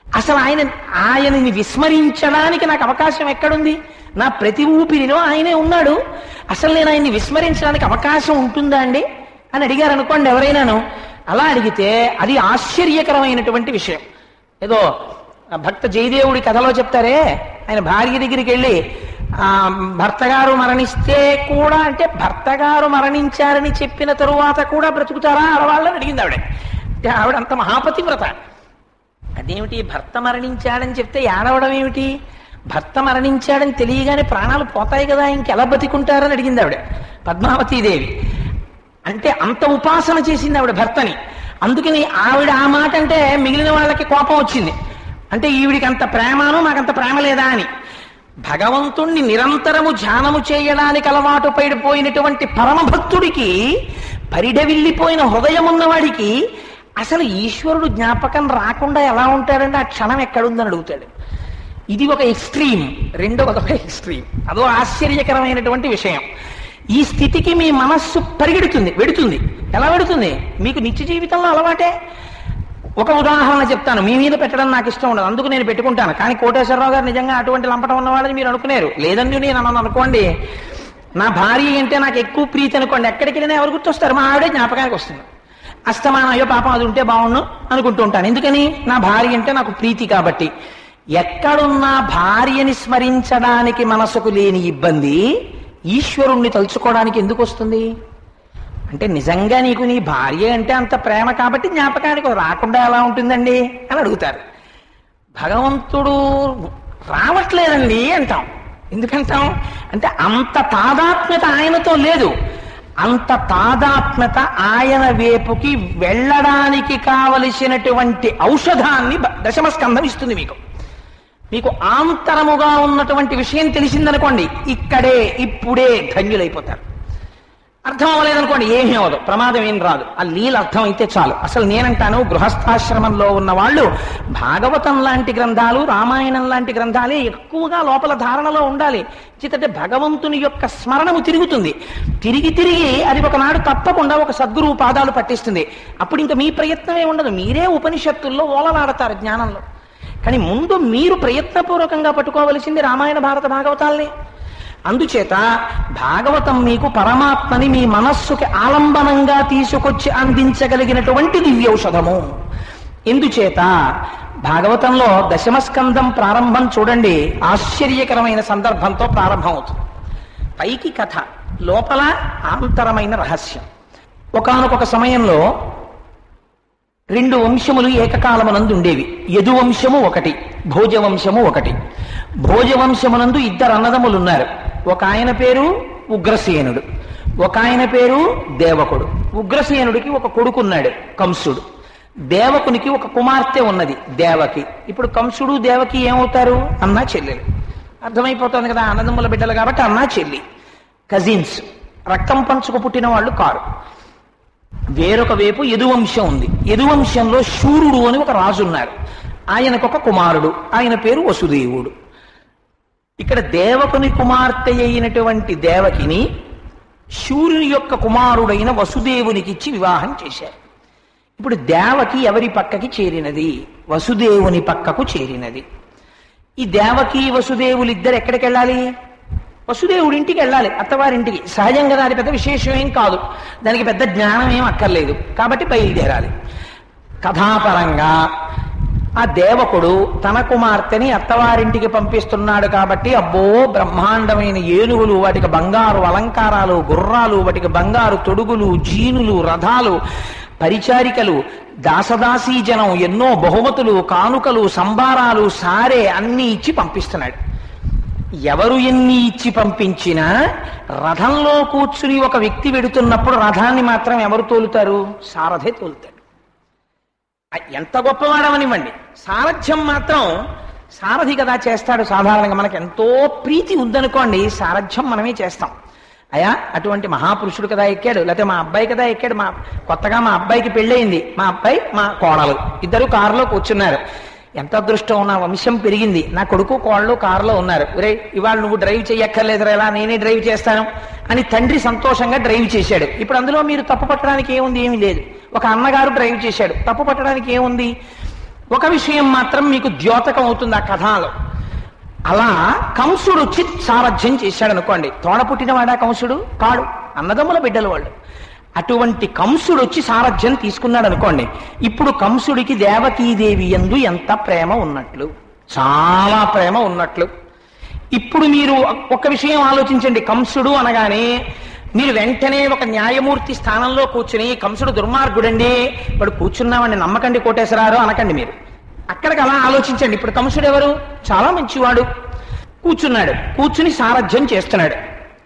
అసలు ఆయనని విస్మరించడానికి నాకు అవకాశం ఎక్కడుంది? నా ప్రతి ఊపిరిలో ఆయనే ఉన్నాడు. అసలు నేను ఆయన్ని విస్మరించడానికి అవకాశం ఉంటుందా అండి అని అడిగారు అనుకోండి ఎవరైనాను. అలా అడిగితే అది ఆశ్చర్యకరమైనటువంటి విషయం. ఏదో భక్త జయదేవుడి కథలో చెప్తారే, ఆయన భార్య దగ్గరికి వెళ్ళి భర్త గారు మరణిస్తే కూడా అంటే భర్త గారు మరణించారని చెప్పిన తరువాత కూడా బ్రతుకుతారా ఆడవాళ్ళని అడిగింది ఆవిడ. అంటే ఆవిడ అంత మహాపతివ్రత. అదేమిటి భర్త మరణించాడని చెప్తే ఏడవడం ఏమిటి? భర్త మరణించాడని తెలియగానే ప్రాణాలు పోతాయి కదా, ఇంకెలా బతికుంటారని అడిగింది ఆవిడ పద్మావతీదేవి. అంటే అంత ఉపాసన చేసింది ఆవిడ భర్తని. అందుకని ఆవిడ ఆ మాట అంటే మిగిలిన వాళ్ళకి కోపం వచ్చింది. అంటే ఈవిడికి అంత ప్రేమను మాకంత ప్రేమ లేదా అని. భగవంతుణ్ణి నిరంతరము ధ్యానము చేయడానికి అలవాటు పడిపోయినటువంటి పరమభక్తుడికి, పరిఢవిల్లిపోయిన హృదయం ఉన్నవాడికి అసలు ఈశ్వరుడు జ్ఞాపకం రాకుండా ఎలా ఉంటాడంటే ఆ క్షణం ఎక్కడుందని అడుగుతాడు. ఇది ఒక ఎక్స్ట్రీమ్. రెండవ ఎక్స్ట్రీమ్ అదో ఆశ్చర్యకరమైనటువంటి విషయం. ఈ స్థితికి మీ మనస్సు వెడుతుంది. ఎలా వెడుతుంది? మీకు నిత్య జీవితంలో అలవాటే. ఒక ఉదాహరణ చెప్తాను. మీ మీద పెట్టడం నాకు ఇష్టం ఉండదు, అందుకు నేను పెట్టుకుంటాను. కానీ కోటేశ్వరరావు గారు నిజంగా అటువంటి లంపటం ఉన్నవాడని మీరు అనుకునేరు. లేదండి నేను అన్నాను అనుకోండి, నా భార్య అంటే నాకు ఎక్కువ ప్రీతి అనుకోండి, ఎక్కడికి వెళ్ళినా ఎవరు గుర్తొస్తారు? మా ఆవిడే జ్ఞాపకానికి వస్తుంది. అస్తమానం అయ్యో పాపం అది ఉంటే బాగుండు అనుకుంటూ ఉంటాను. ఎందుకని? నా భార్య అంటే నాకు ప్రీతి కాబట్టి. ఎక్కడున్నా భార్యని స్మరించడానికి మనసుకు లేని ఇబ్బంది ఈశ్వరుణ్ణి తలుచుకోవడానికి ఎందుకు వస్తుంది? అంటే నిజంగా నీకు నీ భార్య అంటే అంత ప్రేమ కాబట్టి జ్ఞాపకానికి రాకుండా ఎలా ఉంటుందండి అని అడుగుతారు. భగవంతుడు రావట్లేదండి అంటాం. ఎందుకంటాం? అంటే అంత తాదాత్మ్యత ఆయనతో లేదు. అంత తాదాత్మ్యత ఆయన వైపుకి వెళ్ళడానికి కావలసినటువంటి ఔషధాన్ని దశమ స్కంధం ఇస్తుంది. మీకు ఆంతరముగా ఉన్నటువంటి విషయం తెలిసిందనుకోండి, ఇక్కడే ఇప్పుడే ధన్యులైపోతారు. అర్థం అవ్వలేదనుకోండి ఏమీ అవ్వదు, ప్రమాదం ఏం రాదు. ఆ లీల అర్థం అయితే చాలు. అసలు నేనంటాను గృహస్థాశ్రమంలో ఉన్న వాళ్ళు భాగవతం లాంటి గ్రంథాలు, రామాయణం లాంటి గ్రంథాలే ఎక్కువగా లోపల ధారణలో ఉండాలి. చేతంటే భగవంతుని యొక్క స్మరణము తిరుగుతుంది. తిరిగి తిరిగి అది ఒకనాడు తప్పకుండా ఒక సద్గురువు పాదాలు పట్టిస్తుంది. అప్పుడు ఇంకా మీ ప్రయత్నమే ఉండదు, మీరే ఉపనిషత్తుల్లో ఓలలాడతారు జ్ఞానంలో. కానీ ముందు మీరు ప్రయత్నపూర్వకంగా పట్టుకోవలసింది రామాయణ భారత భాగవతాల్ని. అందుచేత భాగవతం మీకు పరమాత్మని మీ మనస్సుకి ఆలంబనంగా తీసుకొచ్చి అందించగలిగినటువంటి దివ్యౌషధము. ఎందుచేత భాగవతంలో దశమస్కందం ప్రారంభం చూడండి, ఆశ్చర్యకరమైన సందర్భంతో ప్రారంభమవుతుంది. పైకి కథ, లోపల ఆంతరమైన రహస్యం. ఒకానొక సమయంలో 2 వంశములు ఏకకాలమునందు ఉండేవి. యదువంశము ఒకటి, భోజవంశము ఒకటి. భోజవంశమునందు 2 అన్నదమ్ములు ఉన్నారు. ఒక ఆయన పేరు ఉగ్రసేనుడు, ఒక ఆయన పేరు దేవకుడు. ఉగ్రసేనుడికి ఒక కొడుకున్నాడు కంసుడు, దేవకునికి ఒక కుమార్తె ఉన్నది దేవకి. ఇప్పుడు కంసుడు దేవకి ఏమవుతారు? అన్నా చెల్లెలు. అర్థమైపోతుంది కదా, అన్నదమ్ముల బిడ్డలు కాబట్టి అన్నా చెల్లి, కజిన్స్, రక్తం పంచుకు పుట్టిన వాళ్ళు కారు. వేరొక వైపు యదువంశం ఉంది. యదువంశంలో శూరుడు అని ఒక రాజు ఉన్నారు. ఆయనకు ఒక కుమారుడు, ఆయన పేరు వసుదేవుడు. ఇక్కడ దేవకుని కుమార్తె అయినటువంటి దేవకిని శూరుని యొక్క కుమారుడైన వసుదేవునికి ఇచ్చి వివాహం చేశారు. ఇప్పుడు దేవకి ఎవరి పక్కకి చేరినది? వసుదేవుని పక్కకు చేరినది. ఈ దేవకి వసుదేవులిద్దరు ఎక్కడికి వెళ్ళాలి? వసుదేవుడి ఇంటికి వెళ్ళాలి, అత్తవారింటికి. సహజంగా దాని పెద్ద విశేషం ఏం కాదు, దానికి పెద్ద జ్ఞానం ఏం అక్కర్లేదు, కాబట్టి బయలుదేరాలి. కథాపరంగా ఆ దేవకుడు తన కుమార్తెని అత్తవారింటికి పంపిస్తున్నాడు కాబట్టి అబ్బో బ్రహ్మాండమైన ఏనుగులు, వాటికి బంగారు అలంకారాలు, గుర్రాలు, వాటికి బంగారు తొడుగులు, జీనులు, రథాలు, పరిచారికలు, దాసదాసీ జనం, ఎన్నో బహుమతులు, కానుకలు, సంబారాలు, సారే అన్ని ఇచ్చి పంపిస్తున్నాడు. ఎవరు ఎన్ని ఇచ్చి పంపించినా రథంలో కూర్చుని ఒక వ్యక్తి వెడుతున్నప్పుడు రథాన్ని మాత్రం ఎవరు తోలుతారు? సారథే తోలుతాడు. ఎంత గొప్పవాడమనివ్వండి, సారథ్యం మాత్రం సారథి కదా చేస్తాడు. సాధారణంగా మనకు ఎంతో ప్రీతి ఉందనుకోండి, సారథ్యం మనమే చేస్తాం. అయ్యా అటువంటి మహాపురుషుడు కదా ఎక్కాడు, లేకపోతే మా అబ్బాయి కదా ఎక్కాడు, కొత్తగా మా అబ్బాయికి పెళ్ళయింది, మా అబ్బాయి మా కోడలు ఇద్దరు కారులో కూర్చున్నారు. ఎంత అదృష్టం, నా వంశం పెరిగింది, నా కొడుకు కోడలు కారులో ఉన్నారు. ఒరే ఇవాళ నువ్వు డ్రైవ్ చేయక్కర్లేదు రా, నేనే డ్రైవ్ చేస్తాను అని తండ్రి సంతోషంగా డ్రైవ్ చేశాడు. ఇప్పుడు అందులో మీరు తప్పు పట్టడానికి ఏముంది? ఏమీ లేదు. ఒక అన్నగారు డ్రైవ్ చేశాడు, తప్పు పట్టడానికి ఏముంది? ఒక విషయం మాత్రం మీకు ద్యోతకం అవుతుంది ఆ కథలో. అలా కంసుడు వచ్చి సారథ్యం చేశాడు అనుకోండి. తోడ పుట్టినవాడా కంసుడు? కాడు, అన్నదమ్ముల బిడ్డలు వాళ్ళు. అటువంటి కంసుడు వచ్చి సారథ్యం తీసుకున్నాడు అనుకోండి. ఇప్పుడు కంసుడికి దేవకీదేవి యందు ఎంత ప్రేమ ఉన్నట్లు, చాలా ప్రేమ ఉన్నట్లు. ఇప్పుడు మీరు ఒక విషయం ఆలోచించండి. కంసుడు అనగానే మీరు వెంటనే ఒక న్యాయమూర్తి స్థానంలో కూర్చుని కంసుడు దుర్మార్గుడండి, వాడు కూర్చున్నామని నమ్మకండి కోటేశ్వరారు అనకండి. మీరు అక్కడికి అలా ఆలోచించండి. ఇప్పుడు కంసుడు ఎవరు? చాలా మంచివాడు. కూర్చున్నాడు, కూర్చుని సారథ్యం చేస్తున్నాడు.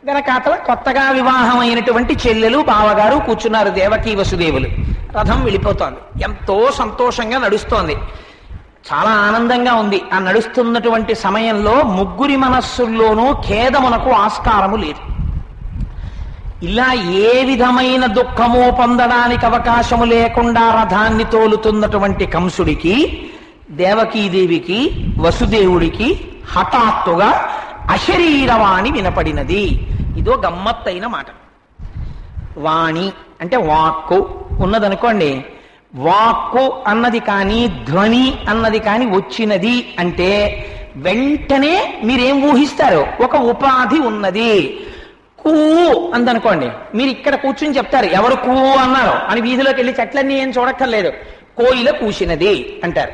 వెనకాతల కొత్తగా వివాహం అయినటువంటి చెల్లెలు బావగారు కూర్చున్నారు, దేవకీ వసుదేవులు. రథం వెళ్ళిపోతోంది, ఎంతో సంతోషంగా నడుస్తోంది, చాలా ఆనందంగా ఉంది. ఆ నడుస్తున్నటువంటి సమయంలో ముగ్గురి మనస్సుల్లోనూ ఖేదమునకు ఆస్కారము లేదు. ఇలా ఏ విధమైన దుఃఖము పొందడానికి అవకాశము లేకుండా రథాన్ని తోలుతున్నటువంటి కంసుడికి, దేవకీదేవికి, వసుదేవుడికి హఠాత్తుగా అశరీరవాణి వినపడినది. ఇదో గమ్మత్తైన మాట. వాణి అంటే వాక్కు ఉన్నదనుకోండి. వాక్కు అన్నది కానీ ధ్వని అన్నది కానీ వచ్చినది అంటే వెంటనే మీరేం ఊహిస్తారు? ఒక ఉపాధి ఉన్నది. కూ అందనుకోండి, మీరు ఇక్కడ కూర్చుని చెప్తారు ఎవరు కూ అన్నారు అని. వీధిలోకి వెళ్ళి చెట్లన్నీ ఏం చూడక్కర్లేదు, కోయిల కూసినది అంటారు.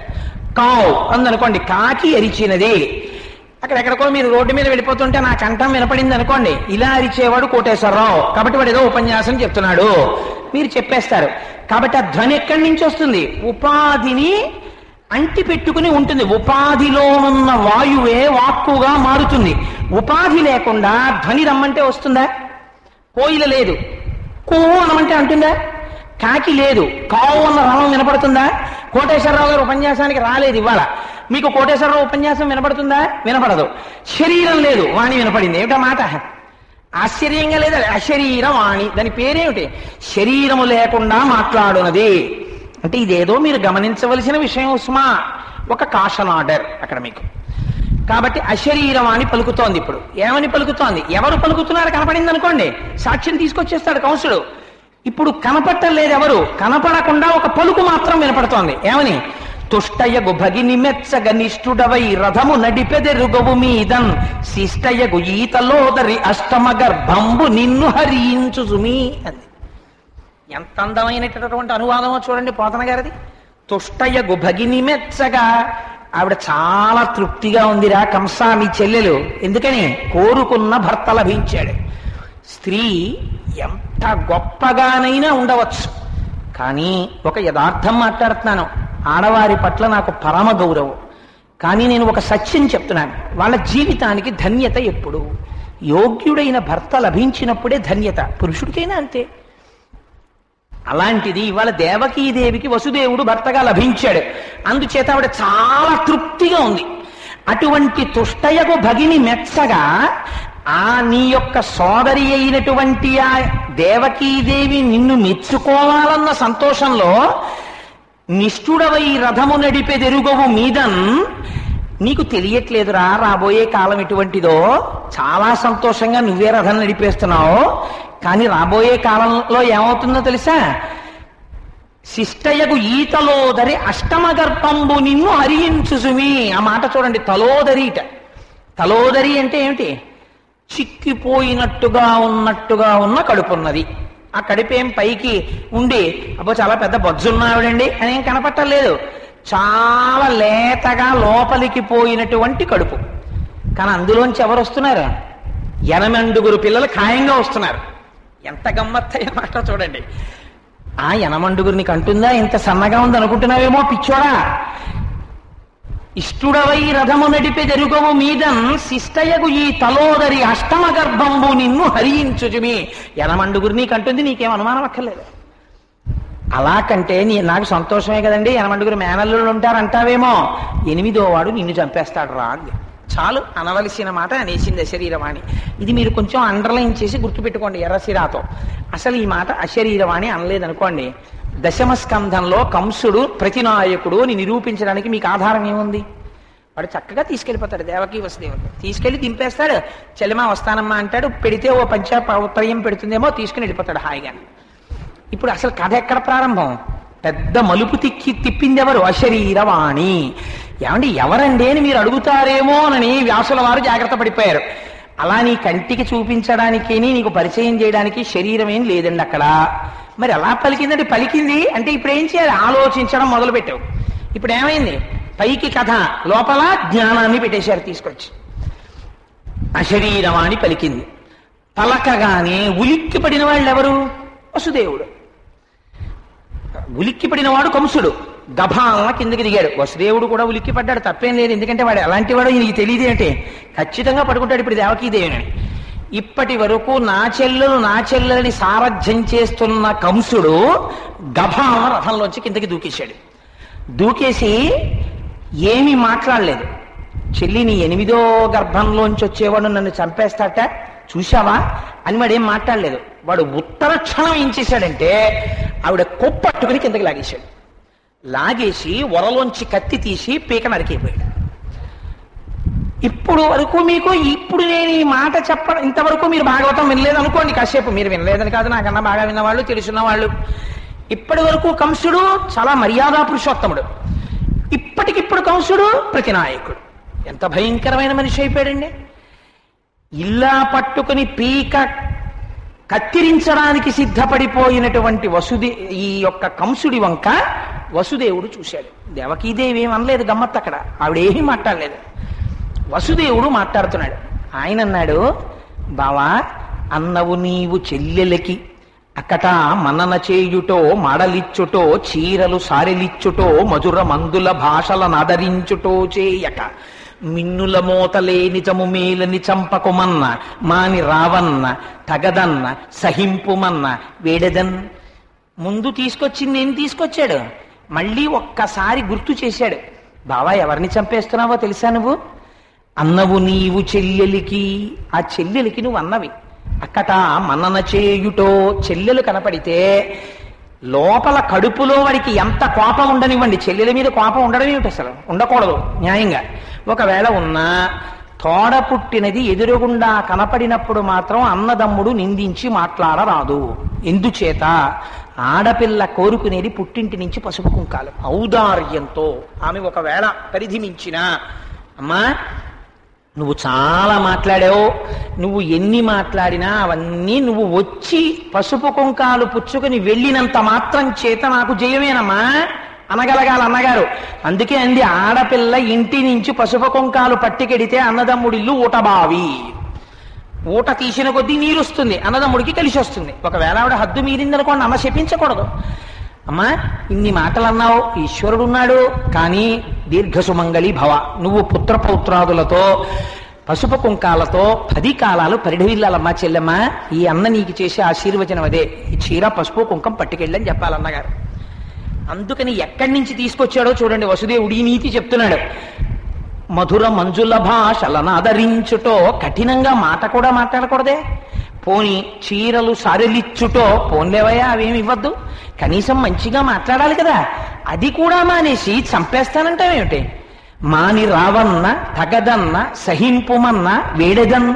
కావు అందనుకోండి, కాకి అరిచినది. అక్కడెక్కడికో మీరు రోడ్డు మీద వెళ్ళిపోతుంటే నా కంఠం వినపడింది అనుకోండి, ఇలా అరిచేవాడు కోటేశ్వరరావు కాబట్టి వాడు ఏదో ఉపన్యాసం చెప్తున్నాడు మీరు చెప్పేస్తారు. కాబట్టి ఆ ధ్వని ఎక్కడి నుంచి వస్తుంది? ఉపాధిని అంటి పెట్టుకుని ఉంటుంది. ఉపాధిలో ఉన్న వాయువే వాక్కుగా మారుతుంది. ఉపాధి లేకుండా ధ్వని రమ్మంటే వస్తుందా? కోయిల లేదు, కూ అనమంటే అంటుందా? కాకి లేదు, కావు అన్న రావం వినపడుతుందా? కోటేశ్వరరావు గారు ఉపన్యాసానికి రాలేదు ఇవాళ, మీకు కోటేశ్వరరావు ఉపన్యాసం వినపడుతుందా? వినపడదు. శరీరం లేదు, వాణి వినపడింది. ఏమిటా మాట? ఆశ్చర్యంగా లేదా? అశరీరవాణి, దాని పేరేమిటి? శరీరము లేకుండా మాట్లాడునది. అంటే ఇదేదో మీరు గమనించవలసిన విషయం ఉస్మా, ఒక కాషన్ ఆర్డర్ అక్కడ మీకు. కాబట్టి అశరీరవాణి పలుకుతోంది. ఇప్పుడు ఏమని పలుకుతోంది? ఎవరు పలుకుతున్నారు కనపడింది అనుకోండి, సాక్ష్యం తీసుకొచ్చేస్తాడు కంసుడు. ఇప్పుడు కనపట్టలేదు ఎవరు, కనపడకుండా ఒక పలుకు మాత్రం వినపడుతోంది. ఏమని? తుష్టయగు భగిని మెచ్చగ నిష్ఠుడవై రథము నడిపెదెరుగవు మీదన్ శిష్టయగు ఈతలోదరి అష్టమ గర్భంబు నిన్ను హరించు సుమీ అంది. ఎంత అందమైనటువంటి అనువాదమో చూడండి పోతన గారిది. తుష్టయగు భగిని మెచ్చగా, ఆవిడ చాలా తృప్తిగా ఉందిరా కంసా మీ చెల్లెలు. ఎందుకని? కోరుకున్న భర్త లభించాడు. స్త్రీ ఎంత గొప్పగానైనా ఉండవచ్చు, కానీ ఒక యథార్థం మాట్లాడుతున్నాను, ఆడవారి పట్ల నాకు పరమ గౌరవం. కానీ నేను ఒక సత్యం చెప్తున్నాను, వాళ్ళ జీవితానికి ధన్యత ఎప్పుడు? యోగ్యుడైన భర్త లభించినప్పుడే ధన్యత, పురుషుడికైనా అంతే. అలాంటిది ఇవాళ దేవకీదేవికి వసుదేవుడు భర్తగా లభించాడు, అందుచేత ఆవిడ చాలా తృప్తిగా ఉంది. అటువంటి తుష్టయకు భగిని మెచ్చగా ఆ నీ యొక్క సోదరి అయినటువంటి ఆ దేవకీదేవి నిన్ను మెచ్చుకోవాలన్న సంతోషంలో నిష్ఠుడవై రథము నడిపెదెరుగవు మీదన్, నీకు తెలియట్లేదురా రాబోయే కాలం ఎటువంటిదో. చాలా సంతోషంగా నువ్వే రథం నడిపేస్తున్నావు, కానీ రాబోయే కాలంలో ఏమవుతుందో తెలుసా? శిష్టయగు ఈతలోదరి అష్టమ గర్భంబు నిన్ను హరించుసుమి. ఆ మాట చూడండి, తలోదరిట. తలోదరి అంటే ఏమిటి? చిక్కిపోయినట్టుగా ఉన్న కడుపున్నది. ఆ కడుపేం పైకి ఉండి అబ్బో చాలా పెద్ద బొజ్జున్నావిడండి అని ఏం కనపట్టలేదు, చాలా లేతగా లోపలికి పోయినటువంటి కడుపు. కానీ అందులోంచి ఎవరు వస్తున్నారు? 8 పిల్లలు ఖాయంగా వస్తున్నారు. ఎంత గమ్మత్తైన మాట చూడండి. ఆ 8 కంటుందా? ఇంత సన్నగా ఉంది అనుకుంటున్నావేమో పిచ్చోడా. ఇష్టుడవై రథము నడిపే జరుగవు మీదన్ శిష్టయగు ఈ తలోదరి అష్టమ గర్భంబు నిన్ను హరించుచుమి. 8 కంటుంది, నీకేం అనుమానం అక్కర్లేదు. అలా కంటే నాకు సంతోషమే కదండి, 8 మేనల్లుళ్ళు ఉంటారంటావేమో, 8వ వాడు నిన్ను చంపేస్తాడు రా అంది. చాలు, అనవలసిన మాట అనేసింది అశరీరవాణి. ఇది మీరు కొంచెం అండర్లైన్ చేసి గుర్తుపెట్టుకోండి ఎర్రసిరాతో. అసలు ఈ మాట అశరీరవాణి అనలేదనుకోండి, దశమ స్కంధంలో కంసుడు ప్రతినాయకుడు అని నిరూపించడానికి మీకు ఆధారం ఏముంది? వాడు చక్కగా తీసుకెళ్ళిపోతాడు దేవకీ వసుదేవుడు, తీసుకెళ్లి దింపేస్తాడు. చెల్లెమా వస్తానమ్మా అంటాడు, పెడితే ఓ పంచప్రయం పెడుతుందేమో, తీసుకుని వెళ్ళిపోతాడు హాయిగా. ఇప్పుడు అసలు కథ ఎక్కడ ప్రారంభం? పెద్ద మలుపు తిప్పింది ఎవరు? అశరీరవాణి. ఏమండి ఎవరండి అని మీరు అడుగుతారేమోనని వ్యాసుల వారు జాగ్రత్త పడిపోయారు. అలా నీ కంటికి చూపించడానికి, నీకు పరిచయం చేయడానికి శరీరం ఏం లేదండి అక్కడ. మరి ఎలా పలికిందంటే, పలికింది అంటే ఇప్పుడు ఏం చేయాలి? ఆలోచించడం మొదలుపెట్టావు. ఇప్పుడు ఏమైంది? పైకి కథ, లోపల జ్ఞానాన్ని పెట్టేశారు తీసుకొచ్చి. అశరీరవాణి పలికింది. పలకగానే ఉలిక్కి పడిన వాళ్ళు ఎవరు? వసుదేవుడు. ఉలిక్కి పడినవాడు కంసుడు, గభాలన కిందకి దిగాడు. వసుదేవుడు కూడా ఉలిక్కి పడ్డాడు, తప్పేం లేదు. ఎందుకంటే వాడు ఎలాంటి వాడో ఈయనకి తెలియదు అంటే ఖచ్చితంగా పడుకుంటాడు ఇప్పుడు దేవకీదేవిని. ఇప్పటి వరకు నా చెల్లెలని సారథ్యం చేస్తున్న కంసుడు గభాలన రథంలోంచి కిందకి దూకేశాడు. దూకేసి ఏమీ మాట్లాడలేదు. చెల్లి నీ 8వ గర్భంలోంచి వచ్చేవాడు నన్ను చంపేస్తాట చూశావా అని వాడేం మాట్లాడలేదు. వాడు ఉత్తర క్షణం ఏం చేశాడంటే ఆవిడ కొప్పట్టుకుని కిందకి లాగేశాడు. లాగేసి వరలోంచి కత్తి తీసి పీక నరికిపోయాడు. ఇప్పుడు నేను ఈ మాట చెప్పడం, ఇంతవరకు మీరు భాగవతం వినలేదు అనుకోండి, కాసేపు మీరు వినలేదని కాదు, నాకన్నా బాగా విన్నవాళ్ళు తెలుసున్న వాళ్ళు. ఇప్పటి వరకు కంసుడు చాలా మర్యాదా పురుషోత్తముడు, ఇప్పటికిప్పుడు కంసుడు ప్రతినాయకుడు. ఎంత భయంకరమైన మనిషి అయిపోయాడండి. ఇల్లా పట్టుకుని పీక కత్తిరించడానికి సిద్ధపడిపోయినటువంటి ఈ యొక్క కంసుడి వంక వసుదేవుడు చూశాడు. దేవకీదేవి ఏమనలేదు, గమ్మత్తు అక్కడ ఆవిడేమీ మాట్లాడలేదు. వసుదేవుడు మాట్లాడుతున్నాడు. ఆయన అన్నాడు, బావా అన్నవు నీవు చెల్లెలకి అక్కట మన్నన చేయుటో, మాడలిచ్చుటో, చీరలు సారెలిచ్చుటో, మధుర మందుల భాషల నాదరించుటో చేయక మిన్నుల మోతలే నిజము మేలని చంపకుమన్న మాని రావన్న తగదన్న సహింపుమన్న వేడెదన్. ముందు తీసుకొచ్చింది ఏం తీసుకొచ్చాడు? మళ్ళీ ఒక్కసారి గుర్తు చేశాడు. బావా ఎవరిని చంపేస్తున్నావో తెలుసా? నువ్వు అన్నవు నీవు చెల్లెలికి, ఆ చెల్లెలికి నువ్వు అన్నవి. అక్కట మన్నన చేయుటో, చెల్లెలు కనపడితే లోపల కడుపులో వాడికి ఎంత కోపం ఉండనివ్వండి, చెల్లెల మీద కోపం ఉండడం ఏమిటి, అసలు ఉండకూడదు న్యాయంగా. ఒకవేళ ఉన్నా తోడ పుట్టినది ఎదురుగుండా కనపడినప్పుడు మాత్రం అన్నదమ్ముడు నిందించి మాట్లాడరాదు. ఎందుచేత ఆడపిల్ల కోరుకునేది పుట్టింటి నుంచి పసుపు కుంకాలు. ఔదార్యంతో ఆమె ఒకవేళ పరిధి మించినా, అమ్మా నువ్వు చాలా మాట్లాడావు, నువ్వు ఎన్ని మాట్లాడినా అవన్నీ నువ్వు వచ్చి పసుపు కుంకాలు పుచ్చుకుని వెళ్ళినంత మాత్రం చేత నాకు జయమేనమ్మా అనగలగాల అన్నగారు. అందుకే అంది, ఆడపిల్ల ఇంటి నుంచి పసుపు కుంకాలు పట్టికెడితే అన్నదమ్ముడిల్లు ఊటబావి. ఊట తీసిన కొద్దీ నీరు వస్తుంది, అన్నదమ్ముడికి కలిసి వస్తుంది. ఒకవేళ ఆవిడ హద్దు మీరిందనుకోండి, అమ్మ శపించకూడదు. అమ్మా ఇన్ని మాటలు అన్నావు, ఈశ్వరుడు ఉన్నాడు, కానీ దీర్ఘసుమంగళి భవ, నువ్వు పుత్రపౌత్రాదులతో పసుపు కుంకాలతో 10 కాలాలు పరిఢవిల్లాలమ్మా చెల్లెమ్మ, ఈ అన్న నీకు చేసే ఆశీర్వచనం అదే, ఈ చీర పసుపు కుంకం పట్టుకెళ్ళని చెప్పాలన్నగారు. అందుకని ఎక్కడి నుంచి తీసుకొచ్చాడో చూడండి, వసుదేవుడు ఈ నీతి చెప్తున్నాడు. మధుర మంజుల భాషలను ఆదరించుటో, కఠినంగా మాట కూడా మాట్లాడకూడదే. పోని చీరలు సారెలిచ్చుటో, పోన్లేవయ్యా అవేమి ఇవ్వద్దు, కనీసం మంచిగా మాట్లాడాలి కదా, అది కూడా మానేసి చంపేస్తానంటావేమిటి? మాని రావన్న తగదన్న సహింపుమన్న వేడెదన్,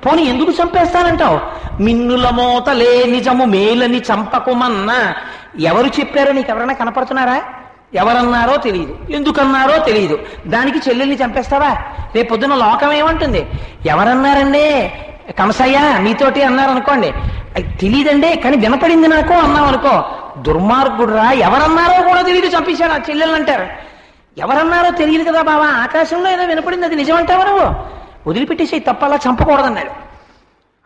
పోని ఎందుకు చంపేస్తానంటావు? మిన్నుల మోతలే నిజము మేలని చంపకుమన్న, ఎవరు చెప్పారో నీకు ఎవరైనా కనపడుతున్నారా? ఎవరన్నారో తెలియదు, ఎందుకన్నారో తెలియదు, దానికి చెల్లెల్ని చంపేస్తావా? రేపొద్దున లోకం ఏమంటుంది? ఎవరన్నారండి కంసయ్య మీతోటి అన్నారనుకోండి, తెలియదండి కానీ వినపడింది నాకు అన్నావు అనుకో, దుర్మార్గుడురా, ఎవరన్నారో కూడా తెలియదు చంపేశాడు ఆ చెల్లెల్ని అంటారు. ఎవరన్నారో తెలియదు కదా బావా, ఆకాశంలో ఏదో వినపడింది, అది నిజమంటావా నువ్వు? వదిలిపెట్టేసి తప్పలా చంపకూడదన్నాడు.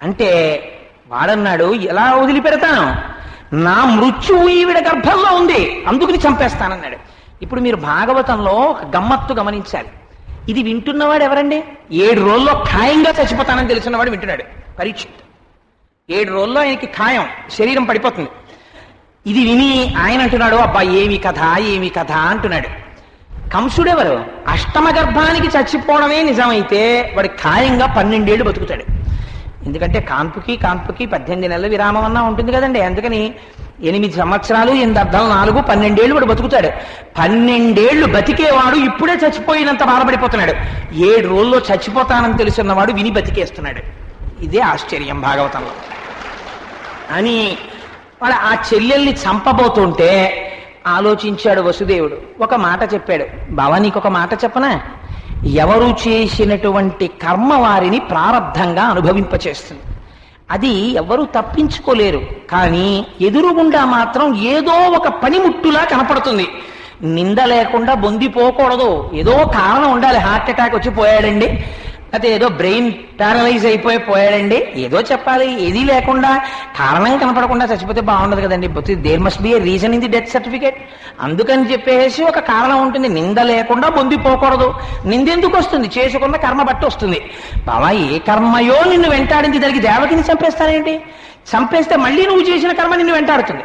అంటే వాడన్నాడు, ఎలా వదిలిపెడతాను, నా మృత్యువు ఈవిడ గర్భంలో ఉంది, అందుకుని చంపేస్తానన్నాడు. ఇప్పుడు మీరు భాగవతంలో గమ్మత్తు గమనించాలి. ఇది వింటున్నవాడు ఎవరండి? 7 రోజుల్లో ఖాయంగా చచ్చిపోతానని తెలుసున్నవాడు వింటున్నాడు. పరీక్షిత్ 7 రోజుల్లో ఆయనకి ఖాయం, శరీరం పడిపోతుంది. ఇది విని ఆయన అంటున్నాడు, అబ్బా ఏమి కథ ఏమి కథ అంటున్నాడు. కంసుడెవరు? అష్టమ గర్భానికి చచ్చిపోవడమే నిజమైతే వాడు ఖాయంగా 12 ఏళ్ళు బతుకుతాడు. ఎందుకంటే కాన్పుకి 18 నెలల విరామం అన్నా ఉంటుంది కదండి. అందుకని 8 సంవత్సరాలు 8 అర్థాలు 4 12 ఏళ్ళు వాడు బతుకుతాడు. 12 ఏళ్ళు బతికేవాడు ఇప్పుడే చచ్చిపోయినంత బాధపడిపోతున్నాడు. 7 రోజుల్లో చచ్చిపోతానని తెలుసున్నవాడు విని బతికేస్తున్నాడు. ఇదే ఆశ్చర్యం భాగవతంలో. అని వాడు ఆ చెల్లెల్ని చంపబోతుంటే ఆలోచించాడు వసుదేవుడు. ఒక మాట చెప్పాడు, బావా నీకొక మాట చెప్పనా, ఎవరు చేసినటువంటి కర్మ వారిని ప్రారబ్ధంగా అనుభవింపచేస్తుంది. అది ఎవరు తప్పించుకోలేరు, కానీ ఎదురుగుండా మాత్రం ఏదో ఒక పనిముట్టులా కనపడుతుంది. నింద లేకుండా బొందిపోకూడదు, ఏదో కారణం ఉండాలి. హార్ట్ అటాక్ వచ్చి పోయాడండి, అయితే ఏదో బ్రెయిన్ ప్యారలైజ్ అయిపోయి పోయాడండి, ఏదో చెప్పాలి. ఏదీ లేకుండా కారణం కనపడకుండా చచ్చిపోతే బాగుండదు కదండి. There must be a reason in the death certificate. అందుకని చెప్పేసి ఒక కారణం ఉంటుంది. నింద లేకుండా పొందిపోకూడదు. నిందెందుకు వస్తుంది? చేసుకున్న కర్మ బట్టి వస్తుంది. బావా ఏ కర్మయో నిన్ను వెంటాడింది, దానికి దేవకిని చంపేస్తానేంటి? చంపేస్తే మళ్ళీ నువ్వు చేసిన కర్మ నిన్ను వెంటాడుతుంది.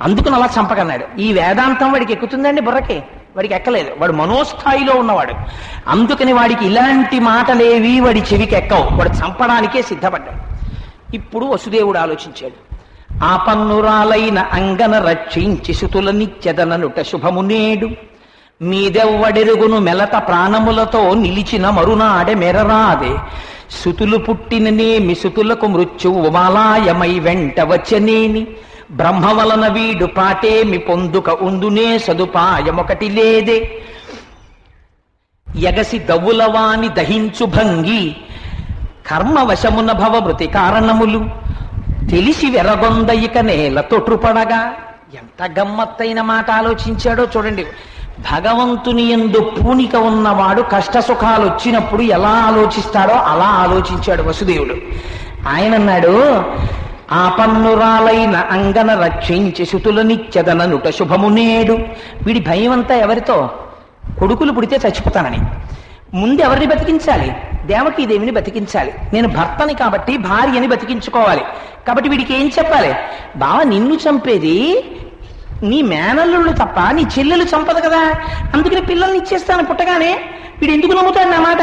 అందుకని అలా చంపకన్నాడు. ఈ వేదాంతం వాడికి ఎక్కుతుందండి బుర్రకి? వాడికి ఎక్కలేదు. వాడు మనోస్థాయిలో ఉన్నవాడు. అందుకని వాడికి ఇలాంటి మాటలేవి వాడి చెవికి ఎక్కవు. వాడు చంపడానికే సిద్ధపడ్డాడు. ఇప్పుడు వసుదేవుడు ఆలోచించాడు, ఆపన్నురాలైన అంగన రక్షించి సుతుల నిత్యదననుట శుభము నేడు, మీదెవ్వడెరుగును మెలత ప్రాణములతో నిలిచిన మరునాడే మెరరాదే, సుతులు పుట్టిననేమి సుతులకు మృత్యువు ఉమాలాయమై వెంట వచ్చనేని, బ్రహ్మ వలన వీడు పాటేమి పొందుక ఉందునే సదుపాయమొకటి లేదే, ఎగసి దవులవాని దహించు భంగి కర్మవశమున భవమృతి కారణములు తెలిసి వెరగొందయిక నేల తొట్టుపడగా. ఎంత గమ్మత్తైన మాట ఆలోచించాడో చూడండి. భగవంతుని యందు పూనిక ఉన్నవాడు కష్ట సుఖాలు వచ్చినప్పుడు ఎలా ఆలోచిస్తాడో అలా ఆలోచించాడు వసుదేవుడు. ఆయన అన్నాడు, ఆపన్నురాలైన అంగన రక్షించి సుతుల నిత్యదననుట శుభము నేడు. వీడి భయం అంతా ఎవరితో? కొడుకులు పుడితే చచ్చిపోతానని. ముందు ఎవరిని బతికించాలి? దేవకీదేవిని బతికించాలి. నేను భర్తని కాబట్టి భార్యని బతికించుకోవాలి. కాబట్టి వీడికి ఏం చెప్పాలి? బావ నిన్ను చంపేది నీ మేనల్లుళ్ళు తప్ప నీ చెల్లెలు చంపదు కదా, అందుకని పిల్లల్ని ఇచ్చేస్తాను పుట్టగానే, వీడు ఎందుకు నమ్ముతాడు నా మాట?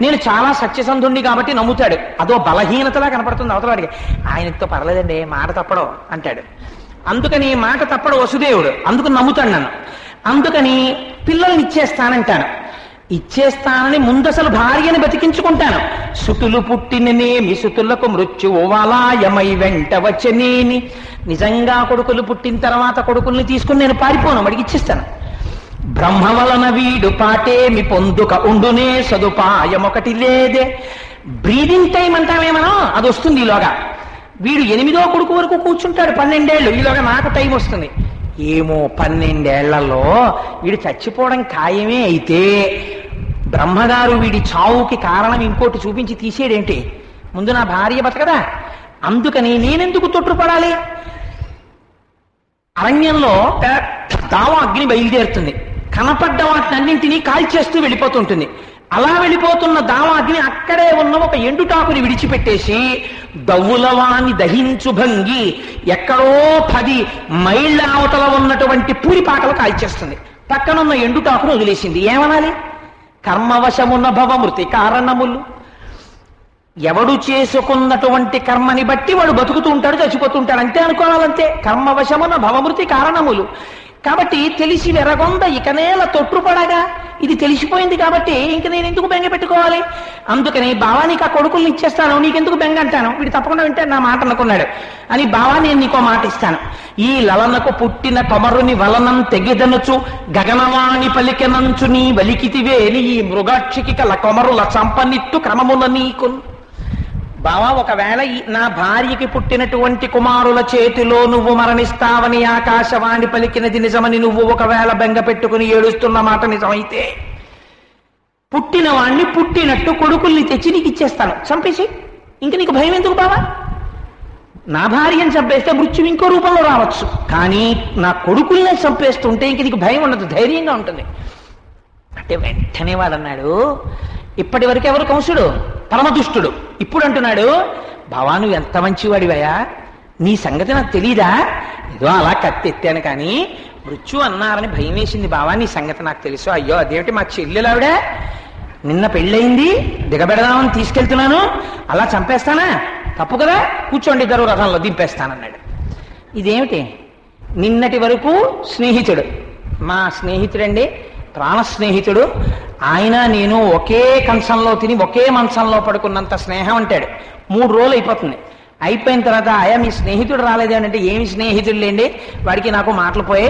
నేను చాలా సత్యసంధుణ్ణి కాబట్టి నమ్ముతాడు. అదో బలహీనతలా కనపడుతుంది అవతలవాడికి. ఆయనతో పర్లేదండి మాట తప్పడం అంటాడు. అందుకని మాట తప్పడు వసుదేవుడు, అందుకు నమ్ముతాడు నన్ను. అందుకని పిల్లల్ని ఇచ్చేస్తానంటాను. ఇచ్చేస్తానని ముందసలు భార్యని బతికించుకుంటాను. సుతులు పుట్టిననేమి సుతులకు మృత్యువు వాలాయమై వెంట వచ్చనేని. నిజంగా కొడుకులు పుట్టిన తర్వాత కొడుకుల్ని తీసుకుని నేను పారిపోను, వాడికి ఇచ్చేస్తాను. బ్రహ్మ వలన వీడు పాటేమి పొందుక ఉండునే సదుపాయం ఒకటి లేదే. బ్రీదింగ్ టైం అంటామే మనం, అది వస్తుంది ఈలోగా. వీడు 8వ కొడుకు వరకు కూర్చుంటాడు 12 ఏళ్ళు, ఈలోగా నాకు టైం వస్తుంది. ఏమో 12 ఏళ్లలో వీడు చచ్చిపోవడం ఖాయమే అయితే బ్రహ్మగారు వీడి చావుకి కారణం ఇంకోటి చూపించి తీసేడేంటి? ముందు నా భార్య బతకదా? అందుకని నేనెందుకు తొట్టుపడాలి? అరణ్యంలో దావ అగ్ని బయలుదేరుతుంది. కనపడ్డ వాటినన్నింటినీ కాల్చేస్తూ వెళ్ళిపోతుంటుంది. అలా వెళ్ళిపోతున్న దావాగ్ని అక్కడే ఉన్న ఒక ఎండుటాకుని విడిచిపెట్టేసి దవ్వులవాన్ని దహించు భంగి ఎక్కడో 10 మైళ్ళ అవతల ఉన్నటువంటి పూరిపాకలు కాల్చేస్తుంది. పక్కనున్న ఎండుటాకును వదిలేసింది. ఏమనాలి? కర్మవశమున్న భవమృతి కారణములు. ఎవడు చేసుకున్నటువంటి కర్మని బట్టి వాడు బతుకుతూ ఉంటాడు, చచ్చిపోతూ ఉంటాడు, అంతే అనుకోవాలంతే. కర్మవశమున్న భవమృతి కారణములు. కాబట్టి తెలిసి వెరగొంద ఇకనేల తొట్టుపడగా ఇది తెలిసిపోయింది కాబట్టి ఇంక నేను ఎందుకు బెంగ పెట్టుకోవాలి? అందుకని బావా నీకు ఆ కొడుకుల్ని ఇచ్చేస్తాను, నీకెందుకు బెంగ అంటాను, వీడు తప్పకుండా వింటాడు నా మాట అనుకున్నాడు. అని బావా నేను నీకో మాట ఇస్తాను. ఈ లలనకు పుట్టిన కొమరుని వలనం తెగిదనుచు గగనవాణి పలికెనంచు నీ వలికితివేని ఈ మృగాక్షికి కల కొమరుల చంపనిట్టు క్రమమున నీకు. బావా ఒకవేళ నా భార్యకి పుట్టినటువంటి కుమారుల చేతిలో నువ్వు మరణిస్తావని ఆకాశవాణి పలికినది నిజమని నువ్వు ఒకవేళ బెంగ పెట్టుకుని ఏడుస్తున్న మాట నిజమైతే పుట్టిన వాణ్ణి పుట్టినట్టు కొడుకుల్ని తెచ్చి నీకు ఇచ్చేస్తాను, చంపేసి. ఇంక నీకు భయం ఎందుకు బావా? నా భార్యను చంపేస్తే మృత్యు ఇంకో రూపంలో రావచ్చు, కానీ నా కొడుకుల్నే చంపేస్తుంటే ఇంక నీకు భయం ఉండదు, ధైర్యంగా ఉంటుంది. అంటే వెంటనే వాడన్నాడు, ఇప్పటి వరకు ఎవరు కంసుడు పరమదుష్టుడు, ఇప్పుడు అంటున్నాడు బావా నువ్వు ఎంత మంచివాడివయా, నీ సంగతి నాకు తెలీదా? ఏదో అలా కత్తెత్తాను కానీ మృత్యు అన్నారని భయం వేసింది బావా, నీ సంగతి నాకు తెలుసు. అయ్యో అదేమిటి మా చెల్లెలావిడ నిన్న పెళ్ళయింది, దిగబెడదామని తీసుకెళ్తున్నాను, అలా చంపేస్తానా? తప్పు కదా, కూర్చోండి ఇద్దరు రథంలో దింపేస్తానన్నాడు. ఇదేమిటి? నిన్నటి వరకు స్నేహితుడు, మా స్నేహితుడండి, ప్రాణ స్నేహితుడు, ఆయన నేను ఒకే కంచంలో తిని ఒకే మంచంలో పడుకున్నంత స్నేహం అంటాడు. 3 రోజులు అయిపోతుంది. అయిపోయిన తర్వాత ఆయా మీ స్నేహితుడు రాలేదే అంటే ఏమి స్నేహితుడు లేండి, వాడికి నాకు మాటలు పోయే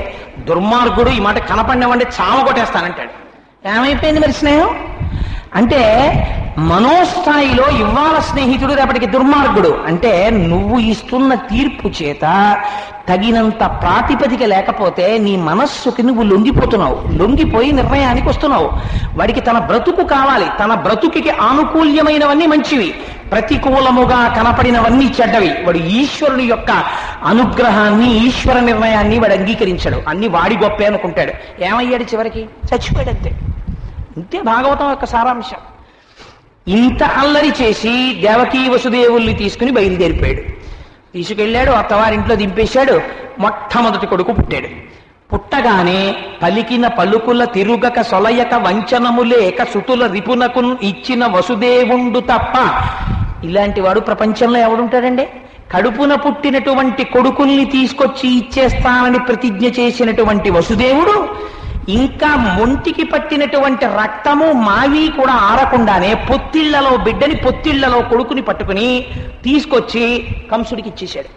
దుర్మార్గుడు, ఈ మాట కనపడినవంటే చావ కొట్టేస్తానంటాడు. ఏమైపోయింది మరి స్నేహం? అంటే మనోస్థాయిలో ఇవాళ స్నేహితుడు రేపటికి దుర్మార్గుడు. అంటే నువ్వు ఇస్తున్న తీర్పు చేత తగినంత ప్రాతిపదిక లేకపోతే నీ మనస్సుకి నువ్వు లొంగిపోతున్నావు, లొంగిపోయి నిర్ణయానికి వస్తున్నావు. వాడికి తన బ్రతుకు కావాలి, తన బ్రతుకి ఆనుకూల్యమైనవన్నీ మంచివి, ప్రతికూలముగా కనపడినవన్నీ చెడ్డవి. వాడు ఈశ్వరుని యొక్క అనుగ్రహాన్ని, ఈశ్వర నిర్ణయాన్ని వాడు అంగీకరించాడు, అన్ని వాడి గొప్పే అనుకుంటాడు. ఏమయ్యాడు చివరికి? చచ్చిపోయాడు అంతే. ఇంతే భాగవతం యొక్క సారాంశం. ఇంత అల్లరి చేసి దేవకీ వసుదేవుల్ని తీసుకుని బయలుదేరిపోయాడు. తీసుకెళ్లాడు, అత్తవారింట్లో దింపేశాడు. మొట్టమొదటి కొడుకు పుట్టాడు. పుట్టగానే పలికిన పలుకుల తిరుగక సొలయక వంచనము లేక సుతుల రిపునకు ఇచ్చిన వసుదేవుండు తప్ప ఇలాంటి వాడు ప్రపంచంలో ఎవడుంటాడండి? కడుపున పుట్టినటువంటి కొడుకుల్ని తీసుకొచ్చి ఇచ్చేస్తానని ప్రతిజ్ఞ చేసినటువంటి వసుదేవుడు ఇంకా మొంటికి పట్టినటువంటి రక్తము మావి కూడా ఆరకుండానే పొత్తిళ్లలో బిడ్డని, పొత్తిళ్లలో కొడుకుని పట్టుకుని తీసుకొచ్చి కంసుడికి ఇచ్చేశాడు.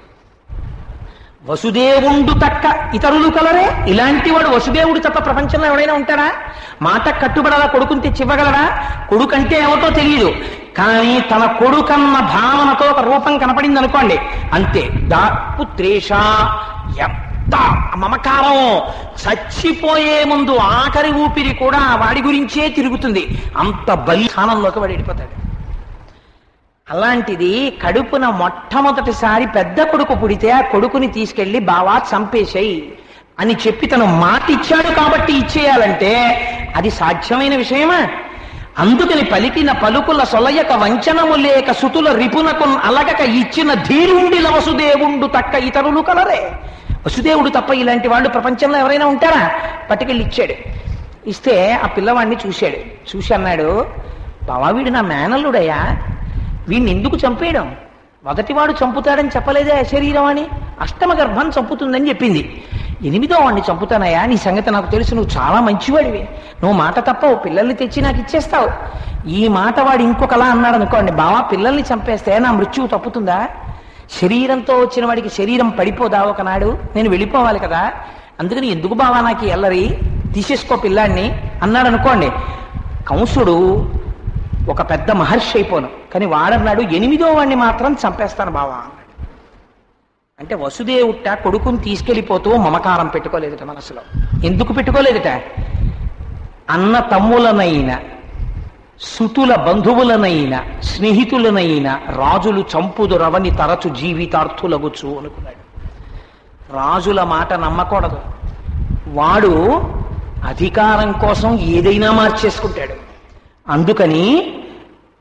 వసుదేవుండు తక్క ఇతరులు కలరే. ఇలాంటి వాడు వసుదేవుడు తప్ప ప్రపంచంలో ఎవడైనా ఉంటాడా? మాట కట్టుబడలా కొడుకుని తెచ్చి ఇవ్వగలరా? కొడుకంటే ఏమిటో తెలియదు, కానీ తన కొడుకన్న భావనతో ఒక రూపం కనపడింది అనుకోండి, అంతే. పుత్రేష మమకారం, చచ్చిపోయే ముందు ఆఖరి ఊపిరి కూడా వాడి గురించే తిరుగుతుంది, అంత బలిస్థానంలోకి వాడు వెళ్ళిపోతాడు. అలాంటిది కడుపున మొట్టమొదటిసారి పెద్ద కొడుకు పుడితే ఆ కొడుకుని తీసుకెళ్లి బావా చంపేసేయి అని చెప్పి తను మాట ఇచ్చాడు కాబట్టి ఇచ్చేయాలంటే అది సాధ్యమైన విషయమా? అందుకని పలికిన పలుకుల సొలయక వంచనము లేక సుతుల రిపునకు అలగక ఇచ్చిన ధీరుండిల వసుదేవుండు తక్క ఇతరులు కలరే. వసుదేవుడు తప్ప ఇలాంటి వాళ్ళు ప్రపంచంలో ఎవరైనా ఉంటారా? పట్టుకెళ్ళి ఇచ్చాడు. ఇస్తే ఆ పిల్లవాడిని చూశాడు. చూసి అన్నాడు, బావా వీడు నా మేనల్లుడయ్యా, వీడిని ఎందుకు చంపేయడం? మొదటివాడు చంపుతాడని చెప్పలేదే శరీరం అని, అష్టమ గర్భం చంపుతుందని చెప్పింది. 8వ వాడిని చంపుతానయ్యా, నీ సంగతి నాకు తెలుసు, నువ్వు చాలా మంచివాడివి, నువ్వు మాట తప్పవు, పిల్లల్ని తెచ్చి నాకు ఇచ్చేస్తావు. ఈ మాట వాడు ఇంకొకలా అన్నాడు అనుకోండి, బావా పిల్లల్ని చంపేస్తే నా మృత్యువు తప్పుతుందా? శరీరంతో వచ్చిన వాడికి శరీరం పడిపోదా ఒకనాడు? నేను వెళ్ళిపోవాలి కదా, అందుకని ఎందుకు బావా నాకు ఎల్లరి, తీసేసుకో పిల్లాడిని అన్నాడు అనుకోండి. కంసుడు ఒక పెద్ద మహర్షి అయిపోను, కానీ వాడన్నాడు 8వ వాడిని మాత్రం చంపేస్తాను బావా అన్నాడు. అంటే వసుదేవుట కొడుకుని తీసుకెళ్ళిపోతూ మమకారం పెట్టుకోలేదుట మనసులో. ఎందుకు పెట్టుకోలేదుట? అన్న తమ్ములనైనా, సుతుల బంధువులనైనా, స్నేహితులనైనా రాజులు చంపుదురవని తరచు జీవితార్థులగుచు అనుకున్నాడు. రాజుల మాట నమ్మకూడదు. వాడు అధికారం కోసం ఏదైనా మార్చేసుకుంటాడు. అందుకని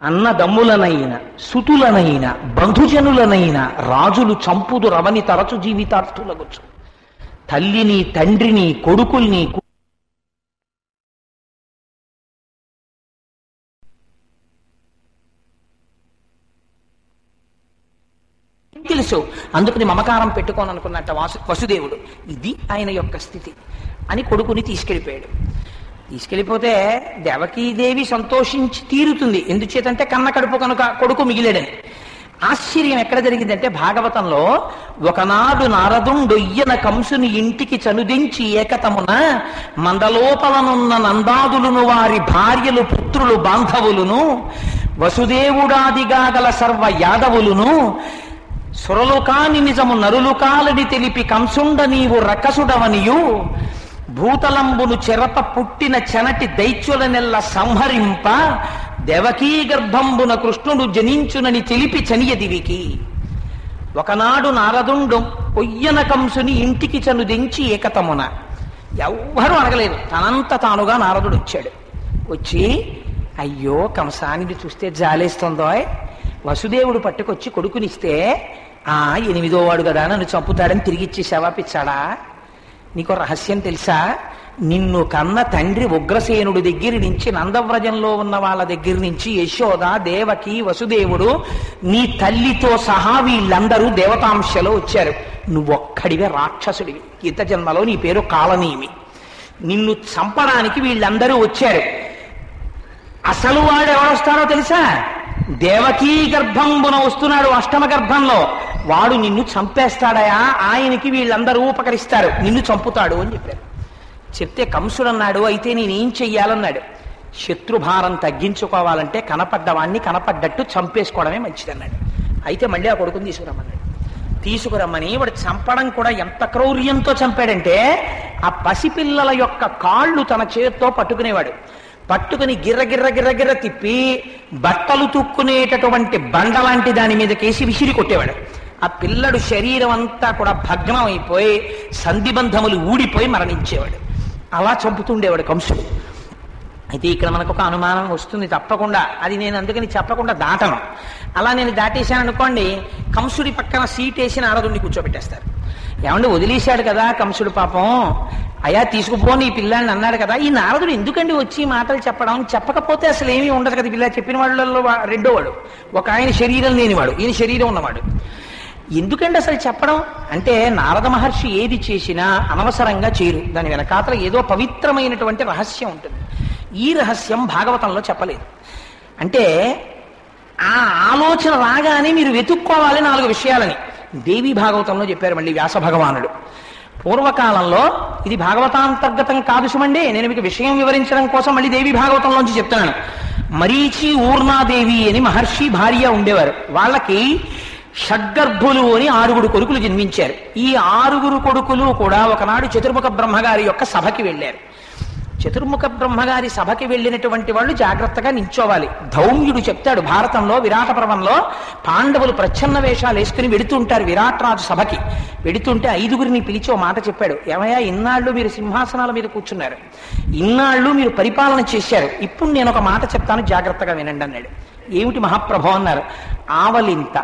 అన్నదమ్ములనైనా, సుతులనైనా, బంధుజనులనైనా రాజులు చంపుదురవని తరచు జీవితార్థులగొచ్చు. తల్లిని, తండ్రిని, కొడుకుల్ని తెలుసు, అందుకని మమకారం పెట్టుకోననుకున్నట్ట వసుదేవుడు. ఇది ఆయన యొక్క స్థితి అని కొడుకుని తీసుకెళ్ళిపోయాడు. తీసుకెళ్ళిపోతే దేవకీదేవి సంతోషించి తీరుతుంది. ఎందుచేతంటే కన్న కడుపు కనుక కొడుకు మిగిలేడని. ఆశ్చర్యం ఎక్కడ జరిగిందంటే భాగవతంలో, ఒకనాడు నారదుండొయ్యన కంసుని ఇంటికి చనుదించి ఏకతమున మందలోపలనున్న నందాదులను వారి భార్యలు పుత్రులు బాంధవులును వసుదేవుడాదిగా గల సర్వ యాదవులును సురలు కాని నిజము నరులు కాలని తెలిపి కంసుండ నీవు రకసుడవనియు భూతలంబును చెరప పుట్టిన చెనటి దైత్యులనెల్ల సంహరింప దేవకీ గర్భంబున కృష్ణుడు జనించునని తెలిపి చనియదివికి. ఒకనాడు నారదుండు పొయ్యన కంసుని ఇంటికి చనుదించి ఏకతమున, ఎవ్వరూ అడగలేదు, తనంత తానుగా నారదుడు వచ్చాడు. వచ్చి, అయ్యో కంసానిది చూస్తే జాలేస్తుందో, వసుదేవుడు పట్టుకొచ్చి కొడుకునిస్తే 8వ వాడు కదా నన్ను చంపుతాడని తిరిగిచ్చేసావా పిచ్చాడా? నీకు రహస్యం తెలుసా? నిన్ను కన్న తండ్రి ఉగ్రసేనుడి దగ్గర నుంచి, నందవ్రజంలో ఉన్న వాళ్ళ దగ్గర నుంచి యశోద, దేవకి, వసుదేవుడు, నీ తల్లితో సహా వీళ్ళందరూ దేవతాంశలో వచ్చారు. నువ్వొక్కడివే రాక్షసుడివి. గీత జన్మలో నీ పేరు కాలనీమి. నిన్ను చంపడానికి వీళ్ళందరూ వచ్చారు. అసలు వాడు ఎవరొస్తారో తెలుసా? దేవకీ గర్భంబున వస్తున్నాడు, అష్టమ గర్భంలో. వాడు నిన్ను చంపేస్తాడయా, ఆయనకి వీళ్ళందరూ ఉపకరిస్తారు, నిన్ను చంపుతాడు అని చెప్పారు. చెప్తే కంసుడు అన్నాడు, అయితే నేనేం చెయ్యాలన్నాడు. శత్రుభారం తగ్గించుకోవాలంటే కనపడ్డవాణ్ణి కనపడ్డట్టు చంపేసుకోవడమే మంచిదన్నాడు. అయితే మళ్ళీ ఆ కొడుకుని తీసుకురమ్మన్నాడు. తీసుకురమ్మని వాడు చంపడం కూడా ఎంత క్రౌర్యంతో చంపాడంటే, ఆ పసిపిల్లల యొక్క కాళ్ళు తన చేత్తో పట్టుకునేవాడు. పట్టుకుని గిర్ర గిర్ర గిర్ర గిర్ర తిప్పి బట్టలు తుక్కునేటటువంటి బండ లాంటి దాని మీద కేసి విసిరి కొట్టేవాడు. ఆ పిల్లడు శరీరం అంతా కూడా భగ్నం అయిపోయి సంధిబంధములు ఊడిపోయి మరణించేవాడు. అలా చంపుతుండేవాడు కంసుడు. అయితే ఇక్కడ మనకు ఒక అనుమానం వస్తుంది తప్పకుండా, అది నేను అందుకని చెప్పకుండా దాటను. అలా నేను దాటేశాను అనుకోండి, కంసుడి పక్కన సీట్ వేసి నారదుడిని కూర్చోబెట్టేస్తారు. ఏమంటే వదిలేశాడు కదా కంసుడు పాపం, అయ్యా తీసుకుపోని ఈ పిల్లాన్ని అన్నాడు కదా, ఈ నారదుడు ఎందుకండి వచ్చి మాటలు చెప్పడం? చెప్పకపోతే అసలు ఏమీ ఉండదు కదా. పిల్ల చెప్పిన వాళ్ళలో రెండోవాడు, ఒక ఆయన శరీరం లేనివాడు, ఈయన శరీరం ఉన్నవాడు. ఎందుకంటే అసలు చెప్పడం అంటే, నారద మహర్షి ఏది చేసినా అనవసరంగా చేయరు, దాని వెనకాతల ఏదో పవిత్రమైనటువంటి రహస్యం ఉంటుంది. ఈ రహస్యం భాగవతంలో చెప్పలేదు. అంటే ఆ ఆలోచన రాగానే మీరు వెతుక్కోవాలి 4 విషయాలని దేవి భాగవతంలో చెప్పారు. మళ్ళీ వ్యాస భగవానుడు పూర్వకాలంలో, ఇది భాగవతాంతర్గతం కాదు సుమండి, నేను మీకు విషయం వివరించడం కోసం మళ్ళీ దేవి భాగవతంలోంచి చెప్తున్నాను. మరీచి ఊర్ణాదేవి అని మహర్షి భార్య ఉండేవారు. వాళ్ళకి షడ్గర్భులు అని 6 కొడుకులు జన్మించారు. ఈ 6 కొడుకులు కూడా ఒకనాడు చతుర్ముఖ బ్రహ్మగారి యొక్క సభకి వెళ్ళారు. చతుర్ముఖ బ్రహ్మగారి సభకి వెళ్ళినటువంటి వాళ్ళు జాగ్రత్తగా నించోవాలి. ధౌమ్యుడు చెప్తాడు భారతంలో, విరాట పర్వంలో, పాండవులు ప్రచ్ఛన్న వేషాలు వేసుకుని వెడుతుంటారు విరాట్ రాజు సభకి. వెడుతుంటే 5గురిని పిలిచి ఓ మాట చెప్పాడు. ఏమయ్యా, ఇన్నాళ్ళు మీరు సింహాసనాల మీద కూర్చున్నారు, ఇన్నాళ్ళు మీరు పరిపాలన చేశారు, ఇప్పుడు నేను ఒక మాట చెప్తాను జాగ్రత్తగా వినండి అన్నాడు. ఏమిటి మహాప్రభు అన్నారు. ఆవలింత,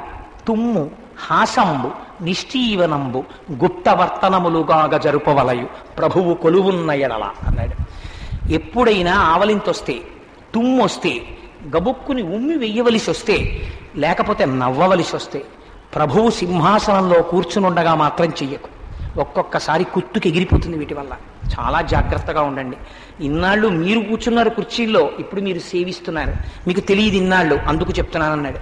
తుమ్ము, హాసంబు, నిష్ఠీవనంబు, గుప్తవర్తనములుగాగ జరుపవలయు ప్రభువు కొలువున్న ఎడల అన్నాడు. ఎప్పుడైనా ఆవలింతొస్తే, తుమ్మొస్తే, గబుక్కుని ఉమ్మి వెయ్యవలసి వస్తే, లేకపోతే నవ్వవలసి వస్తే ప్రభువు సింహాసనంలో కూర్చునుండగా మాత్రం చెయ్యకు. ఒక్కొక్కసారి కుత్తుకి ఎగిరిపోతుంది వీటి వల్ల. చాలా జాగ్రత్తగా ఉండండి. ఇన్నాళ్ళు మీరు కూర్చున్నారు కుర్చీల్లో, ఇప్పుడు మీరు సేవిస్తున్నారు, మీకు తెలియదు ఇన్నాళ్ళు, అందుకు చెప్తున్నానన్నాడు.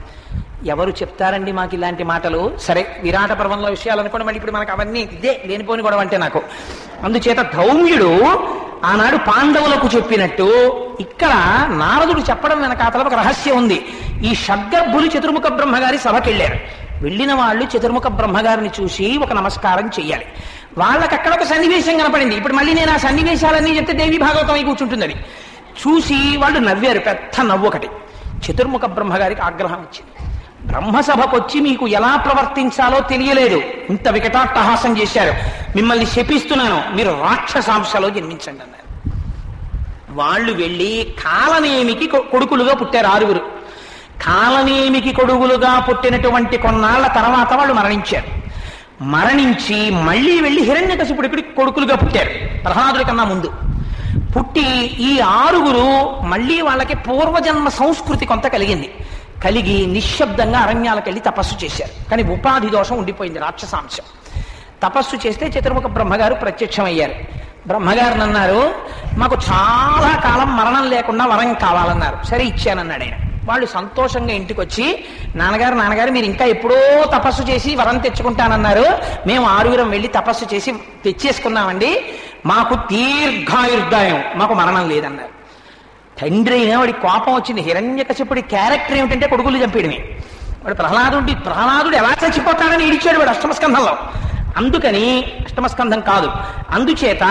ఎవరు చెప్తారండి మాకు ఇలాంటి మాటలు? సరే, విరాట పర్వంలో విషయాలు అనుకోండి, మళ్ళీ ఇప్పుడు మనకు అవన్నీ ఇదే లేనిపోని గొడవ అంటే నాకు. అందుచేత ధౌమ్యుడు ఆనాడు పాండవులకు చెప్పినట్టు ఇక్కడ నారదుడు చెప్పడం వెనకాతల ఒక రహస్యం ఉంది. ఈ షడ్గర్భులు చతుర్ముఖ బ్రహ్మగారి సభకి వెళ్ళారు. వెళ్ళిన వాళ్ళు చతుర్ముఖ బ్రహ్మగారిని చూసి ఒక నమస్కారం చెయ్యాలి. వాళ్ళకి అక్కడ ఒక సన్నివేశం కనపడింది. ఇప్పుడు మళ్ళీ నేను ఆ సన్నివేశాలన్నీ చెప్తే దేవి భాగవతం అయి కూర్చుంటుంది. అది చూసి వాళ్ళు నవ్వారు, పెద్ద నవ్వు ఒకటి. చతుర్ముఖ బ్రహ్మగారికి ఆగ్రహం వచ్చింది. బ్రహ్మసభకొచ్చి మీకు ఎలా ప్రవర్తించాలో తెలియలేదు, ఇంత వికటాట్టహాసం చేశారు, మిమ్మల్ని శపిస్తున్నాను, మీరు రాక్షసాంశలో జన్మించండి అన్నారు. వాళ్ళు వెళ్ళి కాలనేమికి కొడుకులుగా పుట్టారు 6. కాలనేమికి కొడుకులుగా పుట్టినటువంటి కొన్నాళ్ల తర్వాత వాళ్ళు మరణించారు. మరణించి మళ్ళీ వెళ్ళి హిరణ్యకశిపుడికి కొడుకులుగా పుట్టారు, ప్రహ్లాదుడి కన్నా ముందు పుట్టి. ఈ 6 మళ్ళీ వాళ్ళకి పూర్వజన్మ సంస్కృతి కొంత కలిగింది. కలిగి నిశ్శబ్దంగా అరణ్యాలకు వెళ్ళి తపస్సు చేశారు. కానీ ఉపాధి దోషం ఉండిపోయింది, రాక్షసాంశం. తపస్సు చేస్తే చతుర్ముఖ బ్రహ్మగారు ప్రత్యక్షమయ్యారు. బ్రహ్మగారిని అన్నారు, మాకు చాలా కాలం మరణం లేకుండా వరం కావాలన్నారు. సరే, ఇచ్చానన్నాడు ఆయన. వాళ్ళు సంతోషంగా ఇంటికి వచ్చి, నాన్నగారు మీరు ఇంకా ఎప్పుడో తపస్సు చేసి వరం తెచ్చుకుంటానన్నారు, మేము 6 వెళ్ళి తపస్సు చేసి తెచ్చేసుకున్నామండి, మాకు దీర్ఘాయుర్దాయం, మాకు మరణం లేదన్నారు. తండ్రి అయినా వాడి కోపం వచ్చింది. హిరణ్యకశిపుడి క్యారెక్టర్ ఏమిటంటే కొడుకులు చంపేయడమే. వాడు ప్రహ్లాదుడు ఎలా చచ్చిపోతాడని ఇడిచాడు వాడు అష్టమస్కంధంలో. అందుకని అష్టమస్కంధం కాదు, అందుచేత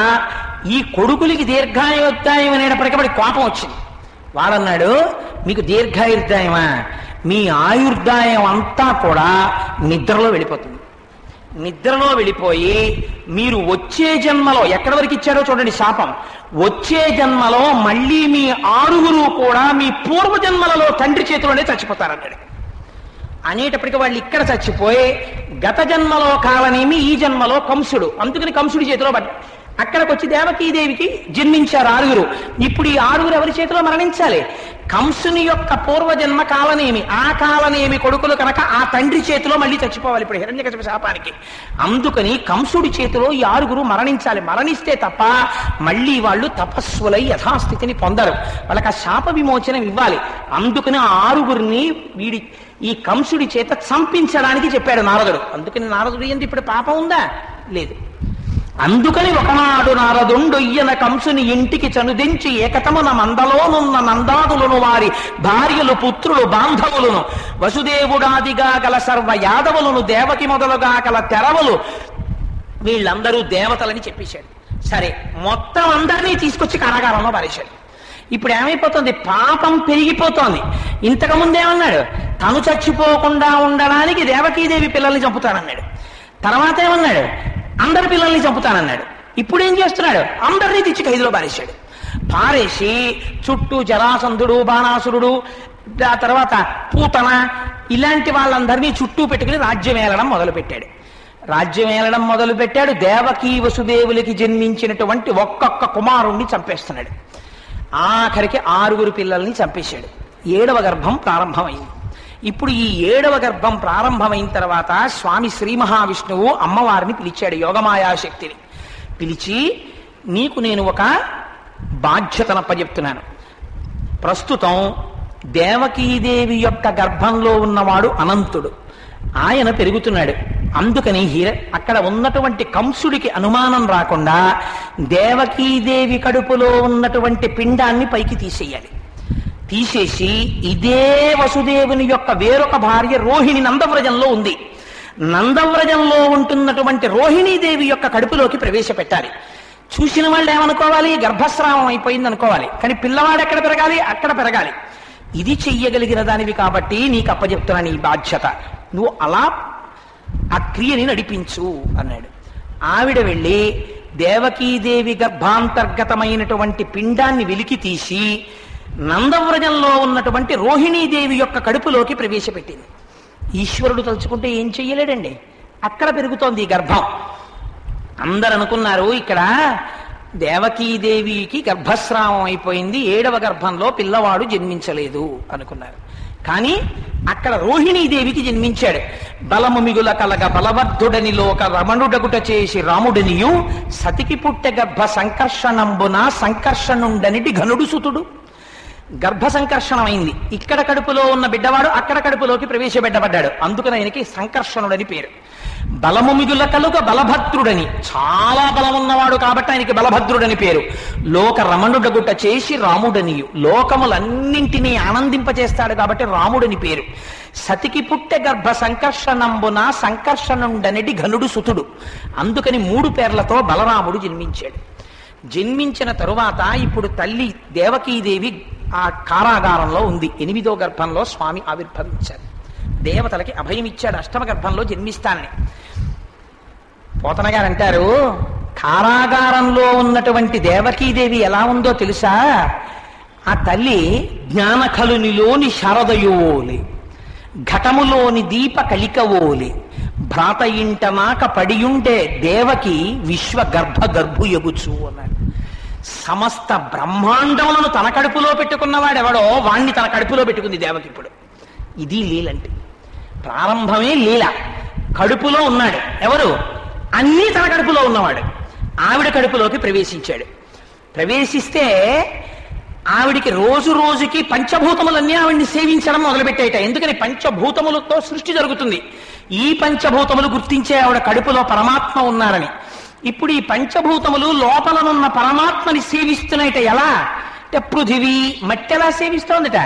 ఈ కొడుకులకి దీర్ఘాయుర్దాయం అనేటప్పటికీ వాడి కోపం వచ్చింది. వాడన్నాడు, మీకు దీర్ఘాయుర్దాయమా? మీ ఆయుర్దాయం అంతా కూడా నిద్రలో వెళ్ళిపోతుంది. నిద్రలో వెళ్ళిపోయి మీరు వచ్చే జన్మలో, ఎక్కడి వరకు ఇచ్చారో చూడండి శాపం, వచ్చే జన్మలో మళ్ళీ మీ 6 కూడా మీ పూర్వజన్మలలో తండ్రి చేతిలోనే చచ్చిపోతారన్నాడు. అనేటప్పటికీ వాళ్ళు ఇక్కడ చచ్చిపోయి గత జన్మలో కాలనేమి, ఈ జన్మలో కంసుడు, అందుకని కంసుడి చేతిలో అక్కడికి వచ్చి దేవకీదేవికి జన్మించారు 6. ఇప్పుడు ఈ 6 ఎవరి చేతిలో మరణించాలి? కంసుని యొక్క పూర్వజన్మ కాలనేమి, ఆ కాలనేమి కొడుకులు కనుక ఆ తండ్రి చేతిలో మళ్ళీ చచ్చిపోవాలి ఇప్పుడు హిరణ్యకశిప శాపానికి. అందుకని కంసుడి చేతిలో ఈ 6 మరణించాలి. మరణిస్తే తప్ప మళ్ళీ వాళ్ళు తపస్సులై యథాస్థితిని పొందరు. వాళ్ళకి ఆ శాప విమోచనం ఇవ్వాలి. అందుకని ఆ 6 వీడి ఈ కంసుడి చేత చంపించడానికి చెప్పాడు నారదుడు. అందుకని నారదుడు ఏంది ఇప్పుడు పాపం ఉందా? లేదు. అందుకని ఒకనాడు నారదుండు ఈయన కంసుని ఇంటికి చనుదించి ఏకతమున మందలోనున్న నందాదులను వారి భార్యలు పుత్రులు బాంధవులను వసుదేవుడాదిగా గల సర్వ యాదవులను దేవకి మొదలుగా గల తెరవలు వీళ్ళందరూ దేవతలని చెప్పేశాడు. సరే, మొత్తం అందరినీ తీసుకొచ్చి కారాగారంలో పారేశాడు. ఇప్పుడు ఏమైపోతుంది? పాపం పెరిగిపోతోంది. ఇంతకుముందేమన్నాడు? తను చచ్చిపోకుండా ఉండడానికి దేవకీదేవి పిల్లల్ని చంపుతానన్నాడు. తర్వాత ఏమన్నాడు? అందరి పిల్లల్ని చంపుతానన్నాడు. ఇప్పుడు ఏం చేస్తున్నాడు? అందరినీ తెచ్చి ఖైదులో పారేశాడు. పారేసి చుట్టూ జరాసంధుడు, బాణాసురుడు, ఆ తర్వాత పూతన, ఇలాంటి వాళ్ళందరినీ చుట్టూ పెట్టుకుని రాజ్యం ఏలడం మొదలుపెట్టాడు. రాజ్యం ఏలడం మొదలుపెట్టాడు. దేవకీ వసుదేవులకి జన్మించినటువంటి ఒక్కొక్క కుమారుణ్ణి చంపేస్తున్నాడు. ఆఖరికి 6 పిల్లల్ని చంపేశాడు. 7వ గర్భం ప్రారంభమైంది. ఇప్పుడు ఈ 7వ గర్భం ప్రారంభమైన తర్వాత స్వామి శ్రీ మహావిష్ణువు అమ్మవారిని పిలిచాడు, యోగమాయాశక్తిని పిలిచి, నీకు నేను ఒక బాధ్యతను అప్పచెప్తున్నాను. ప్రస్తుతం దేవకీదేవి యొక్క గర్భంలో ఉన్నవాడు అనంతుడు, ఆయన పెరుగుతున్నాడు. అందుకని అక్కడ ఉన్నటువంటి కంసుడికి అనుమానం రాకుండా దేవకీదేవి కడుపులో ఉన్నటువంటి పిండాన్ని పైకి తీసేయాలి. తీసేసి ఇదే వసుదేవుని యొక్క వేరొక భార్య రోహిణి నందవ్రజంలో ఉంది. నందవ్రజంలో ఉంటున్నటువంటి రోహిణీదేవి యొక్క కడుపులోకి ప్రవేశపెట్టాలి. చూసిన వాళ్ళు ఏమనుకోవాలి? గర్భస్రావం అయిపోయింది అనుకోవాలి. కానీ పిల్లవాడు ఎక్కడ పెరగాలి? అక్కడ పెరగాలి. ఇది చెయ్యగలిగిన దానివి కాబట్టి నీకు అప్పచెప్తున్నాను ఈ బాధ్యత, నువ్వు అలా ఆ క్రియని నడిపించు అన్నాడు. ఆవిడ వెళ్ళి దేవకీదేవి గర్భాంతర్గతమైనటువంటి పిండాన్ని వెలికి తీసి నందవ్రజంలో ఉన్నటువంటి రోహిణీదేవి యొక్క కడుపులోకి ప్రవేశపెట్టింది. ఈశ్వరుడు తలుచుకుంటే ఏం చెయ్యలేడండి, అక్కడ పెరుగుతోంది ఈ గర్భం. అందరు అనుకున్నారు ఇక్కడ దేవకీదేవికి గర్భస్రావం అయిపోయింది, 7వ గర్భంలో పిల్లవాడు జన్మించలేదు అనుకున్నారు. కానీ అక్కడ రోహిణీదేవికి జన్మించాడు. బలము మిగుల కలగ బలవర్ధుడని లోక రమణుడగుట చేసి రాముడనియు సతికి పుట్టె గర్భ సంకర్షణంబున సంకర్షణుండనిటి ఘనుడు సుతుడు. గర్భ సంకర్షణమైంది. ఇక్కడ కడుపులో ఉన్న బిడ్డవాడు అక్కడ కడుపులోకి ప్రవేశపెట్టబడ్డాడు. అందుకని ఆయనకి సంకర్షణుడని పేరు. బలము మిగుల కలుగ బలభద్రుడని, చాలా బలమున్నవాడు కాబట్టి ఆయనకి బలభద్రుడని పేరు. లోక రమణుడగుట చేసి రాముడనియు, లోకములన్నింటినీ ఆనందింపచేస్తాడు కాబట్టి రాముడని పేరు. సతికి పుట్టె గర్భ సంకర్షణంబున సంకర్షణుండనటి ఘనుడు సుతుడు. అందుకని 3 పేర్లతో బలరాముడు జన్మించాడు. జన్మించిన తరువాత ఇప్పుడు తల్లి దేవకీదేవి ఆ కారాగారంలో ఉంది. 8వ గర్భంలో స్వామి ఆవిర్భవించారు. దేవతలకి అభయం ఇచ్చాడు, 8వ గర్భంలో జన్మిస్తానని. పోతన గారు అంటారు, కారాగారంలో ఉన్నటువంటి దేవకీదేవి ఎలా ఉందో తెలుసా? ఆ తల్లి జ్ఞానకలునిలోని శారదయోలి, ఘటములోని దీప కలికవోలి, భ్రాత ఇంట నాక పడియుంటే దేవకి విశ్వ గర్భయగుచు అన్నాడు. సమస్త బ్రహ్మాండములను తన కడుపులో పెట్టుకున్నవాడెవడో వాణ్ణి తన కడుపులో పెట్టుకుంది దేవకి. ఇప్పుడు ఇది లీలంటే ప్రారంభమే లీల. కడుపులో ఉన్నాడు ఎవరు? అన్నీ తన కడుపులో ఉన్నవాడు. ఆవిడ కడుపులోకి ప్రవేశించాడు. ప్రవేశిస్తే ఆవిడికి రోజు రోజుకి పంచభూతములన్నీ ఆవిడ్ని సేవించడం మొదలుపెట్టాయిట. ఎందుకని? పంచభూతములతో సృష్టి జరుగుతుంది. ఈ పంచభూతములు గుర్తించే ఆవిడ కడుపులో పరమాత్మ ఉన్నారని. ఇప్పుడు ఈ పంచభూతములు లోపలనున్న పరమాత్మని సేవిస్తున్నాయిట. ఎలా అంటే పృథివీ, మట్టి ఎలా సేవిస్తోందిట.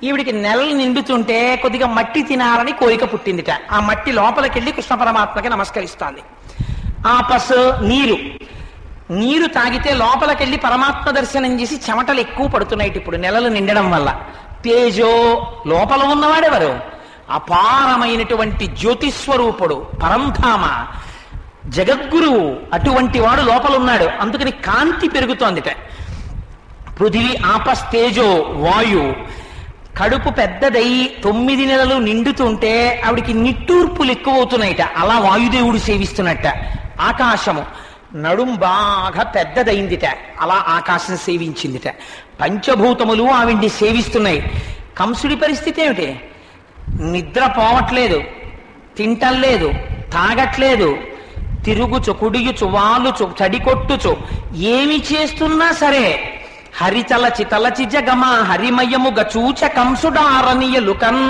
ఈవిడికి నెలలు నిండుతుంటే కొద్దిగా మట్టి తినాలని కోరిక పుట్టిందిట. ఆ మట్టి లోపలికెళ్ళి కృష్ణ పరమాత్మకి నమస్కరిస్తోంది. ఆపస్ నీరు తాగితే లోపలికెళ్ళి పరమాత్మ దర్శనం చేసి చెమటలు ఎక్కువ పడుతున్నాయి ఇప్పుడు నెలలు నిండడం వల్ల. తేజో, లోపల ఉన్నవాడెవరు? అపారమైనటువంటి జ్యోతిస్వరూపుడు పరంధామ జగద్గురువు, అటువంటి వాడు లోపల ఉన్నాడు. అందుకని కాంతి పెరుగుతోందిట. పృథివీ, ఆపస్, తేజో, వాయు. కడుపు పెద్దదై 9 నెలలు నిండుతుంటే ఆవిడికి నిట్టూర్పులు ఎక్కువ అవుతున్నాయిట. అలా వాయుదేవుడు సేవిస్తున్నట్ట. ఆకాశము, నడుం బాగా పెద్దదైందిట. అలా ఆకాశం సేవించిందిట. పంచభూతములు ఆవిడ్ని సేవిస్తున్నాయి. కంసుడి పరిస్థితి ఏమిటి? నిద్ర పోవట్లేదు, తింటలేదు, తాగట్లేదు, తిరుగుచు, కుడియుచు, వాలుచు, చడికొట్టుచు, ఏమి చేస్తున్నా సరే హరితలచి తలచి జగమా హరిమయముగ చూచ కంసుడారనియలుకన్.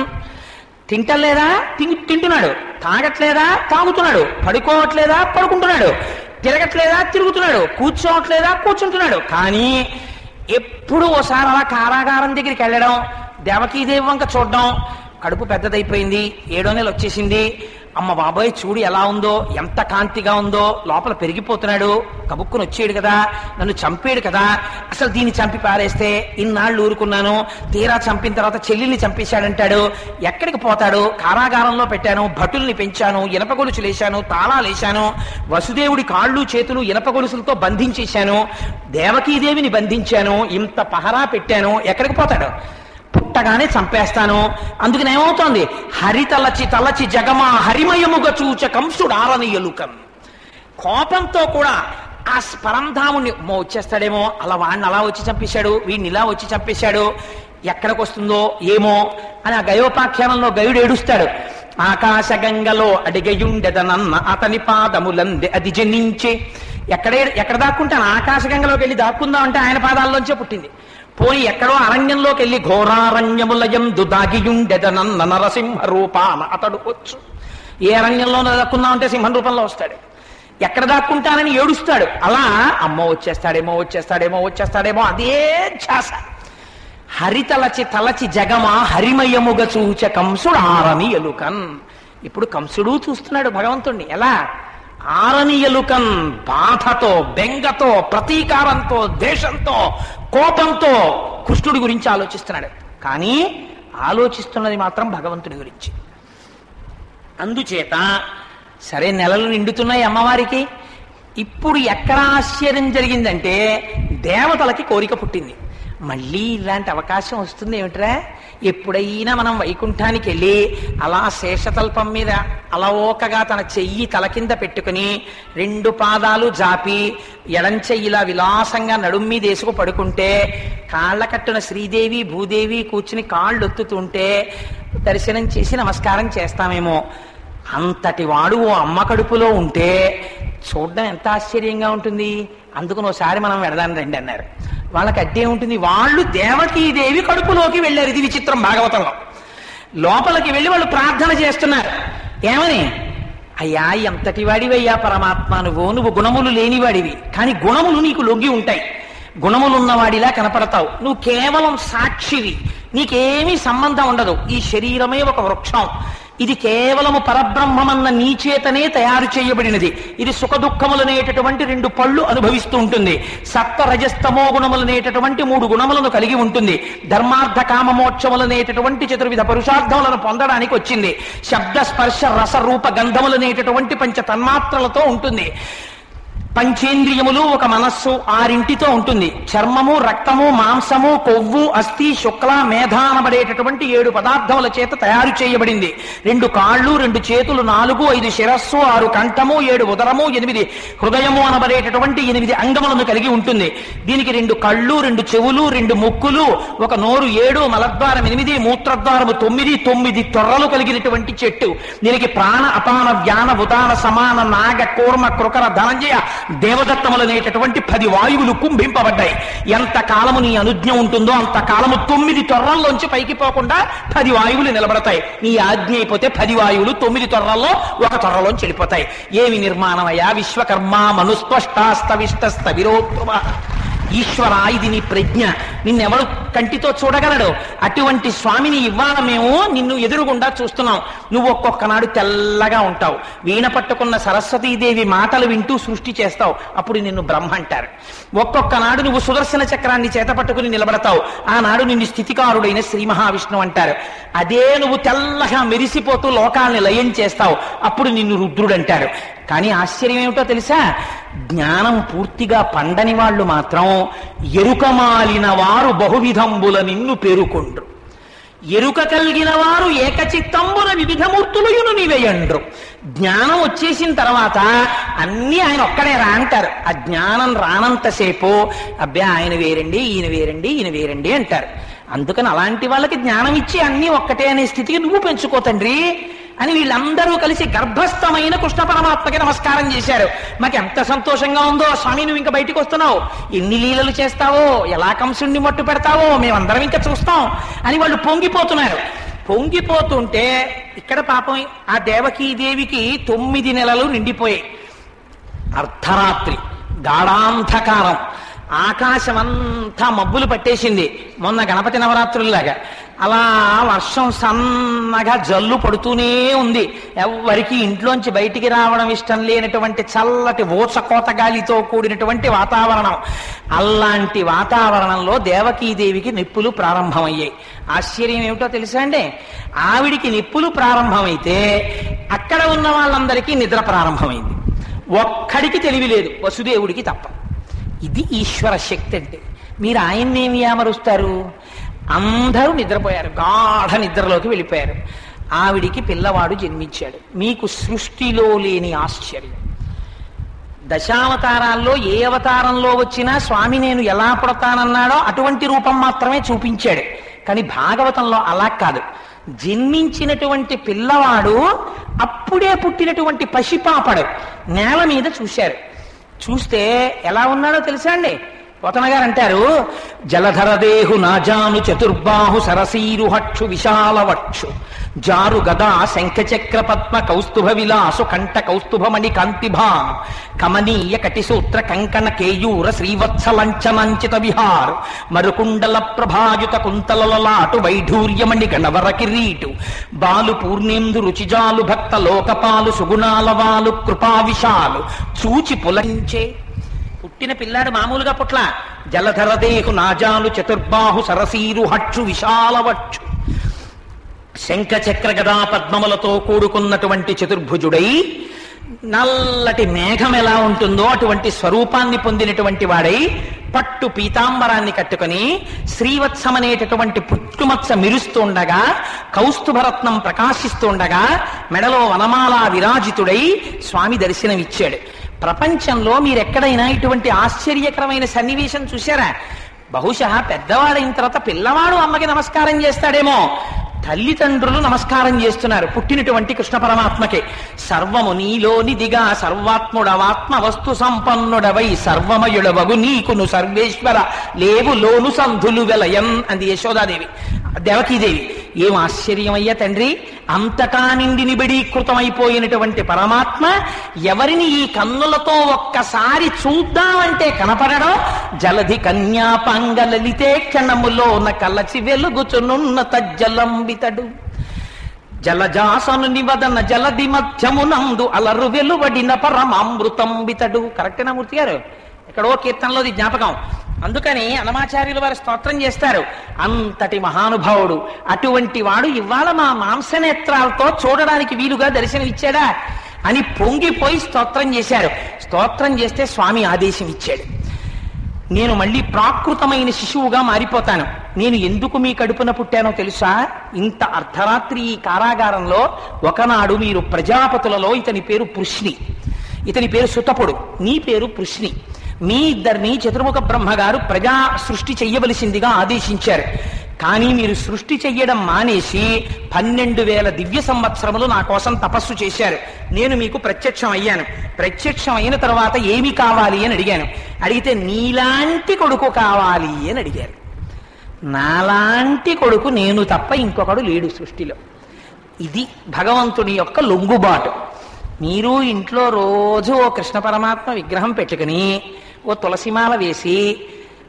తింటలేదా? తింటున్నాడు. తాగట్లేదా? తాగుతున్నాడు. పడుకోవట్లేదా? పడుకుంటున్నాడు. తిరగట్లేదా? తిరుగుతున్నాడు. కూర్చోవట్లేదా? కూర్చుంటున్నాడు. కానీ ఎప్పుడు ఓసారి అలా కారాగారం దగ్గరికి వెళ్ళడం, దేవకీదేవి వంక చూడడం. కడుపు పెద్దదైపోయింది, 7వ నెల వచ్చేసింది. అమ్మ బాబాయ్ చూడు ఎలా ఉందో, ఎంత కాంతిగా ఉందో, లోపల పెరిగిపోతున్నాడు. కబుక్కుని వచ్చేడు కదా, నన్ను చంపేడు కదా, అసలు దీన్ని చంపి పారేస్తే ఇన్నాళ్ళు ఊరుకున్నాను, తీరా చంపిన తర్వాత చెల్లెల్ని చంపేశాడంటాడు. ఎక్కడికి పోతాడు? కారాగారంలో పెట్టాను, భటుల్ని పెంచాను, ఇనప గొలుసులు వేశాను, తాళాలు వేశాను, వసుదేవుడి కాళ్ళు చేతులు ఇనప గొలుసులతో బంధించేశాను, దేవకీదేవిని బంధించాను, ఇంత పహరా పెట్టాను, ఎక్కడికి పోతాడు? పుట్టగానే చంపేస్తాను. అందుకని ఏమవుతోంది? తలచి జగమా హరిమయముగా చూచ కంసుడారని ఎలుకం. కోపంతో కూడా ఆ పరంధాముని వచ్చేస్తాడేమో, అలా వాడిని అలా వచ్చి చంపేశాడు, వీడిని ఇలా వచ్చి చంపేశాడు, ఎక్కడికి వస్తుందో ఏమో అని ఆ గయోపాఖ్యానంలో గయుడు ఏడుస్తాడు. ఆకాశ గంగలో అడిగయుండెదనన్న అతని పాదములందే అది జనించి. ఎక్కడ దాక్కుంటాను? ఆకాశ గంగలోకి వెళ్ళి దాక్కుందాం అంటే ఆయన పాదాల్లోంచే పుట్టింది. పోయి ఎక్కడో అరణ్యంలోకి వెళ్ళి ఘోరారణ్యములయందు దాగియుండెదనన్న నరసింహ రూపాన అతడు వచ్చు. ఏ అరణ్యంలో దాక్కుందామంటే సింహం రూపంలో వస్తాడు. ఎక్కడ దాక్కుంటానని ఏడుస్తాడు. అలా అమ్మో వచ్చేస్తాడేమో అదే ఛాస. తలచి జగమా హరిమయముగా చూచ కంసుడారని ఎలుకన్. ఇప్పుడు కంసుడు చూస్తున్నాడు భగవంతుణ్ణి. ఎలా? ఆరని ఎలుకన్. బాధతో, బెంగతో, ప్రతీకారంతో, ద్వేషంతో, కోపంతో కృష్ణుడి గురించి ఆలోచిస్తున్నాడు. కానీ ఆలోచిస్తున్నది మాత్రం భగవంతుడి గురించి. అందుచేత సరే నెలలు నిండుతున్నాయి అమ్మవారికి. ఇప్పుడు ఎక్కడ ఆశ్చర్యం జరిగిందంటే దేవతలకి కోరిక పుట్టింది. మళ్ళీ ఇలాంటి అవకాశం వస్తుంది ఏమిట్రా? ఎప్పుడైనా మనం వైకుంఠానికి వెళ్ళి అలా శేషతల్పం మీద అలవోకగా తన చెయ్యి తల కింద పెట్టుకుని 2 పాదాలు జాపి ఎడం చెయ్యిలా విలాసంగా నడుం మీద వేసుకు పడుకుంటే కాళ్ళ కట్టున శ్రీదేవి భూదేవి కూర్చుని కాళ్ళు ఒత్తుతుంటే దర్శనం చేసి నమస్కారం చేస్తామేమో. అంతటి వాడు ఓ అమ్మ కడుపులో ఉంటే చూడడం ఎంత ఆశ్చర్యంగా ఉంటుంది. అందుకని ఒకసారి మనం వెడదాం రండి అన్నారు. వాళ్ళకి అడ్డే ఉంటుంది. వాళ్ళు దేవకీదేవి కడుపులోకి వెళ్ళారు. ఇది విచిత్రం భాగవతంలో. లోపలికి వెళ్ళి వాళ్ళు ప్రార్థన చేస్తున్నారు. ఏమని? అయ్యా, ఎంతటి వాడివయ్యా పరమాత్మ నువ్వు గుణములు లేనివాడివి, కానీ గుణములు నీకు లొంగి ఉంటాయి. గుణములున్నవాడిలా కనపడతావు. నువ్వు కేవలం సాక్షివి, నీకేమీ సంబంధం ఉండదు. ఈ శరీరమే ఒక వృక్షం. ఇది కేవలము పరబ్రహ్మమన్న నీ చేతనే తయారు చేయబడినది. ఇది సుఖ దుఃఖములనేటటువంటి 2 పళ్ళు అనుభవిస్తూ ఉంటుంది. సత్వ రజస్తమో గుణములనేటటువంటి 3 గుణములను కలిగి ఉంటుంది. ధర్మార్థ కామమోక్షములనేటటువంటి 4 పురుషార్థములను పొందడానికి వచ్చింది. శబ్ద స్పర్శ రస రూప గంధములనేటటువంటి 5 తన్మాత్రలతో ఉంటుంది. పంచేంద్రియములు, ఒక మనస్సు, 6 ఉంటుంది. చర్మము, రక్తము, మాంసము, కొవ్వు, అస్థి, శుక్ల, మేధ అనబడేటటువంటి 7 పదార్థముల చేత తయారు చేయబడింది. 2 కాళ్ళు, 2 చేతులు, 4, 5 శిరస్సు, 6 కంఠము, 7 ఉదరము, 8 హృదయము అనబడేటటువంటి 8 అంగములను కలిగి ఉంటుంది. దీనికి 2 కళ్ళు, 2 చెవులు, 2 ముక్కులు, ఒక నోరు, 7 మలద్వారం 8, మూత్రద్వారము 9 తొర్రలు కలిగినటువంటి చెట్టు. దీనికి ప్రాణ, అపాన, వ్యాన, ఉదాన, సమాన, నాగ, కూర్మ, కృకర, ధనంజయ దేవదత్తములనేటటువంటి 10 వాయువులు కుంభింపబడ్డాయి. ఎంత కాలము నీ అనుజ్ఞ ఉంటుందో అంత కాలము 9 తొర్రల్లోంచి పైకి పోకుండా 10 వాయువులు నిలబడతాయి. నీ ఆజ్ఞ అయిపోతే 10 వాయువులు 9 తొర్రల్లో ఒక తొర్రలోంచి వెళ్ళిపోతాయి. ఏమి నిర్మాణమయ్యా! విశ్వకర్మ మనుస్పష్టాస్తవిష్టస్త విరోత్వ. ఈశ్వర, ఇది నీ ప్రజ్ఞ. నిన్నెవడు కంటితో చూడగలడు? అటువంటి స్వామిని ఇవాళ మేము నిన్ను ఎదురుగుండా చూస్తున్నాం. నువ్వు ఒక్కొక్కనాడు తెల్లగా ఉంటావు. వీణ పట్టుకున్న సరస్వతీదేవి మాటలు వింటూ సృష్టి చేస్తావు. అప్పుడు నిన్ను బ్రహ్మ అంటారు. ఒక్కొక్కనాడు నువ్వు సుదర్శన చక్రాన్ని చేత పట్టుకుని నిలబడతావు. ఆనాడు నిన్ను స్థితికారుడైన శ్రీ మహావిష్ణువు అంటారు. అదే నువ్వు తెల్లగా మెరిసిపోతూ లోకాల్ని లయం చేస్తావు. అప్పుడు నిన్ను రుద్రుడు అంటారు. కానీ ఆశ్చర్యం ఏమిటో తెలుసా? జ్ఞానం పూర్తిగా పండని వాళ్ళు మాత్రం ఎరుకమాలిన వారు బహువిధంబుల నిన్ను పేరుకొండ్రు. ఎరుక కలిగిన వారు ఏకచిత్తంబున వివిధమూర్తులయును నీవేయండ్రు. జ్ఞానం వచ్చేసిన తర్వాత అన్నీ ఆయన ఒక్కడే రా అంటారు. ఆ జ్ఞానం రానంతసేపు అబ్బే ఆయన వేరండి, ఈయన వేరండి, ఈయన వేరండి అంటారు. అందుకని అలాంటి వాళ్ళకి జ్ఞానం ఇచ్చి అన్నీ ఒక్కటే అనే స్థితికి నువ్వు పెంచుకో తండ్రి అని వీళ్ళందరూ కలిసి గర్భస్థమైన కృష్ణ పరమాత్మకి నమస్కారం చేశారు. మాకు ఎంత సంతోషంగా ఉందో స్వామి, నువ్వు ఇంకా బయటికి వస్తున్నావు, ఎన్ని లీలలు చేస్తావో, ఎలా కంసుణ్ణి మట్టు పెడతావో మేమందరం ఇంకా చూస్తాం అని వాళ్ళు పొంగిపోతున్నారు. పొంగిపోతుంటే ఇక్కడ పాపం ఆ దేవకీదేవికి 9 నెలలు నిండిపోయాయి. అర్ధరాత్రి, గాఢాంధకారం, ఆకాశమంతా మబ్బులు పట్టేసింది. మొన్న గణపతి నవరాత్రుల్లాగా అలా వర్షం సన్నగా జల్లు పడుతూనే ఉంది. ఎవ్వరికి ఇంట్లోంచి బయటికి రావడం ఇష్టం లేనటువంటి చల్లటి ఊచకోత గాలితో కూడినటువంటి వాతావరణం. అలాంటి వాతావరణంలో దేవకీదేవికి నిప్పులు ప్రారంభమయ్యాయి. ఆశ్చర్యం ఏమిటో తెలుసా అండి? ఆవిడికి నిప్పులు ప్రారంభమైతే అక్కడ ఉన్న వాళ్ళందరికీ నిద్ర ప్రారంభమైంది. ఒక్కడికి తెలివి లేదు, వసుదేవుడికి తప్ప. ఇది ఈశ్వర శక్తి అంటే. మీరు ఆయన్నేమి అమరుస్తారు? అందరూ నిద్రపోయారు, గాఢ నిద్రలోకి వెళ్ళిపోయారు. ఆవిడికి పిల్లవాడు జన్మించాడు. మీకు సృష్టిలో లేని ఆశ్చర్యం. దశావతారాల్లో ఏ అవతారంలో వచ్చినా స్వామి నేను ఎలా పుడతానన్నాడో అటువంటి రూపం మాత్రమే చూపించాడు. కానీ భాగవతంలో అలా కాదు. జన్మించినటువంటి పిల్లవాడు అప్పుడే పుట్టినటువంటి పసిపాపడు నేల మీద చూశారు. చూస్తే ఎలా ఉన్నాడో తెలుసా అండి? పోతన గారు అంటారు, జలధరదేహు నాజాను చతుర్బాహు సరసీరు హక్షు విశాల వక్షు జారు గదా శంఖచక్ర పద్మ కౌస్తుభ విలాసు కంఠ కౌస్తుభమణి కాంతిభాను కమనీయ కటిసూత్ర కంకణ కేయూర శ్రీవత్సలంచనంచిత విహారు మరుకుండల ప్రభాయుత కుంతలలాటు వైఢూర్యమణి గణవర కిరీటు బాలు పూర్ణేందు రుచిజాలు భక్త లోకపాలు సుగుణాల వాలు కృపావిశాలు చూచి పులంచే. పుట్టిన పిల్లాడు మామూలుగా పుట్ల. జలధరదేహు నాజాలు చతుర్బాహు సరసీరు హక్షు విశాలవచ్చు శంఖ చక్ర గదా పద్మములతో కూడుకున్నటువంటి చతుర్భుజుడై నల్లటి మేఘం ఎలా ఉంటుందో అటువంటి స్వరూపాన్ని పొందినటువంటి వాడై పట్టు పీతాంబరాన్ని కట్టుకుని శ్రీవత్సం అనేటటువంటి పుట్టుమత్స మెరుస్తుండగా, కౌస్తుభరత్నం ప్రకాశిస్తుండగా, మెడలో వనమాల విరాజితుడై స్వామి దర్శనమిచ్చాడు. ప్రపంచంలో మీరెక్కడైనా ఇటువంటి ఆశ్చర్యకరమైన సన్నివేశం చూశారా? బహుశా పెద్దవాడైన తర్వాత పిల్లవాడు అమ్మకి నమస్కారం చేస్తాడేమో, తల్లిదండ్రులు నమస్కారం చేస్తున్నారు పుట్టినటువంటి కృష్ణ పరమాత్మకి. సర్వము నీలోనిదిగా సర్వాత్ముడవాత్మ వస్తు సంపన్నుడవై సర్వమయుడవగు నీకును సర్వేశ్వర లేవు లోను సంధులు వెలయన్ అంది యశోదాదేవి, దేవకీదేవి. ఏం ఆశ్చర్యమయ్యా తండ్రి! అంతటా నిండి నిబిడీకృతమైపోయినటువంటి పరమాత్మ ఎవరిని ఈ కన్నులతో ఒక్కసారి చూద్దామంటే కనపడడం. జలధి కన్యాపాంగ లలితే క్షణములోన కలచి వెలుగుచునున్న తజ్జలంబితడు జలజాసను నివదన జలధి మధ్యమునందు అలరు వెలువడిన పరమామృతంబితడు. కరెక్టేనా మూర్తి గారు? ఎక్కడో కీర్తనలోది జ్ఞాపకం. అందుకని అన్నమాచార్యులు వారు స్తోత్రం చేస్తారు, అంతటి మహానుభావుడు అటువంటి వాడు ఇవాళ మా మాంసనేత్రాలతో చూడడానికి వీలుగా దర్శనమిచ్చాడా అని పొంగిపోయి స్తోత్రం చేశారు. స్తోత్రం చేస్తే స్వామి ఆదేశం ఇచ్చాడు, నేను మళ్ళీ ప్రాకృతమైన శిశువుగా మారిపోతాను. నేను ఎందుకు మీ కడుపున పుట్టానో తెలుసా? ఇంత అర్ధరాత్రి ఈ కారాగారంలో ఒకనాడు మీరు ప్రజాపతులలో ఇతని పేరు పృశ్ని, ఇతని పేరు సుతపుడు, నీ పేరు పృశ్ని. మీ ఇద్దరిని చతుర్ముఖ బ్రహ్మగారు ప్రజా సృష్టి చెయ్యవలసిందిగా ఆదేశించారు. కానీ మీరు సృష్టి చెయ్యడం మానేసి 12,000 దివ్య సంవత్సరములు నా కోసం తపస్సు చేశారు. నేను మీకు ప్రత్యక్షం అయ్యాను. ప్రత్యక్షం అయిన తర్వాత ఏమి కావాలి అని అడిగాను. అడిగితే నీలాంటి కొడుకు కావాలి అని అడిగారు. నాలాంటి కొడుకు నేను తప్ప ఇంకొకడు లేడు సృష్టిలో. ఇది భగవంతుని యొక్క లొంగుబాటు. మీరు ఇంట్లో రోజు ఓ కృష్ణ పరమాత్మ విగ్రహం పెట్టుకుని ఓ తులసిమాల వేసి,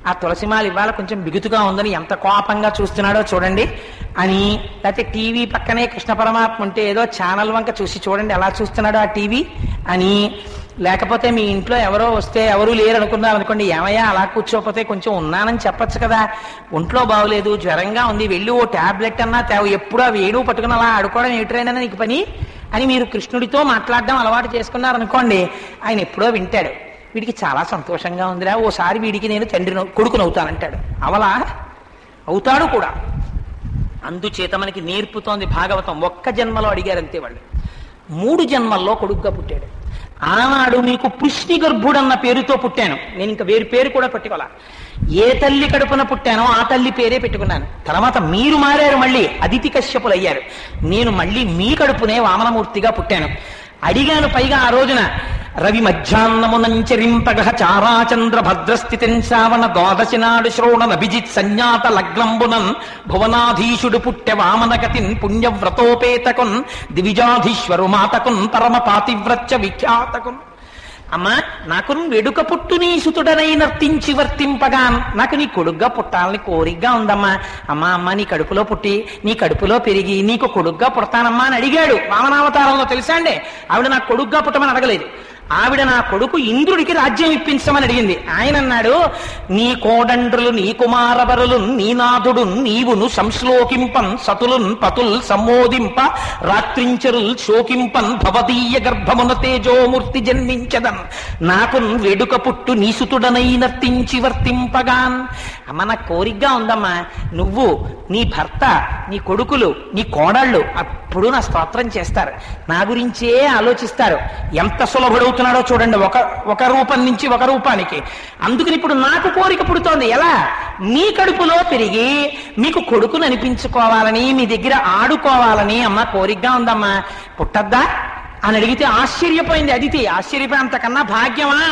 ఆ తులసిమాల ఇవాళ కొంచెం బిగుతుగా ఉందని ఎంత కోపంగా చూస్తున్నాడో చూడండి అని, లేకపోతే టీవీ పక్కనే కృష్ణ పరమాత్మ ఉంటే ఏదో ఛానల్ వంక చూసి చూడండి ఎలా చూస్తున్నాడో ఆ టీవీ అని, లేకపోతే మీ ఇంట్లో ఎవరో వస్తే ఎవరూ లేరు అనుకున్నారు అనుకోండి, ఏమయ్యా అలా కూర్చోకపోతే కొంచెం ఉన్నానని చెప్పచ్చు కదా, ఒంట్లో బాగోలేదు జ్వరంగా ఉంది వెళ్ళి ఓ టాబ్లెట్ అన్నా ఎప్పుడూ ఆ వేణువు పట్టుకుని అలా ఆడుకోవడం ఏమిటైనా నీకు పని అని మీరు కృష్ణుడితో మాట్లాడడం అలవాటు చేసుకున్నారనుకోండి, ఆయన ఎప్పుడో వింటాడు, వీడికి చాలా సంతోషంగా ఉందిరా, ఓసారి వీడికి నేను కొడుకునవుతానంటాడు. అవలా అవుతాడు కూడా. అందుచేత మనకి నేర్పుతోంది భాగవతం. ఒక్క జన్మలో అడిగారంతే వాళ్ళు, 3 జన్మల్లో కొడుకుగా పుట్టాడు. ఆనాడు మీకు పృష్ణి గర్భుడన్న పేరుతో పుట్టాను, నేను ఇంకా వేరు పేరు కూడా పెట్టుకోవాలా. ఏ తల్లి కడుపున పుట్టానో ఆ తల్లి పేరే పెట్టుకున్నాను. తర్వాత మీరు మారారు, మళ్ళీ అదితి కశ్యపులు అయ్యారు. నేను మళ్ళీ మీ కడుపునే వామనమూర్తిగా పుట్టాను. అడిగాను పైగా ఆ రోజున, రవి మధ్యాహ్నమునంచరింపగ చారాచంద్ర భద్రస్థితిం శ్రావణ ద్వాదశి నాడు శ్రోణ అభిజిత్ సంజ్ఞాత లగ్నంబునన్ భువనాధీశుడు పుట్టె వామనగతిన్ పుణ్యవ్రతోపేతకున్ దివిజాధీశ్వరు మాతకున్ పరమ పాతివ్రత్య విఖ్యాతకున్. అమ్మా, నాకు వెడుక పుట్టు నీ సుతుడనై నర్తించి వర్తింపగా నాకు నీ కొడుగ్గా పుట్టాలని కోరికగా ఉందమ్మా. అమ్మా అమ్మ నీ కడుపులో పుట్టి నీ కడుపులో పెరిగి నీకు కొడుగ్గా పుడతానమ్మా అని అడిగాడు వామనావతారంలో. తెలుసా అండి, ఆవిడ నాకు కొడుగ్గా పుట్టమని అడగలేదు. ఆవిడ నా కొడుకు ఇంద్రుడికి రాజ్యం ఇప్పించమని అడిగింది. ఆయన అన్నాడు, నీ కోడండ్రులు నీ కుమారవరులు నీ నాథుడు నీవును సంశ్లోకింపన్ సతులున్ పతుల్ సమ్మోదింప రాత్రించరుల్ శోకింపన్ భవదీయ గర్భమున తేజోమూర్తి జన్మించదన్ నాకు వేడుక పుట్టు నీసుతుడనై నర్తించి వర్తింపగాన్. అమ్మ నాకు కోరికగా ఉందమ్మా, నువ్వు నీ భర్త నీ కొడుకులు నీ కోడళ్ళు అప్పుడు నా స్తోత్రం చేస్తారు, నా గురించే ఆలోచిస్తారు. ఎంత సులభుడవుతున్నాడో చూడండి, ఒక రూపం నుంచి ఒక రూపానికి. అందుకని ఇప్పుడు నాకు కోరిక పుడుతోంది. ఎలా? మీ కడుపులో పెరిగి మీకు కొడుకును అనిపించుకోవాలని, మీ దగ్గర ఆడుకోవాలని అమ్మ కోరికగా ఉందమ్మా, పుట్టద్దా అని అడిగితే ఆశ్చర్యపోయింది అదితి. ఆశ్చర్యపోయి అంతకన్నా భాగ్యమా?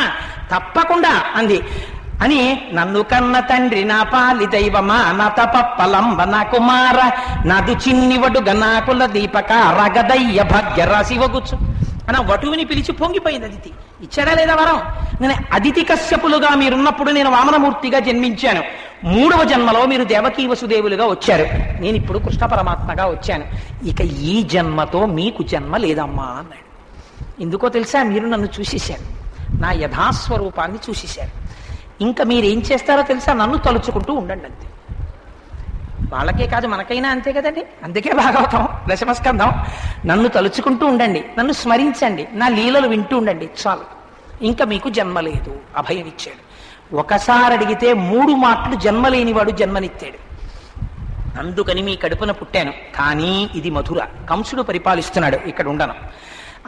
తప్పకుండా అంది. అని నన్ను కన్న తండ్రి నా పాలి దైవమా నా తపప్పలంబ నా కుమార నదు చిన్నివడు గనాకుల దీపక రగదయ్య భాగ్య రాశివగుచ్చు అని వటువుని పిలిచి పొంగిపోయింది అదితి. ఇచ్చాడా లేదా వరం? నేను అదితి కశ్యపులుగా మీరున్నప్పుడు నేను వామనమూర్తిగా జన్మించాను. 3వ జన్మలో మీరు దేవకీ వసుదేవులుగా వచ్చారు, నేను ఇప్పుడు కృష్ణ పరమాత్మగా వచ్చాను. ఇక ఈ జన్మతో మీకు జన్మ లేదమ్మా అన్నాడు. ఎందుకో తెలుసా? మీరు నన్ను చూసేశారు, నా యథాస్వరూపాన్ని చూసేశారు. ఇంకా మీరేం చేస్తారో తెలుసా? నన్ను తలుచుకుంటూ ఉండండి అంతే. వాళ్ళకే కాదు మనకైనా అంతే కదండి. అందుకే భాగవతం దశమస్కంధం. నన్ను తలుచుకుంటూ ఉండండి, నన్ను స్మరించండి, నా లీలలు వింటూ ఉండండి, చాలు, ఇంకా మీకు జన్మ లేదు. అభయం ఇచ్చాడు. ఒకసారి అడిగితే 3 మాటలు జన్మలేనివాడు జన్మనిచ్చాడు. అందుకని మీ కడుపున పుట్టాను, కానీ ఇది మధుర, కంసుడు పరిపాలిస్తున్నాడు, ఇక్కడ ఉండను.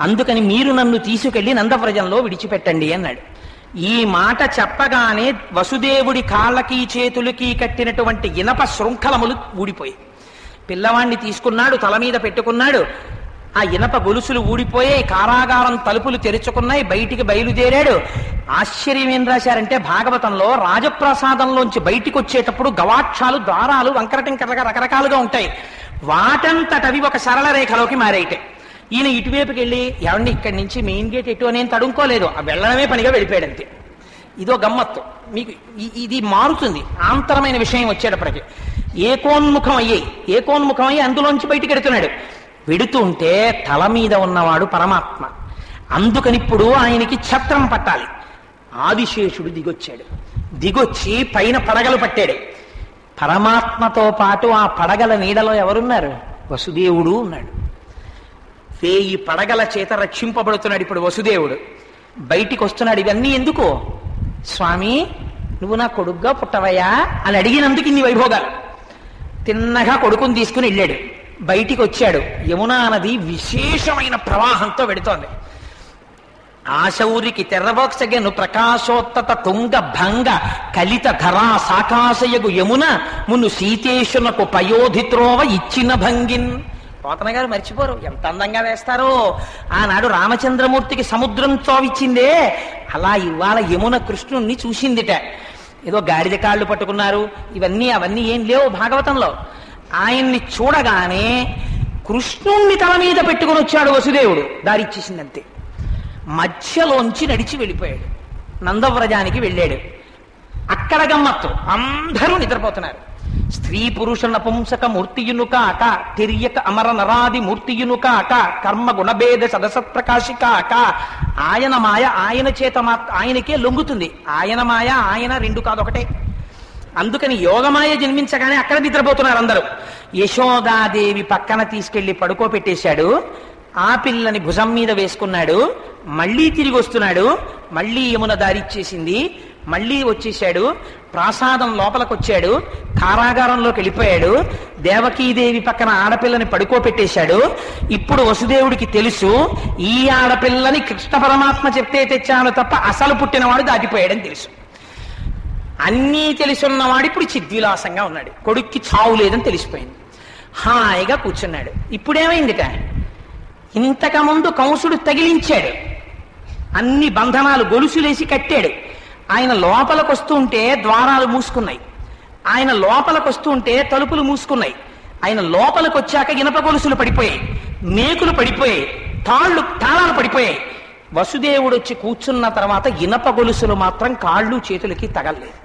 అందుకని మీరు నన్ను తీసుకెళ్లి నందవ్రజంలో విడిచిపెట్టండి అన్నాడు. ఈ మాట చెప్పగానే వసుదేవుడి కాళ్ళకి చేతులకి కట్టినటువంటి ఇనప శృంఖలములు ఊడిపోయి, పిల్లవాణ్ణి తీసుకున్నాడు, తల మీద పెట్టుకున్నాడు, ఆ ఇనప గొలుసులు ఊడిపోయాయి, కారాగారం తలుపులు తెరుచుకున్నాయి, బయటికి బయలుదేరాడు. ఆశ్చర్యం ఏం రాశారంటే భాగవతంలో, రాజప్రసాదంలోంచి బయటికి వచ్చేటప్పుడు గవాక్షాలు, ద్వారాలు వంకరటింకరగా రకరకాలుగా ఉంటాయి, వాటంతటవి ఒక సరళ రేఖలోకి మారేయటే. ఈయన ఇటువైపుకి వెళ్ళి, ఏమండి ఇక్కడి నుంచి మెయిన్ గేట్ ఎటు అని తడుముకోలేదు, ఆ వెళ్ళడమే పనిగా వెళ్ళిపోయాడు అంతే. ఇదో గమ్మత్తు. మీకు ఇది మారుతుంది ఆంతరమైన విషయం వచ్చేటప్పటికి. ఏకోన్ముఖం అయ్యి అందులోంచి బయటికి వెడుతున్నాడు. వెడుతుంటే తల మీద ఉన్నవాడు పరమాత్మ. అందుకని ఇప్పుడు ఆయనకి ఛత్రం పట్టాలి. ఆదిశేషుడు దిగొచ్చాడు. దిగొచ్చి పైన పడగలు పట్టాడు. పరమాత్మతో పాటు ఆ పడగల నీడలో ఎవరున్నారు? వసుదేవుడు ఉన్నాడు. 1000 పడగల చేత రక్షింపబడుతున్నాడు ఇప్పుడు వసుదేవుడు. బయటికి వస్తున్నాడు. ఇవన్నీ ఎందుకు? స్వామి నువ్వు నా కొడుగ్గా పుట్టవయ్యా అని అడిగినందుకు ఇన్ని వైభోగాలు. తిన్నగా కొడుకుని తీసుకుని వెళ్ళాడు. బయటికి వచ్చాడు. యమునా నది విశేషమైన ప్రవాహంతో వెడుతోంది. ఆశౌరికి తెర్రవోక్సగెను ప్రకాశోత్తత తుంగ భంగ కలిత ధరా సాకాశయగు యమున మును సీతేశునకు పయోధిత్రోవ ఇచ్చిన భంగిన్. పోతన గారు మర్చిపోరు, ఎంత అందంగా వేస్తారో. ఆనాడు రామచంద్రమూర్తికి సముద్రం చోవిచ్చిందే, అలా ఇవాళ యమున కృష్ణుణ్ణి చూసిందిట. ఏదో గాడిద కాళ్ళు పట్టుకున్నారు, అవన్నీ ఏం లేవు భాగవతంలో. ఆయన్ని చూడగానే కృష్ణుణ్ణి తల మీద పెట్టుకుని వచ్చాడు వసుదేవుడు. దారిచ్చేసిందంతే. మధ్యలోంచి నడిచి వెళ్ళిపోయాడు. నందవ్రజానికి వెళ్ళాడు. అక్కడ గమ్మత్తు, అందరూ నిద్రపోతున్నారు. స్త్రీ పురుష నపుంసక మూర్తియును కాక, తిర్యక అమర నరాది మూర్తియును కాక, కర్మ గుణభేద సదసత్ప్రకాశి కాక, ఆయన మాయ ఆయన చేత ఆయనకే లొంగుతుంది. ఆయన మాయ ఆయన రెండు కాదు, ఒకటే. అందుకని యోగమాయ జన్మించగానే అక్కడ నిద్రపోతున్నారు అందరూ. యశోదాదేవి పక్కన తీసుకెళ్లి పడుకోబెట్టేశాడు. ఆ పిల్లని భుజం మీద వేసుకున్నాడు. మళ్లీ తిరిగి వస్తున్నాడు. మళ్లీ యమున దారిచ్చేసింది. మళ్లీ వచ్చేశాడు. ప్రాసాదం లోపలికి వచ్చాడు. కారాగారంలోకి వెళ్ళిపోయాడు. దేవకీదేవి పక్కన ఆడపిల్లని పడుకోబెట్టేశాడు. ఇప్పుడు వసుదేవుడికి తెలుసు, ఈ ఆడపిల్లని కృష్ణ పరమాత్మ చెప్తే తెచ్చాను తప్ప అసలు పుట్టినవాడు దాటిపోయాడని తెలుసు. అన్నీ తెలుసున్నవాడు ఇప్పుడు చిద్విలాసంగా ఉన్నాడు. కొడుక్కి చావు లేదని తెలిసిపోయింది. హాయిగా కూర్చున్నాడు. ఇప్పుడేమైందిట? ఇంతకుముందు కంసుడు తగిలించాడు, అన్ని బంధనాలు గొలుసులేసి కట్టాడు. ఆయన లోపలికి వస్తుంటే ద్వారాలు మూసుకున్నాయి. ఆయన లోపలికి వస్తుంటే తలుపులు మూసుకున్నాయి. ఆయన లోపలికి వచ్చాక ఇనప గొలుసులు పడిపోయాయి, మేకులు పడిపోయాయి, తాళాలు పడిపోయాయి. వసుదేవుడు వచ్చి కూర్చున్న తర్వాత ఇనప గొలుసులు మాత్రం కాళ్ళు చేతులకి తగలలేదు.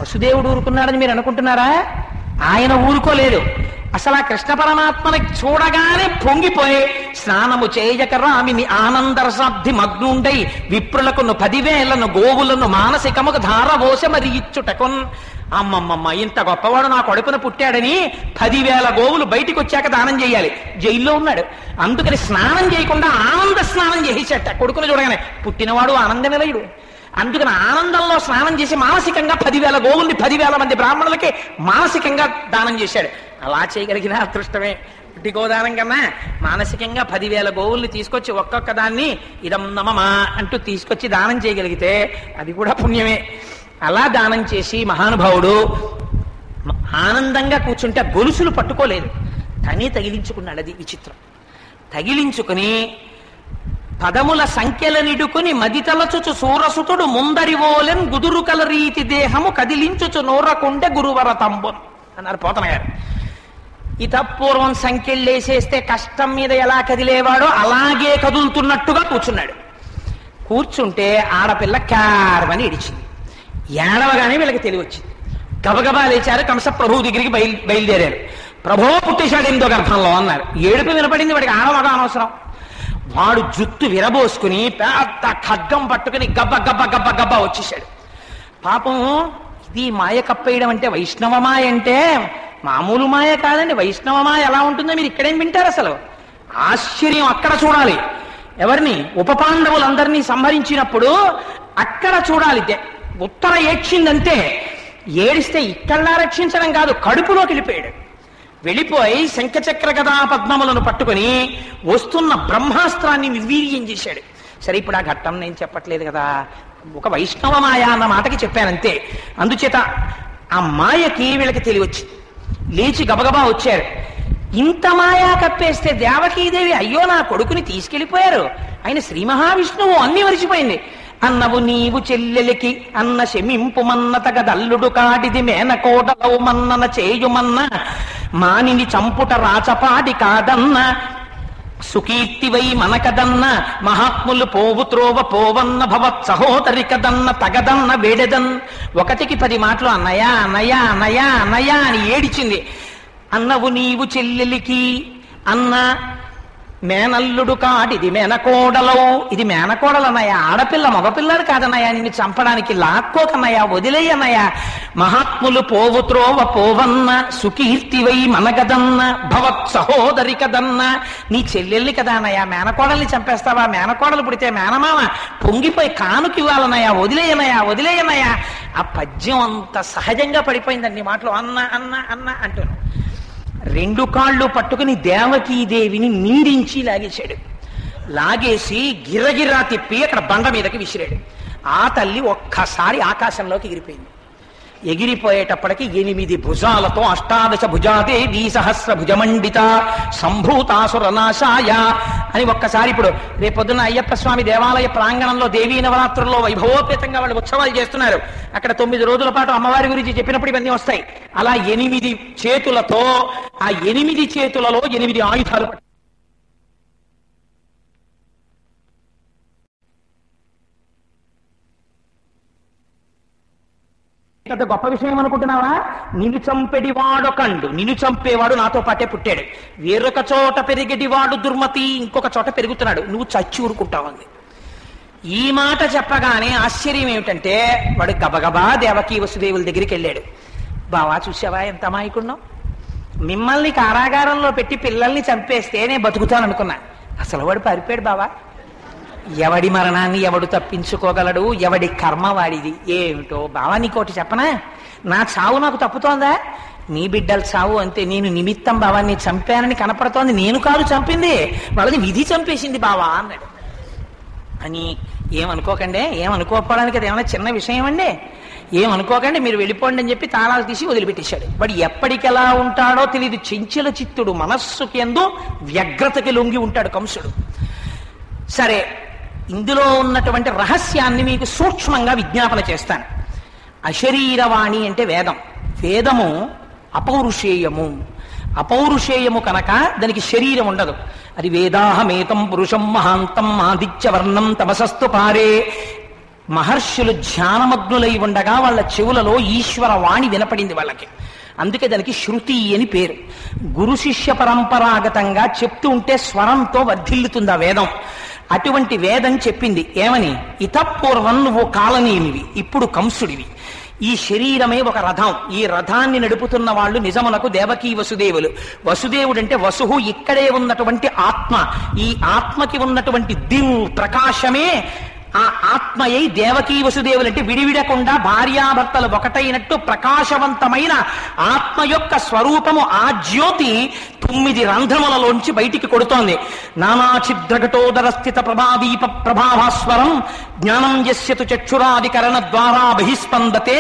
వసుదేవుడు ఊరుకున్నాడని మీరు అనుకుంటున్నారా? ఆయన ఊరుకోలేదు. అసలు ఆ కృష్ణ పరమాత్మని చూడగానే పొంగిపోయి, స్నానము చేయక రామిని ఆనందరసాబ్ది మగ్నుండై విప్రులకును 10,000 గోవులను మానసికముకు ధారవోస మరి ఇచ్చుటకున్. అమ్మమ్మమ్మ, ఇంత గొప్పవాడు నా కడుపున పుట్టాడని 10,000 గోవులు బయటికి వచ్చాక దానం చేయాలి. జైల్లో ఉన్నాడు. అందుకని స్నానం చేయకుండా ఆనంద స్నానం చేసేట కొడుకును చూడగానే. పుట్టినవాడు ఆనంద నిలయుడు. అందుకని ఆనందంలో స్నానం చేసి మానసికంగా 10,000 గోవుల్ని 10,000 మంది బ్రాహ్మణులకి మానసికంగా దానం చేశాడు. అలా చేయగలిగిన అదృష్టమే. పుట్టి గోదానం కన్నా మానసికంగా 10,000 గోవుల్ని తీసుకొచ్చి ఒక్కొక్క దాన్ని ఇదం నమమా అంటూ తీసుకొచ్చి దానం చేయగలిగితే అది కూడా పుణ్యమే. అలా దానం చేసి మహానుభావుడు ఆనందంగా కూర్చుంటే గొలుసులు పట్టుకోలేదు, కానీ తగిలించుకున్నాడు. అది విచిత్రం. తగిలించుకుని పదముల సంఖ్యల నిడుకుని మదితలచుచు సూరసుతుడు ముందరివోలెన్ గుదురు కల రీతి దేహము కదిలించుచు నోరకుండే గురువర తంబున్ అన్నారు పోతన గారు. ఇతపూర్వం సంఖ్యలేసేస్తే కష్టం మీద ఎలా కదిలేవాడో అలాగే కదులుతున్నట్టుగా కూర్చున్నాడు. కూర్చుంటే ఆడపిల్ల క్యారమని ఏడిచింది. ఏడవగానే వీళ్ళకి తెలివి వచ్చింది. గబగబా లేచారు. కంస ప్రభువు దగ్గరికి బయలుదేరారు. ప్రభో పుట్టేశాడు ఎంతో గర్భంలో అన్నారు. ఏడుపు వినపడింది. వాడికి ఆడమగ అనవసరం. వాడు జుత్తు విరబోసుకుని పెద్ద ఖడ్గం పట్టుకుని గబ్బ గబ్బ గబ్బ గబ్బ వచ్చేసాడు. పాపం ఇది మాయ కప్పేయడం అంటే వైష్ణవ మాయ అంటే మామూలు మాయ కాదండి. వైష్ణవ మాయ ఎలా ఉంటుందో మీరు ఇక్కడేం వింటారు అసలు. ఆశ్చర్యం అక్కడ చూడాలి. ఎవరిని? ఉపపాండవులందరినీ సంహరించినప్పుడు అక్కడ చూడాలి. ఉత్తర ఏడ్చిందంతే. ఏడిస్తే ఇక్కడలా రక్షించడం కాదు, కడుపులోకి వెళ్ళిపోయాడు. వెళ్ళిపోయి శంఖచక్ర గదా పద్మములను పట్టుకుని వస్తున్న బ్రహ్మాస్త్రాన్ని నిర్వీర్యం చేశాడు. సరే, ఇప్పుడు ఆ ఘట్టం నేను చెప్పట్లేదు కదా, ఒక వైష్ణవ మాయ అన్న మాటకి చెప్పానంతే. అందుచేత ఆ మాయకి వీళ్ళకి తెలివచ్చింది. లేచి గబగబా వచ్చారు. ఇంత మాయా కప్పేస్తే దేవకీదేవి అయ్యో నా కొడుకుని తీసుకెళ్లిపోయారు, ఆయన శ్రీ మహావిష్ణువు అన్ని మరిచిపోయింది. అన్నవు నీవు చెల్లెలికి అన్న శమింపు మన్న తగదల్లుడు కాడిది మేనకోటలవు మన్నన చేయుమన్న మానిని చంపుట రాచపాడి కాదన్న సుకీర్తివై మనకదన్న మహాత్ములు పోవు త్రోవ పోవన్న భవత్ సహోదరి కదన్న తగదన్న వేడెదన్. 1కి 10 మాటలు అన్నయ్య అన్నయ్య అన్నయ్య అన్నయ్య అని ఏడిచింది. అన్నవు నీవు చెల్లెలికి అన్న మేనల్లుడు కాడిది మేనకోడలవు, ఇది మేనకోడలు అన్నయ్య, ఆడపిల్ల మగపిల్లడు కాదన్నయ్య, నిన్ను చంపడానికి లాక్కోకన్నయ్య, వదిలేయన్నయ్య. మహాత్ములు పోవు త్రోవ పోవన్న సుకీర్తివై మనగదన్న భవత్ సహోదరి కదన్న, నీ చెల్లెల్ని కదా అన్నయ్య, మేనకోడల్ని చంపేస్తావా? మేనకోడలు పుడితే మేనమామ పొంగిపోయి కానుకి ఇవ్వాలన్నయ్య, వదిలేయన్నయ్య వదిలేయన్నయ్య. ఆ పద్యం అంత సహజంగా పడిపోయిందండి మాటలు అన్న అన్న అన్న అంటున్నాను. 2 కాళ్ళు పట్టుకుని దేవకీదేవిని నీరించి లాగేశాడు. లాగేసి గిరగిరా తిప్పి అక్కడ బండ మీదకి విసిరాడు. ఆ తల్లి ఒక్కసారి ఆకాశంలోకి ఎగిరిపోయింది. ఎగిరిపోయేటప్పటికి 8 భుజాలతో అష్టాదశ భుజాదేవి సహస్ర భుజమండిత సంభూతాసురనాశాయ అని ఒక్కసారి. ఇప్పుడు రేపొద్దున అయ్యప్ప స్వామి దేవాలయ ప్రాంగణంలో దేవీ నవరాత్రుల్లో వైభవోపేతంగా వాళ్ళు ఉత్సవాలు చేస్తున్నారు. అక్కడ 9 రోజుల పాటు అమ్మవారి గురించి చెప్పినప్పుడు ఇవన్నీ వస్తాయి. అలా 8 చేతులతో, ఆ 8 చేతులలో 8 ఆయుధాలు పెద్ద గొప్ప విషయం అనుకుంటున్నావా? నిన్ను చంపెడివాడొకండు, నిన్ను చంపేవాడు నాతో పాటే పుట్టాడు. వేరొక చోట పెరిగేటివాడు దుర్మతి, ఇంకొక చోట పెరుగుతున్నాడు, నువ్వు చచ్చి ఊరుకుంటావుంది. ఈ మాట చెప్పగానే ఆశ్చర్యం ఏమిటంటే వాడు గబగబా దేవకీ వసుదేవుల దగ్గరికి వెళ్ళాడు. బావా చూసావా ఎంత అమాయకున్నావు, మిమ్మల్ని కారాగారంలో పెట్టి పిల్లల్ని చంపేస్తే నేను బతుకుతాననుకున్నా, అసలు వాడు పారిపోయాడు బావా. ఎవడి మరణాన్ని ఎవడు తప్పించుకోగలడు, ఎవడి కర్మ వాడిది. ఏమిటో బావా నీకోటి చెప్పనా, నా చావు నాకు తప్పుతోందా? నీ బిడ్డల చావు అంతే, నేను నిమిత్తం బావా, నీ చంపానని కనపడుతోంది, నేను కాదు చంపింది, వాళ్ళని విధి చంపేసింది బావా అన్నాడు. అని ఏమనుకోకండి, ఏమనుకోకపోవడానికి అది ఏమైనా చిన్న విషయం అండి, ఏమనుకోకండి, మీరు వెళ్ళిపోండి అని చెప్పి తాళాలు తీసి వదిలిపెట్టేశాడు. వాడు ఎప్పటికెలా ఉంటాడో తెలియదు, చెంచల చిత్తుడు, మనస్సుకి ఎందు వ్యగ్రతకి లొంగి ఉంటాడు కంసుడు. సరే, ఇందులో ఉన్నటువంటి రహస్యాన్ని మీకు సూక్ష్మంగా విజ్ఞాపన చేస్తాను. అశరీరవాణి అంటే వేదం. వేదము అపౌరుషేయము. అపౌరుషేయము కనుక దానికి శరీరం ఉండదు. అది వేదాహమేతం పురుషం మహాంతం ఆదిత్యవర్ణం తమసస్తు పారే. మహర్షులు ధ్యానమగ్నులై ఉండగా వాళ్ళ చెవులలో ఈశ్వర వాణి వినపడింది వాళ్ళకి, అందుకే దానికి శృతి అని పేరు. గురు శిష్య పరంపరాగతంగా చెప్తూ ఉంటే స్వరంతో వర్ధిల్లుతుంది ఆ వేదం. అటువంటి వేదం చెప్పింది ఏమని, ఇతపూర్వం నువ్వు కాలనీయునివి, ఇప్పుడు కంసుడివి. ఈ శరీరమే ఒక రథం, ఈ రథాన్ని నడుపుతున్న వాళ్ళు నిజమునకు దేవకీ వసుదేవులు. వసుదేవుడంటే వసుహు, ఇక్కడే ఉన్నటువంటి ఆత్మ. ఈ ఆత్మకి ఉన్నటువంటి దివ్ ప్రకాశమే ఆ ఆత్మయై దేవకీ వసుదేవులు. అంటే విడివిడకుండా భార్యాభర్తలు ఒకటైనట్టు ప్రకాశవంతమైన ఆత్మ యొక్క స్వరూపము ఆ జ్యోతి 9 రంధ్రములలోంచి బయటికి కొడుతోంది. నానాఛిద్రఘటోదర స్థిత ప్రభాదీప ప్రభాభాస్వరం జ్ఞానం యస్యతు చక్షురాదికరణ ద్వారా బహిస్పందతే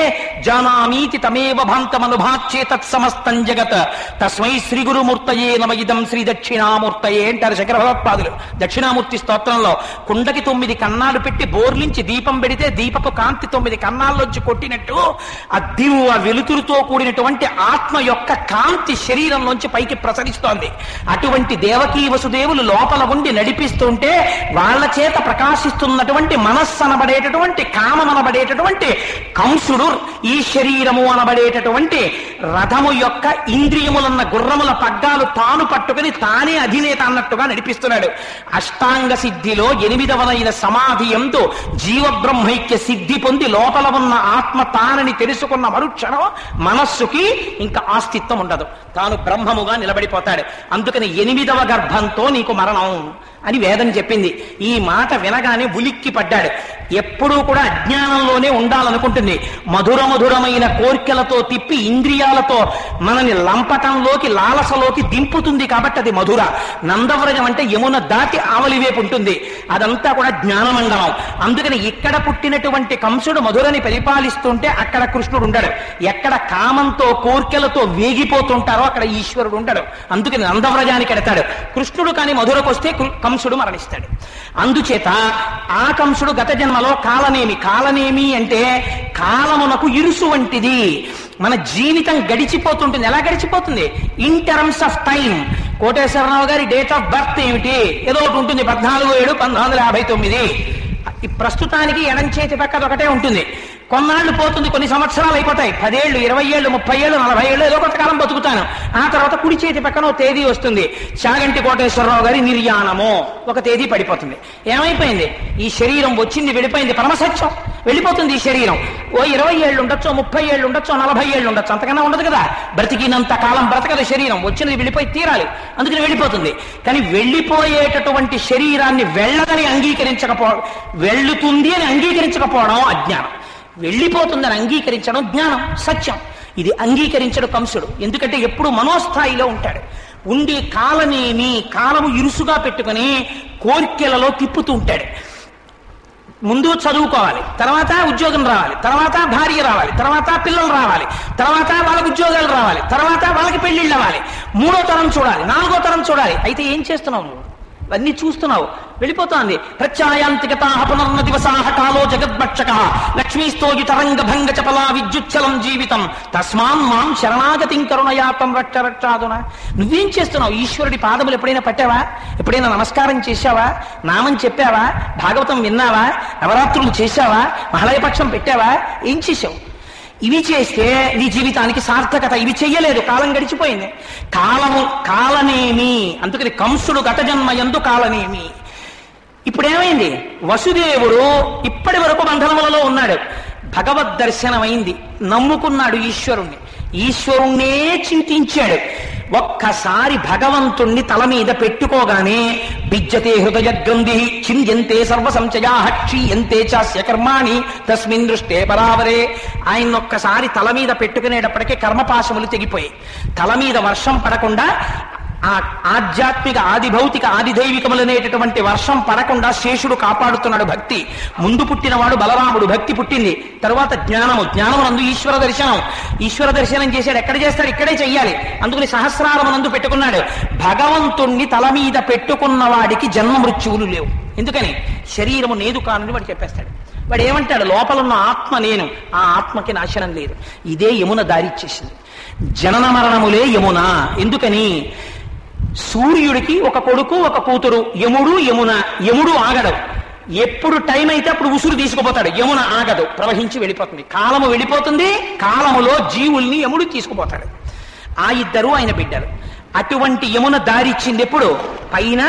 జానామీతి తమేవ భాంతమనుభాచ్యేతత్ సమస్తం జగత్ తస్మై శ్రీ గురుమూర్తయే నమ ఇదం శ్రీ దక్షిణామూర్తయే అంటారు శంకర భగవత్పాదులు దక్షిణామూర్తి స్తోత్రంలో. కుండకి 9 కన్నాలు పెట్టి బోర్లించి దీపం పెడితే దీపపు కాంతి 9 కన్నాల్లోంచి కొట్టినట్టు ఆ దివ్వ వెలుతురుతో కూడినటువంటి ఆత్మ యొక్క కాంతి శరీరంలోంచి పైకి ప్రసరిస్తోంది. అటువంటి దేవకీ వసుదేవులు లోపల ఉండి నడిపిస్తుంటే వాళ్ళ చేత ప్రకాశిస్తున్నటువంటి మనస్సు అనబడేటటువంటి కామం అనబడేటటువంటి కంసుడు ఈ శరీరము అనబడేటటువంటి రథము యొక్క ఇంద్రియములన్న గుర్రముల పగ్గాలు తాను పట్టుకుని తానే అధినేత అన్నట్టుగా నడిపిస్తున్నాడు. అష్టాంగ సిద్ధిలో 8వదైన సమాధి ఎందు జీవబ్రహ్మైక్య సిద్ధి పొంది లోపల ఉన్న ఆత్మ తానని తెలుసుకున్న మరుక్షణం మనస్సుకి ఇంకా ఆస్తిత్వం ఉండదు, తాను బ్రహ్మముగా నిలబడిపోతాడు. అందుకని 8వ గర్భంతో నీకు మరణం అని వేదం చెప్పింది. ఈ మాట వినగానే ఉలిక్కి పడ్డాడు. ఎప్పుడూ కూడా అజ్ఞానంలోనే ఉండాలనుకుంటుంది. మధుర మధురమైన కోర్కెలతో తిప్పి ఇంద్రియాలతో మనని లంపటంలోకి లాలసలోకి దింపుతుంది కాబట్టి అది మధుర. నందవ్రజం అంటే యమున దాటి ఆవలి వైపు ఉంటుంది, అదంతా కూడా జ్ఞానమండలం. అందుకని ఇక్కడ పుట్టినటువంటి కంసుడు మధురని పరిపాలిస్తుంటే అక్కడ కృష్ణుడు ఉండడు. ఎక్కడ కామంతో కోర్కెలతో వేగిపోతుంటారో అక్కడ ఈశ్వరుడు ఉండడు. అందుకని నందవ్రజానికి ఎడతాడు కృష్ణుడు. కానీ మధురకు వస్తే కంసుడు మరణిస్తాడు. అందుచేత ఆ కంసుడు గత జన్మలో కాలనేమి అంటే కాలమునకు ఇరుసు వంటిది. మన జీవితం గడిచిపోతుంటుంది. ఎలా గడిచిపోతుంది? In terms of time. Koteswararao గారి డేట్ ఆఫ్ బర్త్ ఏమిటి? ఏదో ఒకటి ఉంటుంది, 14/7/1959. ప్రస్తుతానికి ఎడం చేతి పక్కన ఒకటే ఉంటుంది. కొన్నాళ్ళు పోతుంది, కొన్ని సంవత్సరాలు అయిపోతాయి, 10 ఏళ్ళు, 20 ఏళ్ళు, 30 ఏళ్ళు, 40 ఏళ్ళు, ఏదో కొంతకాలం బతుకుతాను. ఆ తర్వాత కుడి చేతి పక్కన తేదీ వస్తుంది. చాగంటి కోటేశ్వరరావు గారి నిర్యాణము ఒక తేదీ పడిపోతుంది. ఏమైపోయింది? ఈ శరీరం వచ్చింది, వెళ్ళిపోయింది, పరమసత్యం. వెళ్ళిపోతుంది ఈ శరీరం. ఓ 20 ఏళ్ళు ఉండొచ్చు, 30 ఏళ్ళు ఉండొచ్చు, 40 ఏళ్ళు ఉండొచ్చు, అంతకన్నా ఉండదు కదా. బ్రతికినంత కాలం బ్రతకదు శరీరం, వచ్చినది వెళ్ళిపోయి తీరాలి, అందుకని వెళ్ళిపోతుంది. కానీ వెళ్ళిపోయేటటువంటి శరీరాన్ని వెళ్ళదని వెళ్తుంది అని అంగీకరించకపోవడం అజ్ఞానం. వెళ్ళిపోతుందని అంగీకరించడం జ్ఞానం, సత్యం. ఇది అంగీకరించడు కంసుడు. ఎందుకంటే ఎప్పుడు మనోస్థాయిలో ఉంటాడు. ఉండి కాలము ఇరుసుగా పెట్టుకుని కోర్కెలలో తిప్పుతూ ఉంటాడు. ముందు చదువుకోవాలి, తర్వాత ఉద్యోగం రావాలి, తర్వాత భార్య రావాలి, తర్వాత పిల్లలు రావాలి, తర్వాత వాళ్ళకి ఉద్యోగాలు రావాలి, తర్వాత వాళ్ళకి పెళ్లిళ్ళు అవ్వాలి, 3వ తరం చూడాలి, 4వ తరం చూడాలి. అయితే ఏం చేస్తున్నావు నువ్వు? అన్ని చూస్తున్నావు, వెళ్ళిపోతోంది. ప్రత్యాయాంతికతాః పునర్న దివసాః కాలో జగద్భక్షకః లక్ష్మీస్తోగి తరంగ భంగ చపలా విద్యుచ్చలం జీవితం తస్మాన్ మాం శరణాగతిం కరుణయాతం రక్ష రక్షాదున. నువ్వేం చేస్తున్నావు? ఈశ్వరుడి పాదములు ఎప్పుడైనా పట్టావా? ఎప్పుడైనా నమస్కారం చేశావా? నామం చెప్పావా? భాగవతం విన్నావా? నవరాత్రులు చేశావా? మహాలయపక్షం పెట్టావా? ఏం చేశావు? ఇవి చేస్తే నీ జీవితానికి సార్థకత. ఇవి చెయ్యలేదు, కాలం గడిచిపోయింది. కాలనేమి. అందుకని కంసుడు గత జన్మయందు కాలనేమి. ఇప్పుడేమైంది? వసుదేవుడు ఇప్పటి వరకు బంధనములలో ఉన్నాడు. భగవద్ దర్శనమైంది, నమ్ముకున్నాడు ఈశ్వరుణ్ణే చింతించాడు. ఒక్కసారి భగవంతుణ్ణి తల మీద పెట్టుకోగానే బిజ్జతే హృదయ గ్రంథి చింద్యంతే సర్వ సంశయా క్షీయంతే చాస్య కర్మాణి తస్మిన్ దృష్టే పరావరే. ఆయన ఒక్కసారి తల మీద పెట్టుకునేటప్పటికీ కర్మపాశములు తెగిపోయి తల మీద వర్షం పడకుండా ఆ ఆధ్యాత్మిక ఆది భౌతిక ఆది దైవికములనేటటువంటి వర్షం పడకుండా శేషుడు కాపాడుతున్నాడు. భక్తి ముందు పుట్టినవాడు బలరాముడు, భక్తి పుట్టింది. తరువాత జ్ఞానమునందు ఈశ్వర దర్శనం చేశాడు. ఎక్కడ చేస్తాడు? ఇక్కడే చెయ్యాలి. అందుకని సహస్రారమునందు పెట్టుకున్నాడు. భగవంతుణ్ణి తల మీద పెట్టుకున్న వాడికి జన్మ మృత్యువులు లేవు. ఎందుకని? శరీరము నేదు కానని వాడు చెప్పేస్తాడు. వాడు ఏమంటాడు? లోపలున్న ఆత్మ నేను, ఆ ఆత్మకి నాశనం లేదు. ఇదే యమున దారిచ్చేసింది. జనన మరణములే యమున. ఎందుకని? సూర్యుడికి ఒక కొడుకు ఒక కూతురు, యముడు ఆగడు. ఎప్పుడు టైం అయితే అప్పుడు ఉసురు తీసుకుపోతాడు. యమున ఆగదు, ప్రవహించి వెళ్ళిపోతుంది. కాలము వెళ్ళిపోతుంది, కాలములో జీవుల్ని యముడు తీసుకుపోతాడు. ఆ ఇద్దరు ఆయన బిడ్డలు. అటువంటి యమున దారిచ్చింది ఎప్పుడు? పైన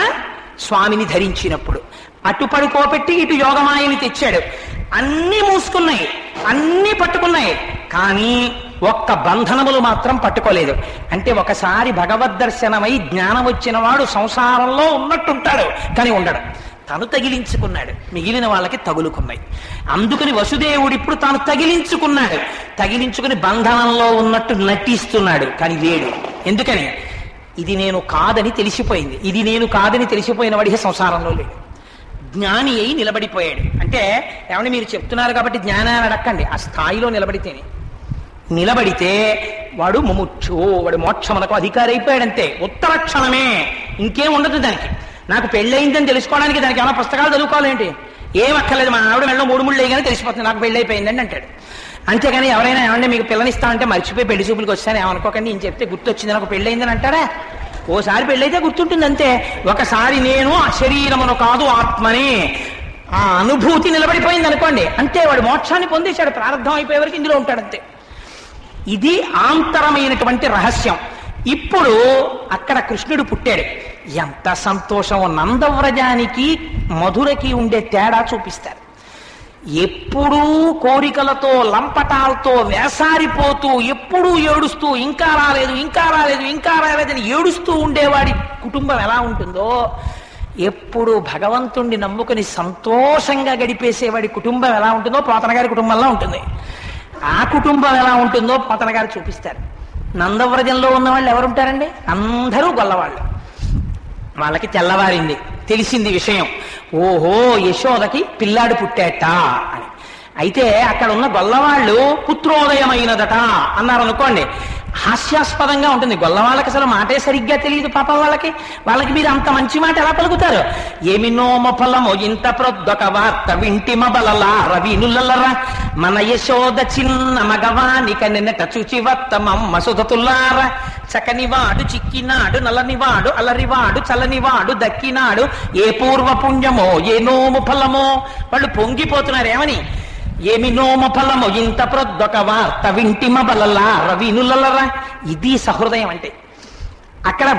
స్వామిని ధరించినప్పుడు. అటు పడుకోబెట్టి ఇటు యోగమాయని తెచ్చాడు. అన్ని మూసుకున్నాయి, అన్ని పట్టుకున్నాయి, కానీ ఒక్క బంధనములు మాత్రం పట్టుకోలేదు. అంటే ఒకసారి భగవద్ దర్శనమై జ్ఞానం వచ్చిన వాడు సంసారంలో ఉన్నట్టుంటాడు, కానీ ఉండడు. తను తగిలించుకున్నాడు, మిగిలిన వాళ్ళకి తగులుకున్నాయి. అందుకని వసుదేవుడు ఇప్పుడు తాను తగిలించుకుని బంధనంలో ఉన్నట్టు నటిస్తున్నాడు, కానీ లేడు. ఎందుకని? ఇది నేను కాదని తెలిసిపోయింది. ఇది నేను కాదని తెలిసిపోయిన వాడికి సంసారంలో లేడు. జ్ఞాని అయి నిలబడిపోయాడు. అంటే ఏమని మీరు చెప్తున్నారు కాబట్టి జ్ఞానాన్ని అడక్కండి, ఆ స్థాయిలో నిలబడితే వాడు ముముక్షు, వాడు మోక్షమునకు అధికారి అయిపోయాడంతే. ఉత్తర క్షణమే, ఇంకేం ఉండదు దానికి. నాకు పెళ్ళయిందని తెలుసుకోవడానికి దానికి ఏమైనా పుస్తకాలు చదువుకోవాలేంటి? ఏం అక్కర్లేదు. మా ఆవిడ మెళ్ళలో 3 ముళ్ళు వేయగానే తెలిసిపోతుంది నాకు పెళ్ళి అయిపోయిందని అంటాడు. అంతేగాని ఎవరైనా ఏమంటే మీకు పిల్లనిస్తా అంటే మర్చిపోయి పెళ్లి చూపులకు వచ్చాను ఏమనుకోకండి, నేను చెప్తే గుర్తొచ్చింది నాకు పెళ్ళయిందని అంటాడా? ఓసారి పెళ్ళైతే గుర్తుంటుంది అంతే. ఒకసారి నేను ఆ శరీరమును కాదు ఆత్మనే, ఆ అనుభూతి నిలబడిపోయింది అనుకోండి, అంతే. వాడు మోక్షాన్ని పొందేశాడు. ప్రారంభం అయిపోయే వరకు ఇందులో ఉంటాడంతే. ఇది ఆంతరమైనటువంటి రహస్యం. ఇప్పుడు అక్కడ కృష్ణుడు పుట్టాడు. ఎంత సంతోషం! నందవ్రజానికి మధురకి ఉండే తేడా చూపిస్తారు. ఎప్పుడూ కోరికలతో లంపటాలతో వేసారిపోతూ ఎప్పుడూ ఏడుస్తూ ఇంకా రాలేదని ఏడుస్తూ ఉండేవాడి కుటుంబం ఎలా ఉంటుందో ఎప్పుడు భగవంతుణ్ణి నమ్ముకుని సంతోషంగా గడిపేసేవాడి కుటుంబం ఎలా ఉంటుందో పోతన గారి కుటుంబంలో ఉంటుంది. ఆ కుటుంబం ఎలా ఉంటుందో పోతన గారు చూపిస్తారు. నందవ్రజంలో ఉన్న వాళ్ళు ఎవరుంటారండి? అందరూ గొల్లవాళ్ళు. వాళ్ళకి తెల్లవారింది, తెలిసింది విషయం, ఓహో యశోదకి పిల్లాడు పుట్టాట అని. అయితే అక్కడ ఉన్న గొల్లవాళ్ళు పుత్రోదయమైనదట అన్నారు అనుకోండి, హాస్యాస్పదంగా ఉంటుంది. గొల్లవాళ్ళకి అసలు మాటే సరిగ్గా తెలియదు పాపం వాళ్ళకి మీరు అంత మంచి మాట ఎలా పలుకుతారు? ఏమినోమ ఫలమో ఇంత ప్రొద్దొక వార్త వింటిమ బలలా రవినులరా మన యశోద చిన్న మగవానిక నిన్నట చూచి వత్తమమ్మ సుధతులార చకనివాడు చిక్కినాడు నల్లనివాడు అలరివాడు చల్లనివాడు దక్కినాడు ఏ పూర్వ పుణ్యమో ఏ నోము ఫలమో. వాళ్ళు పొంగిపోతున్నారు ఏమని? ఏమి నోమ ఫలము ఇంత ప్రొద్దొక వార్త వింటిమ బలలా రవినులరా. ఇది సహృదయం అంటే. అక్కడ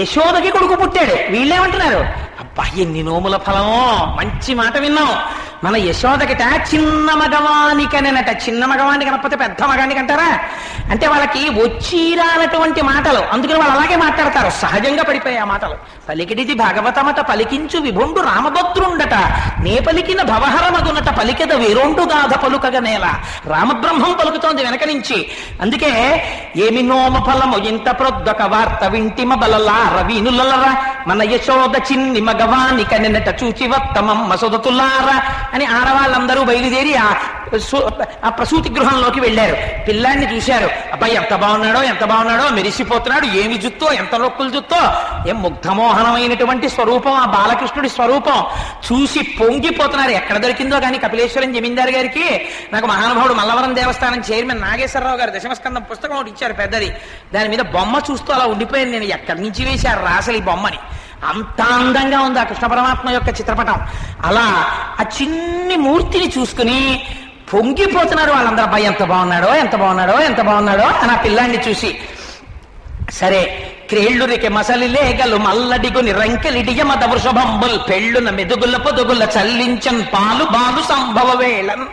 యశోదకి కొడుకు పుట్టాడు, వీళ్ళేమంటున్నారు? అబ్బా ఎన్ని నోముల ఫలమో, మంచి మాట విన్నాం. మన యశోదకిట చిన్న మగవానికనేనట. చిన్న మగవానికి అనకపోతే పెద్ద మగానికి అంటారా? అంటే వాళ్ళకి వచ్చిరానటువంటి మాటలు, అందుకని వాళ్ళు అలాగే మాట్లాడతారు, సహజంగా పడిపోయాయి ఆ మాటలు. పలికిడిది భాగవతమట పలికించు విభుండు రామభద్రుండట నే పలికిన భవహరమగునట పలికెద వేరొండు గాథ పలుకగ నేల. రామబ్రహ్మం పలుకుతోంది వెనక నుంచి. అందుకే ఏమి నోమ ఫలము ఇంత ప్రొద్దొక వార్త వింటిమ బలలా రవినులరా మన యశోద చిన్ని మగవానిక నిన్నట చూచి వత్తమమ్మ సుధతులారా అని ఆడవాళ్ళందరూ బయలుదేరి ఆ ప్రసూతి గృహంలోకి వెళ్ళారు. పిల్లాన్ని చూశారు. అబ్బాయి ఎంత బాగున్నాడో మెరిసిపోతున్నాడు, ఏమి జుత్తో, ఎంత నొక్కులు జుత్తో, ఏం ముగ్ధమోహనమైనటువంటి స్వరూపం ఆ బాలకృష్ణుడి స్వరూపం. చూసి పొంగిపోతున్నారు. ఎక్కడ దొరికిందో కానీ కపిలేశ్వరం జమీందారు గారికి నాకు మహానుభావుడు మల్లవరం దేవస్థానం చైర్మన్ నాగేశ్వరరావు గారు దశమస్కందం పుస్తకం ఒకటి ఇచ్చారు పెద్దది. దాని మీద బొమ్మ చూస్తూ అలా ఉండిపోయాను నేను, ఎక్కడి నుంచి వేశారు రాసలు ఈ బొమ్మని. అంత అందంగా ఉంది ఆ కృష్ణ పరమాత్మ యొక్క చిత్రపటం. అలా ఆ చిన్ని మూర్తిని చూసుకుని పొంగిపోతున్నారు వాళ్ళందరూ. అబ్బాయి ఎంత బాగున్నాడో అని ఆ పిల్లాన్ని చూసి. సరే క్రేళ్ళురికి మసలిలేగలు మల్లడిగుని రంకెలిడియ మద వృషభంబుల్ పెళ్ళున మెదుగుల పొదుగుల చల్లించన్ పాలు బాలు సంభవ వేళన్.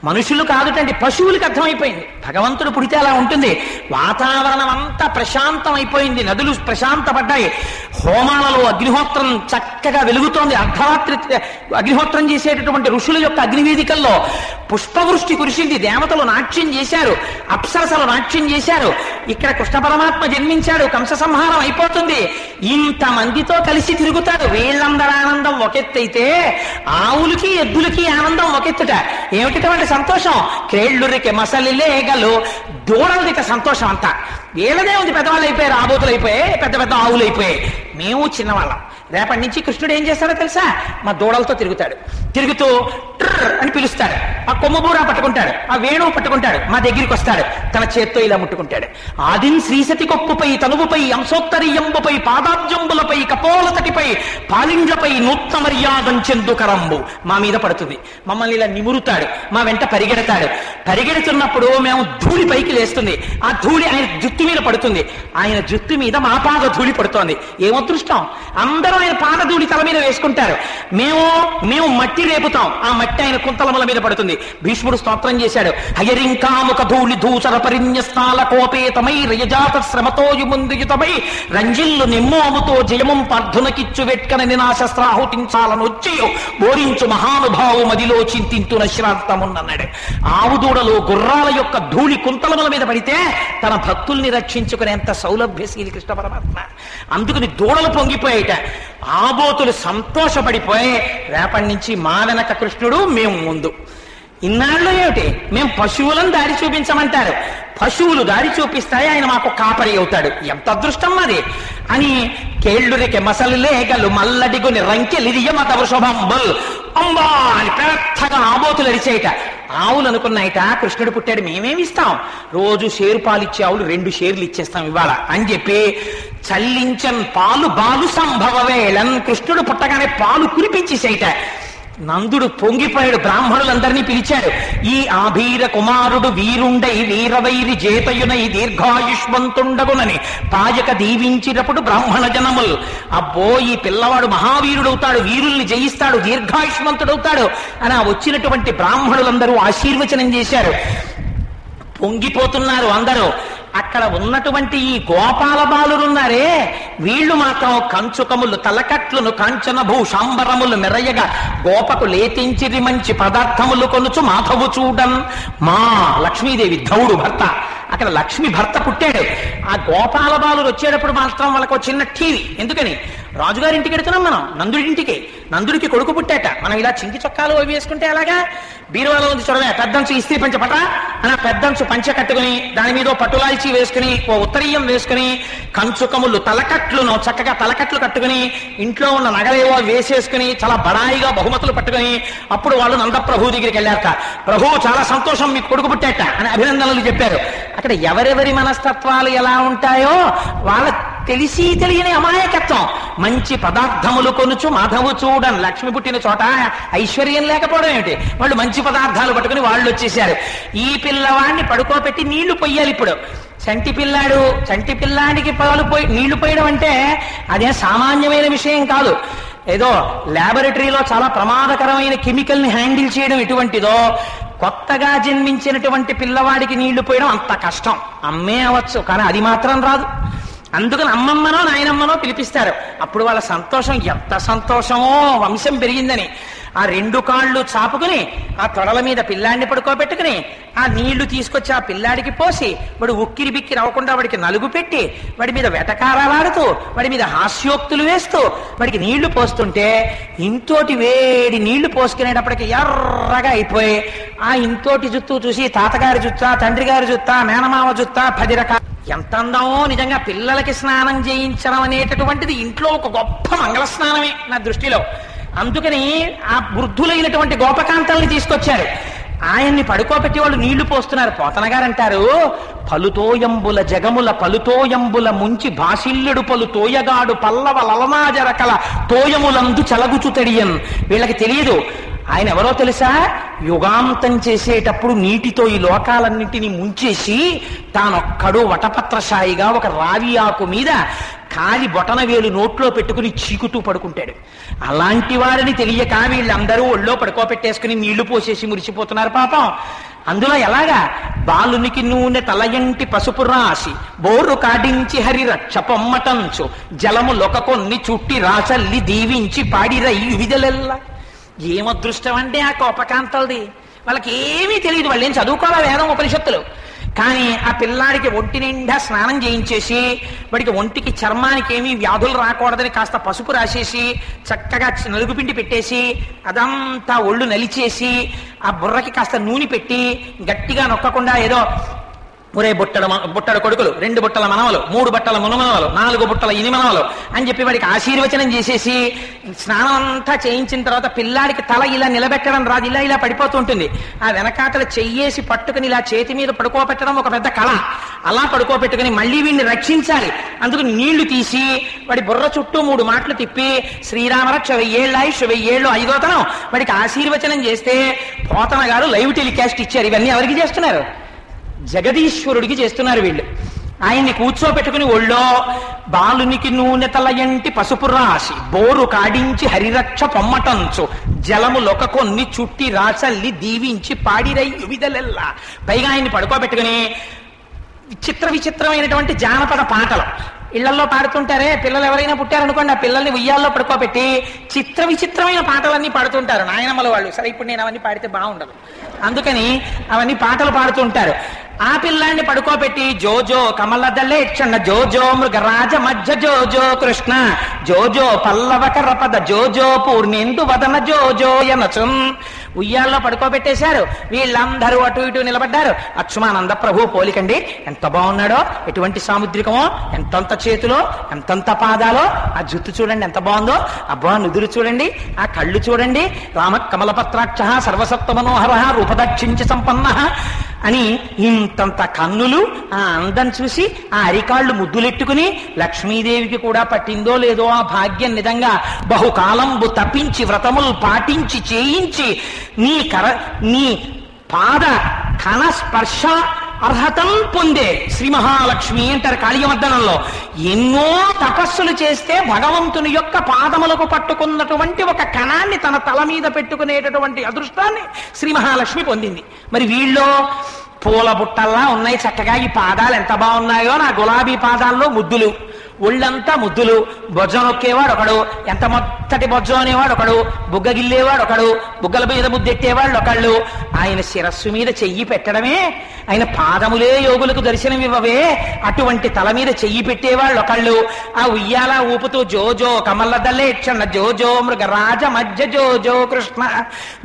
మనుషులు కాదుటండి, పశువులకు అర్థమైపోయింది భగవంతుడు పుడితే అలా ఉంటుంది. వాతావరణం అంతా ప్రశాంతం అయిపోయింది, నదులు ప్రశాంతపడ్డాయి, హోమాలలో అగ్నిహోత్రం చక్కగా వెలుగుతోంది. అర్ధరాత్రి అగ్నిహోత్రం చేసేటటువంటి ఋషుల యొక్క అగ్నివేదికల్లో పుష్పవృష్టి కురిసింది, దేవతలు నాట్యం చేశారు, అప్సరసలు నాట్యం చేశారు. ఇక్కడ కృష్ణ పరమాత్మ జన్మించాడు, కంస సంహారం అయిపోతుంది. ఇంతమందితో కలిసి తిరుగుతాడు. వీళ్ళందరి ఆనందం ఒకెత్తైతే ఆవులకి ఎద్దులకి ఆనందం ఒకెత్తుట. ఏమిటటువంటి సంతోషం? క్రేళ్ళురికి మసలిలేగలు దూడలదిక సంతోషం అంతా. వీళ్ళదే ఉంది, పెద్దవాళ్ళు అయిపోయారు, ఆబోతులు అయిపోయాయి, పెద్ద పెద్ద ఆవులు అయిపోయాయి. మేము చిన్నవాళ్ళం. రేపటి నుంచి కృష్ణుడు ఏం చేస్తాడో తెలుసా? మా దూడలతో తిరుగుతాడు. తిరుగుతూ ట్రర్ అని పిలుస్తాడు, ఆ కొమ్మబూర పట్టుకుంటాడు, ఆ వేణువు పట్టుకుంటాడు, మా దగ్గరికి వస్తాడు, తన చేత్తో ఇలా ముట్టుకుంటాడు. ఆదిన్ శ్రీసతి కొప్పుపై తనువుపై అంశోత్తరీయంబుపై పాదాబ్జంబులపై కపోలతటిపై పాలిండ్లపై నూత్న మర్యాదం చెందుకరంబు మా మీద పడుతుంది. మమ్మల్ని ఇలా నిమురుతాడు, మా వెంట పరిగెడతాడు. పరిగెడుతున్నప్పుడు మేము ధూళి పైకి లేస్తుంది, ఆ ధూళి ఆయన జుట్టు మీద పడుతుంది, ఆయన జుట్టు మీద మా పాద ధూళి పడుతోంది. ఏమదృష్టం! అందరూ ఆయన పాద ధూళి తల మీద వేసుకుంటారు, మేము మట్టి రేపుతాం, ఆ మట్టి ఆయన కుంతలముల మీద పడుతుంది. భీష్ముడు స్తోత్రం చేశాడు, హయరింకాముక ధూళి ధూసర పరిన్యస్థాల కోపేతమై రయజాత శ్రమతోయుముందుయుతమై రంజిల్లు నిమ్మోముతో జయముం పార్థునకిచ్చు వెట్కన నినాశస్త్రాహుతించాలనొచ్చియు బోరించు మహానుభావు మదిలో చింతింతున శ్రాంతమున్నన్నాడు. ఆవుదూడలు గుర్రాల యొక్క ధూళి కుంతలముల మీద పడితే తన భక్తుల్ని రక్షించుకునేంత సౌలభ్యశీలి కృష్ణ పరమాత్మ. అందుకని దూడలు పొంగిపోయేట, ఆబోతులు సంతోషపడిపోయి రేపటి నుంచి మా వెనక కృష్ణుడు, మేము ముందు. ఇన్నాళ్ళు ఏమిటి, మేము పశువులను దారి చూపించమంటారు, పశువులు దారి చూపిస్తాయి, ఆయన మాకు కాపరి అవుతాడు. ఎంత అదృష్టం అది అని కేళ్ళురికి మసలిలేగలు మల్లడిగుని రంకెలిరియ మత వృషభంబుల్ అంబా అని పెద్దగా ఆబోతులు అరిచేయట. ఆవులు అనుకున్నాయిట కృష్ణుడు పుట్టాడు, మేమేమిస్తాం, రోజు షేరు పాలు ఇచ్చే ఆవులు 2 షేర్లు ఇచ్చేస్తాం ఇవాళ అని చెప్పి చల్లించన్ పాలు బాలు సంభవ వేళన్, కృష్ణుడు పుట్టగానే పాలు కురిపించేసేయట. నందుడు పొంగిపోయాడు, బ్రాహ్మణులందరినీ పిలిచాడు. ఈ ఆభీర కుమారుడు వీరుండై వీరవైరి జేతయునై దీర్ఘాయుష్మంతుండగునని పాయక దీవించినప్పుడు బ్రాహ్మణ జనములు, అబ్బో ఈ పిల్లవాడు మహావీరుడవుతాడు, వీరుల్ని జయిస్తాడు, దీర్ఘాయుష్మంతుడవుతాడు అని వచ్చినటువంటి బ్రాహ్మణులందరూ ఆశీర్వచనం చేశారు. పొంగిపోతున్నారు అందరూ. అక్కడ ఉన్నటువంటి ఈ గోపాల బాలురున్నారే వీళ్ళు మాత్రం కంచుకములు తలకట్లను కాంచన భూషాంబరములు మెరయగా గోపకు లేతించిరి మంచి పదార్థములు కొనుచు మాధవు చూడన్. మా లక్ష్మీదేవి ధవుడు భర్త, అక్కడ లక్ష్మి భర్త పుట్టాడు. ఆ గోపాల బాలురు వచ్చేటప్పుడు మాత్రం వాళ్ళకు చిన్న టీవీ. ఎందుకని? రాజుగారింటికి వెడుతున్నాం మనం, నందుడింటికి. నందుడికి కొడుకు పుట్టాట. మనం ఇలా చింకి చొక్కాలు అవి వేసుకుంటే అలాగా బీరువాలో ఉంది చూడమే, పెద్దంచు ఇస్త్రీ పంచ పట అని ఆ పెద్దంచు పంచ కట్టుకుని దాని మీద పట్టులాల్చి వేసుకుని ఓ ఉత్తరీయం వేసుకుని కంచుకములు తలకట్లును చక్కగా తలకట్లు కట్టుకుని ఇంట్లో ఉన్న నగలేవో వేసేసుకుని చాలా బడాయిగా బహుమతులు పట్టుకుని అప్పుడు వాళ్ళు నందప్రభు దగ్గరికి వెళ్ళారట. ప్రభు చాలా సంతోషం మీకు కొడుకు పుట్టాట అని అభినందనలు చెప్పారు. అక్కడ ఎవరెవరి మనస్తత్వాలు ఎలా ఉంటాయో వాళ్ళ తెలిసి తెలియని అమాయకత్వం. మంచి పదార్థములు కొనుచు మాధవు చూడన్. లక్ష్మి పుట్టిన చోట ఐశ్వర్యం లేకపోవడం ఏమిటి? వాళ్ళు మంచి పదార్థాలు పట్టుకుని వాళ్ళు వచ్చేసారు. ఈ పిల్లవాడిని పడుకోబెట్టి నీళ్లు పొయ్యాలి. ఇప్పుడు చంటి పిల్లాడికి నీళ్లు పోయడం అంటే అదే సామాన్యమైన విషయం కాదు. ఏదో ల్యాబొరేటరీలో చాలా ప్రమాదకరమైన కెమికల్ ని హ్యాండిల్ చేయడం ఎటువంటిదో కొత్తగా జన్మించినటువంటి పిల్లవాడికి నీళ్లు పోయడం అంత కష్టం. అమ్మే అవచ్చు, కానీ అది మాత్రం రాదు. అందుకని అమ్మమ్మనో నాయనమ్మనో పిలిపిస్తారు. అప్పుడు వాళ్ళ సంతోషం ఎంత సంతోషమో, వంశం పెరిగిందని. ఆ రెండు కాళ్ళు చాపుకుని ఆ తొడల మీద పిల్లాడిని పడుకోబెట్టుకుని ఆ నీళ్లు తీసుకొచ్చి ఆ పిల్లాడికి పోసి వాడు ఉక్కిరి బిక్కిరి అవ్వకుండా వాడికి నలుగు పెట్టి వాడి మీద వెటకారాలాడుతూ వాడి మీద హాస్యోక్తులు వేస్తూ వాడికి నీళ్లు పోస్తుంటే ఇంతోటి వేడి నీళ్లు పోసుకునేటప్పటికి ఎర్రగా అయిపోయి ఆ ఇంతోటి జుత్తు చూసి తాతగారి జుత్తా, తండ్రి గారి జుత్తా, మేనమామ జుత్తా 10 రకాల. ఎంత అందమో నిజంగా. పిల్లలకి స్నానం చేయించడం అనేటటువంటిది ఇంట్లో ఒక గొప్ప మంగళ స్నానమే నా దృష్టిలో. అందుకని ఆ వృద్ధులైనటువంటి గోపకాంతల్ని తీసుకొచ్చారు. ఆయన్ని పడుకోబెట్టి వాళ్ళు నీళ్లు పోస్తున్నారు. పోతన గారు అంటారు, పలుతోయంబుల జగముల పలుతోయంబుల ముంచి భాషిల్లుడు పలు తోయగాడు పల్లవ లలనాజరకల తోయములందు చలగుచు తడియన్. వీళ్ళకి తెలియదు ఆయన ఎవరో తెలుసా? యుగాంతం చేసేటప్పుడు నీటితో ఈ లోకాలన్నింటినీ ముంచేసి తానొక్కడు వటపత్రశాయిగా ఒక రావి ఆకు మీద కాలి బొటన వేలు నోట్లో పెట్టుకుని చీకుతూ పడుకుంటాడు. అలాంటి వారిని తెలియక వీళ్ళందరూ ఒళ్ళో పడుకోపెట్టేసుకుని నీళ్లు పోసేసి మురిసిపోతున్నారు పాపం. అందులో ఎలాగా? బాలునికి నూనె తలయంటి పసుపు రాసి బోరు కాడించి హరి రక్ష పొమ్మటంచు జలము లొక కొన్ని చుట్టి రాచల్లి దీవించి పాడిరయ్యు విదలెల్లా. ఏమదృష్టం అంటే ఆ కోపకాంతలది. వాళ్ళకి ఏమీ తెలియదు, వాళ్ళు ఏం చదువుకోవాలి వేదం ఉపనిషత్తులు. కానీ ఆ పిల్లాడికి ఒంటి నిండా స్నానం చేయించేసి వాడికి ఒంటికి చర్మానికి ఏమీ వ్యాధులు రాకూడదని కాస్త పసుపు రాసేసి చక్కగా నలుగుపిండి పెట్టేసి అదంతా ఒళ్ళు నలిచేసి ఆ బుర్రకి కాస్త నూనె పెట్టి గట్టిగా నొక్కకుండా ఏదో ఒరే బుట్టడు కొడుకులు, 2 బుట్టల మనవలు, 3 బట్టల మునమనవలు, 4 బుట్టల ఇనిమనవలు అని చెప్పి వాడికి ఆశీర్వచనం చేసేసి స్నానం అంతా చేయించిన తర్వాత పిల్లాడికి తల ఇలా నిలబెట్టడం రాదు, ఇలా ఇలా పడిపోతూ ఉంటుంది. ఆ వెనకాతల చెయ్యేసి పట్టుకుని ఇలా చేతి మీద పడుకోబెట్టడం ఒక పెద్ద కళ. అలా పడుకోబెట్టుకుని మళ్ళీ వీడిని రక్షించాలి. అందుకు నీళ్లు తీసి వాడి బుర్ర చుట్టూ 3 మాటలు తిప్పి శ్రీరామరక్ష 1000 ఏళ్ళు ఆయుష్ 1000 ఏళ్ళు 5వ వాడికి ఆశీర్వచనం చేస్తే పోతన గారు లైవ్ టెలికాస్ట్ ఇచ్చారు. ఇవన్నీ ఎవరికి చేస్తున్నారు? జగదీశ్వరుడికి చేస్తున్నారు వీళ్ళు. ఆయన్ని కూర్చోపెట్టుకుని ఒళ్ళో బాలునికి నూనె తలయంటి పసుపు రాసి బోరు కాడించి హరిరక్ష పొమ్మటంచు జలము లొక కొన్ని చుట్టి రాచల్లి దీవించి పాడిరయ్యు విదలెల్లా. పైగా ఆయన్ని పడుకోబెట్టుకుని విచిత్రమైనటువంటి జానపద పాటలు ఇళ్లలో పాడుతుంటారే. పిల్లలు ఎవరైనా పుట్టారనుకోండి, ఆ పిల్లల్ని ఉయ్యాల్లో పడుకోబెట్టి విచిత్రమైన పాటలన్నీ పాడుతుంటారు నాయనమ్మల వాళ్ళు. సరే, ఇప్పుడు నేను అవన్నీ పాడితే బాగుండదు, అందుకని అవన్నీ పాటలు పాడుతుంటారు. ఆ పిల్లాన్ని పడుకోబెట్టి జోజో కమలదలే క్షణ జోజో మృగరాజ మధ్య జోజో కృష్ణ జోజో పల్లవ కరపద జోజో పూర్ణేందు వదన జోజో యనచున్ ఉయ్యాల్లో పడుకోబెట్టేశారు. వీళ్ళందరూ అటు ఇటు నిలబడ్డారు. అచ్చుమానంద ప్రభు పోలికండి, ఎంత బాగున్నాడో, ఎటువంటి సాముద్రికమో, ఎంతంత చేతిలో, ఎంతంత పాదాలో, ఆ జుత్తు చూడండి ఎంత బాగుందో, అబ్బా నుదురు చూడండి, ఆ కళ్ళు చూడండి, రామ కమలపత్రాక్ష సర్వసత్వ మనోహర రూపదక్షించి సంపన్న అని ఇంతంత కన్నులు. ఆ అందం చూసి ఆ అరికాళ్లు ముద్దులెట్టుకుని లక్ష్మీదేవికి కూడా పట్టిందో లేదో ఆ భాగ్యం. నిజంగా బహుకాలంబు తప్పించి వ్రతములు పాటించి చేయించి నీ పాద కన స్పర్శ అర్హతం పొందే శ్రీ మహాలక్ష్మి అంటారు కాళీయమర్దనంలో. ఎన్నో తపస్సులు చేస్తే భగవంతుని యొక్క పాదములకు పట్టుకున్నటువంటి ఒక కణాన్ని తన తల మీద పెట్టుకునేటటువంటి అదృష్టాన్ని శ్రీ మహాలక్ష్మి పొందింది. మరి వీళ్ళు పూల బుట్టల్లా ఉన్నాయి చక్కగా. ఈ పాదాలు ఎంత బాగున్నాయో, నా గులాబీ పాదాల్లో ముద్దులు, ఒళ్ళంతా ముద్దులు. బొజ్జం నొక్కేవాడు ఒకడు, ఎంత మొత్తటి బొజ్జం అనేవాడు ఒకడు, బుగ్గ గిల్లేవాడు ఒకడు, బుగ్గల మీద ముద్దెట్టేవాళ్ళు ఒకళ్ళు. ఆయన శిరస్సు మీద చెయ్యి పెట్టడమే, ఆయన పాదములే యోగులకు దర్శనమివ్వవే, అటువంటి తల మీద చెయ్యి పెట్టేవాళ్ళు ఒకళ్ళు. ఆ ఉయ్యాల ఊపుతూ జోజో కమలదల్లే క్షణ జోజో మృగరాజ మధ్య జోజో కృష్ణ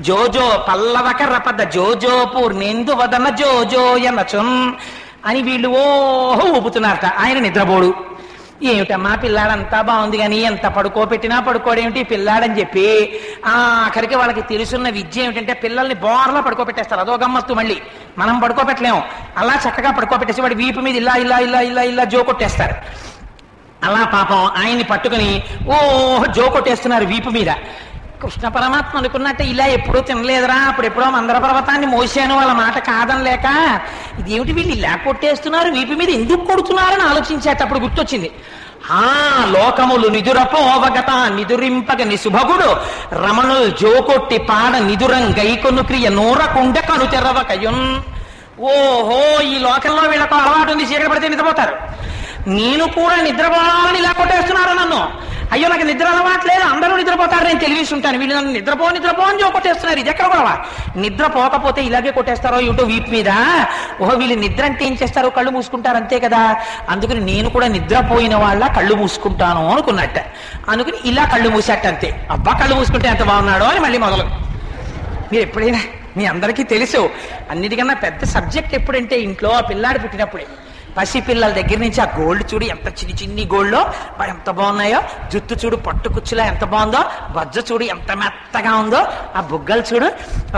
జోజో పల్లవకర పద జోజో పూర్ణేందు వదన జోజో ఎనచున్ అని వీళ్ళు ఓహో ఊపుతున్నారట. ఆయన నిద్రపోడు. ఏమిటమ్మా పిల్లాడంతా బాగుంది కానీ ఎంత పడుకోబెట్టినా పడుకోడేమిటి పిల్లాడని చెప్పి ఆఖరికి వాళ్ళకి తెలుసున్న విద్య ఏమిటంటే పిల్లల్ని బోర్లా పడుకోబెట్టేస్తారు. అదో గమ్మత్తు. మళ్ళీ మనం పడుకోబెట్టలేము. అలా చక్కగా పడుకోబెట్టేసి వాడి వీపు మీద ఇలా ఇలా ఇలా ఇలా ఇలా జో కొట్టేస్తారు. అలా పాపం ఆయన్ని పట్టుకుని జో కొట్టేస్తున్నారు వీపు మీద. కృష్ణ పరమాత్మ అనుకున్నట్టే ఇలా ఎప్పుడూ తినలేదురా, అప్పుడెప్పుడో మందర పర్వతాన్ని మోసాను వాళ్ళ మాట కాదనలేక, ఇదేమిటి వీళ్ళు ఇలా కొట్టేస్తున్నారు వీపు మీద ఎందుకు కొడుతున్నారని ఆలోచించేటప్పుడు గుర్తొచ్చింది. లోకములు నిదురపోవగత నిదురింపగ నిశుభగుడు రమణులు జోకొట్టి పాడ నిదురం గైకొను క్రియ నూరకుండ కను తెరవకయున్. ఓహో, ఈ లోకంలో వీళ్ళకు అలవాటు ఉంది, చీకటి పడితే నిద్రపోతారు. నేను కూడా నిద్రపోవాలని ఇలా కొట్టేస్తున్నారు నన్ను. అయ్యో నాకు నిద్ర అలవాట్లేదు, అందరూ నిద్రపోతారు, నేను తెలివిసి ఉంటాను. వీళ్ళు నన్ను నిద్రపో అని కొట్టేస్తున్నారు. ఇది ఎక్కడ కూడా నిద్రపోకపోతే ఇలాగే కొట్టేస్తారో ఏమిటో వీపు మీద. ఓహో, వీళ్ళు నిద్ర అంటే ఏం చేస్తారో కళ్ళు మూసుకుంటారు అంతే కదా. అందుకని నేను కూడా నిద్రపోయిన వాళ్ళ కళ్ళు మూసుకుంటాను అనుకున్నట్ట. అనుకుని ఇలా కళ్ళు మూసేట అంతే. అబ్బా కళ్ళు మూసుకుంటే ఎంత బాగున్నాడో అని మళ్ళీ మొదలు. మీరు ఎప్పుడైనా, మీ అందరికీ తెలుసు, అన్నిటికన్నా పెద్ద సబ్జెక్ట్ ఎప్పుడంటే ఇంట్లో ఆ పిల్లాడు పుట్టినప్పుడే. పసిపిల్లల దగ్గర నుంచి ఆ గోల్డ్ చూడు, ఎంత చిన్ని చిన్ని గోల్డ్లో ఎంత బాగున్నాయో, జుట్టు చూడు పట్టు కుచ్చులా ఎంత బాగుందో, బజ్జ చూడు ఎంత మెత్తగా ఉందో, ఆ బుగ్గలు చూడు,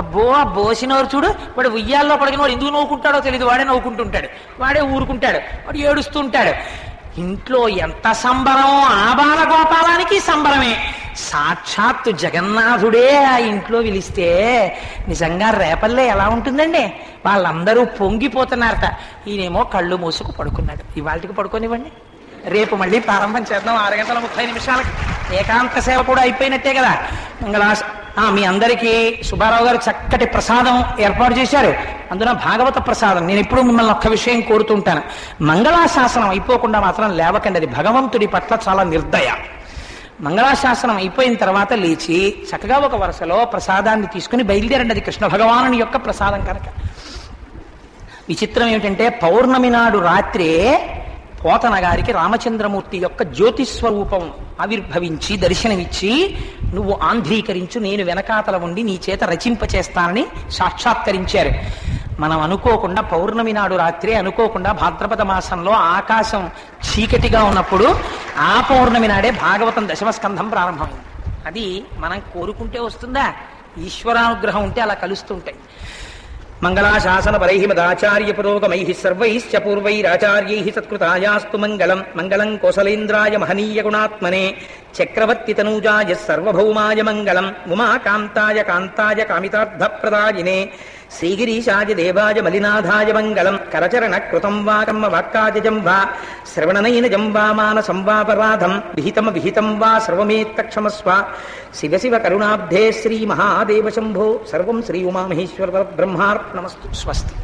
అబ్బో ఆ బోసినోరు చూడు. వాడు ఉయ్యాల్లో పడిన వాడు ఎందుకు నవ్వుకుంటాడో తెలియదు, వాడే నవ్వుకుంటుంటాడు, వాడే ఊరుకుంటాడు, వాడు ఏడుస్తూ ఉంటాడు. ఇంట్లో ఎంత సంబరం, ఆ బాలగోపాలానికి సంబరమే. సాక్షాత్తు జగన్నాథుడే ఆ ఇంట్లో పిలిస్తే నిజంగా రేపల్లే ఎలా ఉంటుందండి. వాళ్ళందరూ పొంగిపోతున్నారట. ఈయనేమో కళ్ళు మూసుకు పడుకున్నాడు. ఇవాళకి పడుకోనివ్వండి, రేపు మళ్ళీ ప్రారంభం చేద్దాం 6:30 ఏకాంత సేవ కూడా అయిపోయినట్టే కదా. మీ అందరికీ సుబ్బారావు గారు చక్కటి ప్రసాదం ఏర్పాటు చేశారు. అందులో భాగవత ప్రసాదం. నేను ఎప్పుడు మిమ్మల్ని ఒక్క విషయం కోరుతుంటాను, మంగళాశాసనం అయిపోకుండా మాత్రం లేవకండి. అది భగవంతుడి పట్ల చాలా నిర్దయ. మంగళాశాసనం అయిపోయిన తర్వాత లేచి చక్కగా ఒక వరుసలో ప్రసాదాన్ని తీసుకుని బయలుదేరండి. అది కృష్ణ భగవానుని యొక్క ప్రసాదం కనుక. విచిత్రం ఏమిటంటే పౌర్ణమి నాడు రాత్రే పోతన గారికి రామచంద్రమూర్తి యొక్క జ్యోతిస్వరూపం ఆవిర్భవించి దర్శనమిచ్చి, నువ్వు ఆంధ్రీకరించు, నేను వెనకాతల ఉండి నీ చేత రచింపచేస్తానని సాక్షాత్కరించారు. మనం అనుకోకుండా పౌర్ణమి నాడు రాత్రే, అనుకోకుండా భాద్రపద మాసంలో ఆకాశం చీకటిగా ఉన్నప్పుడు ఆ పౌర్ణమి నాడే భాగవతం 10వ స్కంధం ప్రారంభమైంది. అది మనం కోరుకుంటే వస్తుందా? ఈశ్వరానుగ్రహం ఉంటే అలా కలుస్తుంటాయి. మంగళాశాసన పరైః మదాచార్య పురోగమైః సర్వైశ్చ పూర్వైరాచార్యైః సత్కృతాయాస్తు మంగళం. మంగళం కోసలేంద్రాయ మహనీయ గుణాత్మనే చక్రవర్తి తనూజాయ సర్వభౌమాయ మంగళం. ఉమాకాంతాయ కాంతాయ కామితార్థప్రదాయినే శ్రీగిరీశాయ దేవాయ మలినాథాయ మంగళం. కరచరణ కృతం వా కర్మ వాక్కాజం వా శ్రవణనైనజం వా మానసం వాపరాధం విహితం వా సర్వమేత్తక్షమస్వ. శివ శివ కరుణాబ్ధే శ్రీ మహాదేవ శంభో. సర్వం శ్రీ ఉమామహేశ్వర బ్రహ్మార్పణమస్తు. స్వస్తి.